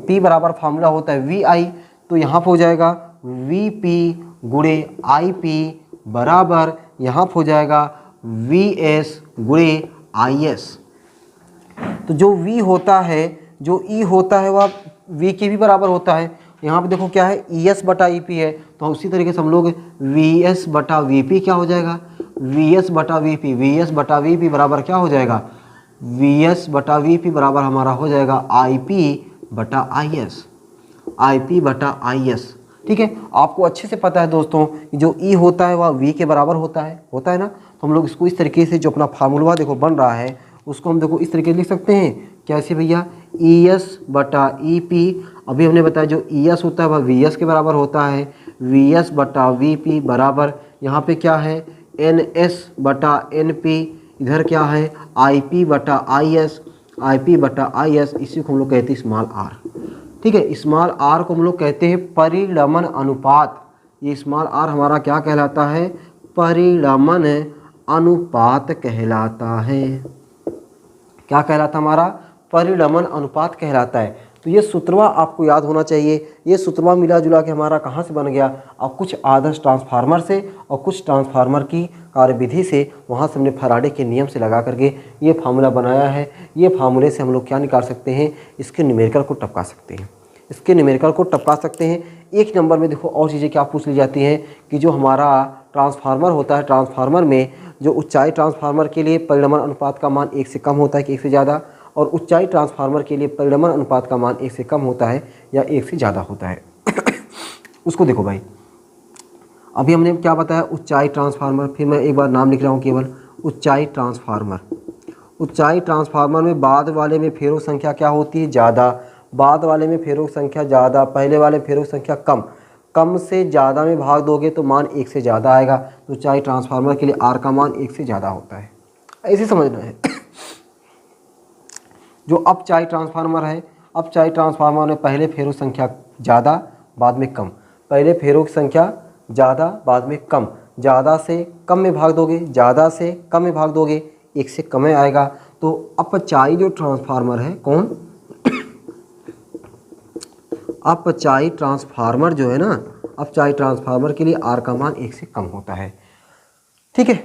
P बराबर फार्मूला होता है VI, तो यहाँ पर हो जाएगा VP गुणे IP बराबर यहाँ पर हो जाएगा VS गुणे IS। तो जो V होता है, जो E होता है वह V के भी बराबर होता है। यहाँ पे देखो क्या है, ES बटा EP है, तो उसी तरीके से हम लोग VS बटा VP क्या हो जाएगा, VS बटा VP बराबर क्या हो जाएगा, VS बटा VP बराबर हमारा हो जाएगा IP बटा IS। ठीक है, आपको अच्छे से पता है दोस्तों, जो E होता है वह V के बराबर होता है ना। तो हम लोग इसको इस तरीके से, जो अपना फार्मूला देखो बन रहा है, उसको हम देखो इस तरीके से लिख सकते हैं, कैसे भैया, ES बटा EP। अभी हमने बताया जो ES होता है वह VS के बराबर होता है, VS बटा VP बराबर यहाँ पे क्या है, NS बटा NP, इधर क्या है, IP बटा IS, इसी को हम लोग कहते हैं स्मॉल r। ठीक है, स्मॉल r को हम लोग कहते हैं परिणमन अनुपात। ये स्मॉल r हमारा क्या कहलाता है, परिणमन अनुपात कहलाता है। क्या कहलाता हमारा, परिणमन अनुपात कहलाता है। तो ये सूत्रवा आपको याद होना चाहिए। ये सूत्रवा मिला जुला के हमारा कहाँ से बन गया, और कुछ आदर्श ट्रांसफार्मर से और कुछ ट्रांसफार्मर की कार्यविधि से, वहाँ से हमने फैराडे के नियम से लगा करके ये फार्मूला बनाया है। ये फार्मूले से हम लोग क्या निकाल सकते हैं, इसके न्यूमेरिकल को टपका सकते हैं। एक नंबर में देखो और चीज़ें क्या पूछ ली जाती हैं कि जो हमारा ट्रांसफार्मर होता है, ट्रांसफार्मर में जो ऊंचाई ट्रांसफार्मर के लिए परिणमन अनुपात का मान 1 से कम होता है कि 1 से ज़्यादा, और ऊंचाई ट्रांसफार्मर के लिए परिणमन अनुपात का मान 1 से कम होता है या 1 से ज़्यादा होता है। उसको देखो भाई, अभी हमने क्या बताया, ऊंचाई ट्रांसफार्मर, फिर मैं एक बार नाम लिख रहा हूँ केवल, ऊंचाई ट्रांसफार्मर में बाद वाले में फेरों संख्या क्या होती है, ज़्यादा, बाद वाले में फेरों संख्या ज़्यादा, पहले वाले फेरों संख्या कम। कम से ज़्यादा में भाग दोगे तो मान 1 से ज़्यादा आएगा। तो ऊंचाई ट्रांसफार्मर के लिए R का मान 1 से ज़्यादा होता है, ऐसे समझना है। जो अपचाई ट्रांसफार्मर है, अपचायी ट्रांसफार्मर में पहले फेरों की संख्या ज़्यादा बाद में कम, पहले फेरों की संख्या ज़्यादा बाद में कम, ज़्यादा से कम में भाग दोगे, ज़्यादा से कम में भाग दोगे, एक से कम में आएगा। तो अपचायी जो ट्रांसफार्मर है, कौन, अपचायी ट्रांसफार्मर जो है ना, अपचायी ट्रांसफार्मर के लिए आर का मान 1 से कम होता है। ठीक है,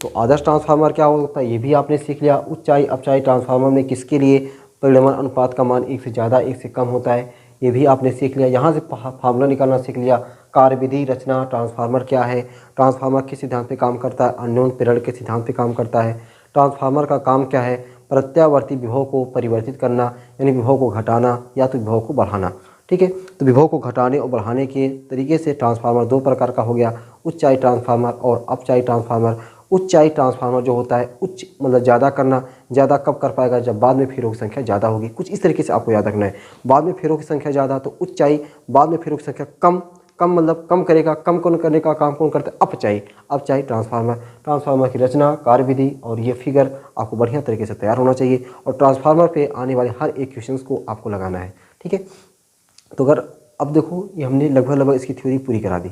तो आदर्श ट्रांसफार्मर क्या होता है ये भी आपने सीख लिया। उच्चाई अपचायी ट्रांसफार्मर में किसके लिए परिणमन अनुपात का मान 1 से ज़्यादा 1 से कम होता है ये भी आपने सीख लिया। यहाँ से फार्मूला निकालना सीख लिया। कार्यविधि, रचना, ट्रांसफार्मर क्या है, ट्रांसफार्मर किस सिद्धांत पे काम करता है, अन्योन प्रेरण के सिद्धांत पे काम करता है। ट्रांसफार्मर का काम क्या है, प्रत्यावर्ती विभव को परिवर्तित करना, यानी विभव को घटाना या तो विभव को बढ़ाना। ठीक है, तो विभव को घटाने और बढ़ाने के तरीके से ट्रांसफार्मर दो प्रकार का हो गया, उच्चाई ट्रांसफार्मर और अपचायी ट्रांसफार्मर। उच्चाई ट्रांसफार्मर जो होता है उच्च मतलब ज़्यादा करना, ज़्यादा कब कर पाएगा, जब बाद में फेरों की संख्या ज़्यादा होगी। कुछ इस तरीके से आपको याद रखना है, बाद में फेरों की संख्या ज़्यादा तो उच्चाई, बाद में फेरों की संख्या कम, कम मतलब कम करेगा, कम कौन करने का काम कौन करता है, अपचायी। अपचायी ट्रांसफार्मर, ट्रांसफार्मर की रचना, कार्यविधि और ये फिगर आपको बढ़िया तरीके से तैयार होना चाहिए और ट्रांसफार्मर पे आने वाले हर एक क्वेश्चन को आपको लगाना है। ठीक है, तो अगर अब देखो ये हमने लगभग इसकी थ्योरी पूरी करा दी।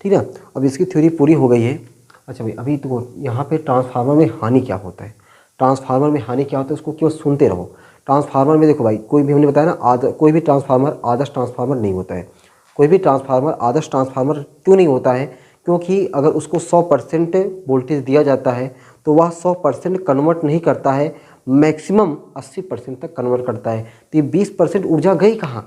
ठीक है, अब इसकी थ्योरी पूरी हो गई है। अच्छा भाई, अभी तो यहाँ पे ट्रांसफार्मर में हानि क्या होता है, ट्रांसफार्मर में हानि क्या होता है उसको केवल सुनते रहो। ट्रांसफार्मर में देखो भाई, कोई भी हमने बताया ना, कोई भी ट्रांसफार्मर आदर्श ट्रांसफार्मर नहीं होता है। कोई भी ट्रांसफार्मर आदर्श ट्रांसफार्मर क्यों नहीं होता है, क्योंकि अगर उसको 100% वोल्टेज दिया जाता है तो वह 100% कन्वर्ट नहीं करता है, मैक्सिमम 80% तक कन्वर्ट करता है। तो ये 20% ऊर्जा गई कहाँ,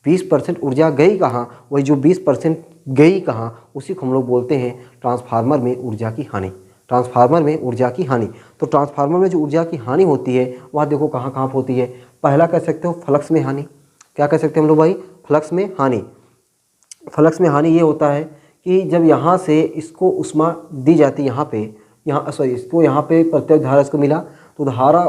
20% ऊर्जा गई कहाँ, वही जो 20% गई कहाँ उसी को हम लोग बोलते हैं ट्रांसफार्मर में ऊर्जा की हानि। ट्रांसफार्मर में ऊर्जा की हानि, तो ट्रांसफार्मर में जो ऊर्जा की हानि होती है वह देखो कहाँ कहाँ होती है। पहला कह सकते हो फ्लक्स में हानि। क्या कह सकते हैं हम लोग भाई, फ्लक्स में हानि। फ्लक्स में हानि ये होता है कि जब यहाँ से इसको उष्मा दी जाती है, यहाँ पे, यहाँ सॉरी इसको यहाँ पे प्रत्यक्ष धारा इसको मिला, तो धारा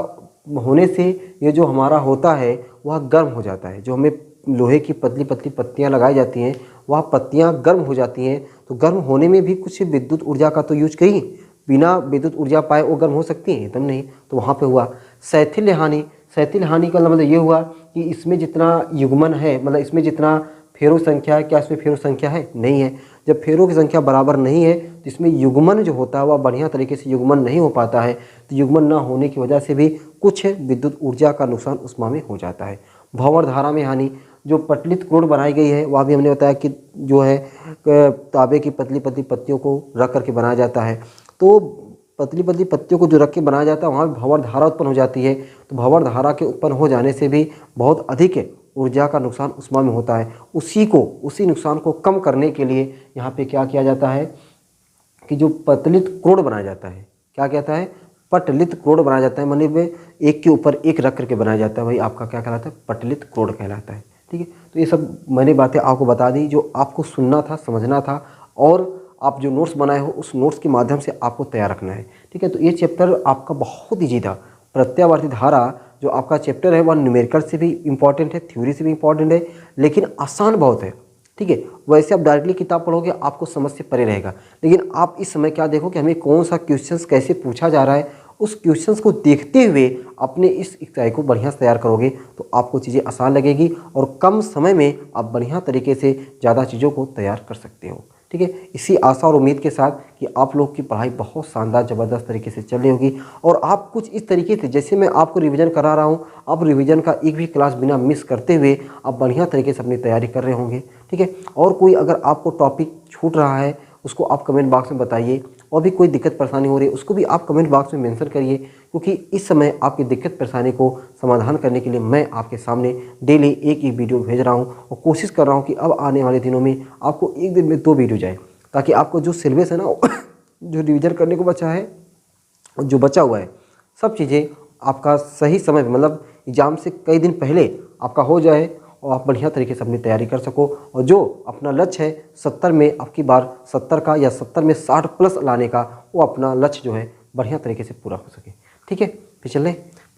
होने से ये जो हमारा होता है वह गर्म हो जाता है। जो हमें लोहे की पतली पतली पत्तियाँ लगाई जाती हैं वह पत्तियाँ गर्म हो जाती हैं। तो गर्म होने में भी कुछ विद्युत ऊर्जा का तो यूज करी, बिना विद्युत ऊर्जा पाए वो गर्म हो सकती हैं, एकदम नहीं। तो वहाँ पे हुआ शैथिल्य हानि। शैथिल्य हानि का मतलब ये हुआ कि इसमें जितना युग्मन है, मतलब इसमें जितना फेरों संख्या है, क्या इसमें फेरों संख्या है, नहीं है। जब फेरों की संख्या बराबर नहीं है तो इसमें युग्मन जो होता है वह बढ़िया तरीके से युग्मन नहीं हो पाता है। तो युग्मन ना होने की वजह से भी कुछ विद्युत ऊर्जा का नुकसान उष्मा में हो जाता है। भंवर धारा में हानि, जो पटलित क्रोड बनाई गई है वह भी हमने बताया कि जो है तांबे की पतली पतली पत्तियों को रख करके बनाया जाता है। तो पतली पतली पत्तियों को जो रख के बनाया जाता है वहाँ भंवर धारा उत्पन्न हो जाती है। तो भंवर धारा के उत्पन्न हो जाने से भी बहुत अधिक ऊर्जा का नुकसान उष्मा में होता है। उसी नुकसान को कम करने के लिए यहाँ पे क्या किया जाता है कि जो पतलित क्रोड बनाया जाता है, क्या कहता है, पटलित क्रोड बनाया जाता है, मतलब एक के ऊपर एक रख करके बनाया जाता है, वही आपका क्या कहलाता है, पटलित क्रोड कहलाता है। ठीक है, तो ये सब मैंने बातें आपको बता दी जो आपको सुनना था, समझना था, और आप जो नोट्स बनाए हो उस नोट्स के माध्यम से आपको तैयार रखना है। ठीक है, तो ये चैप्टर आपका बहुत ईजी था। प्रत्यावर्ती धारा जो आपका चैप्टर है वह न्यूमेरिकल से भी इम्पॉर्टेंट है, थ्योरी से भी इम्पॉर्टेंट है, लेकिन आसान बहुत है। ठीक है, वैसे आप डायरेक्टली किताब पढ़ोगे आपको समझ से परे रहेगा, लेकिन आप इस समय क्या देखो कि हमें कौन सा क्वेश्चंस कैसे पूछा जा रहा है, उस क्वेश्चंस को देखते हुए अपने इस इकाई को बढ़िया से तैयार करोगे तो आपको चीज़ें आसान लगेगी और कम समय में आप बढ़िया तरीके से ज़्यादा चीज़ों को तैयार कर सकते हो। ठीक है, इसी आशा और उम्मीद के साथ कि आप लोग की पढ़ाई बहुत शानदार ज़बरदस्त तरीके से चल रही होगी और आप कुछ इस तरीके से जैसे मैं आपको रिवीजन करा रहा हूँ, आप रिवीजन का एक भी क्लास बिना मिस करते हुए आप बढ़िया तरीके से अपनी तैयारी कर रहे होंगे। ठीक है, और कोई अगर आपको टॉपिक छूट रहा है उसको आप कमेंट बॉक्स में बताइए, और भी कोई दिक्कत परेशानी हो रही है उसको भी आप कमेंट बॉक्स में मेंशन करिए, क्योंकि इस समय आपकी दिक्कत परेशानी को समाधान करने के लिए मैं आपके सामने डेली एक वीडियो भेज रहा हूं और कोशिश कर रहा हूं कि अब आने वाले दिनों में आपको एक दिन में 2 वीडियो जाए, ताकि आपको जो सिलेबस है ना जो रिविजन करने को बचा है, जो बचा हुआ है, सब चीज़ें आपका सही समय पर, मतलब एग्ज़ाम से कई दिन पहले आपका हो जाए और आप बढ़िया तरीके से अपनी तैयारी कर सको, और जो अपना लक्ष्य है 70 में आपकी बार 70 का या 70 में 60 प्लस लाने का, वो अपना लक्ष्य जो है बढ़िया तरीके से पूरा हो सके। ठीक है, फिर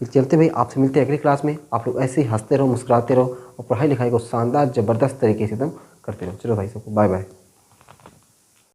चलते भाई, आपसे मिलते हैं अगली क्लास में। आप लोग ऐसे ही हंसते रहो, मुस्कुराते रहो और पढ़ाई लिखाई को शानदार ज़बरदस्त तरीके से एकदम करते रहो। चलो भाई सबको बाय बाय।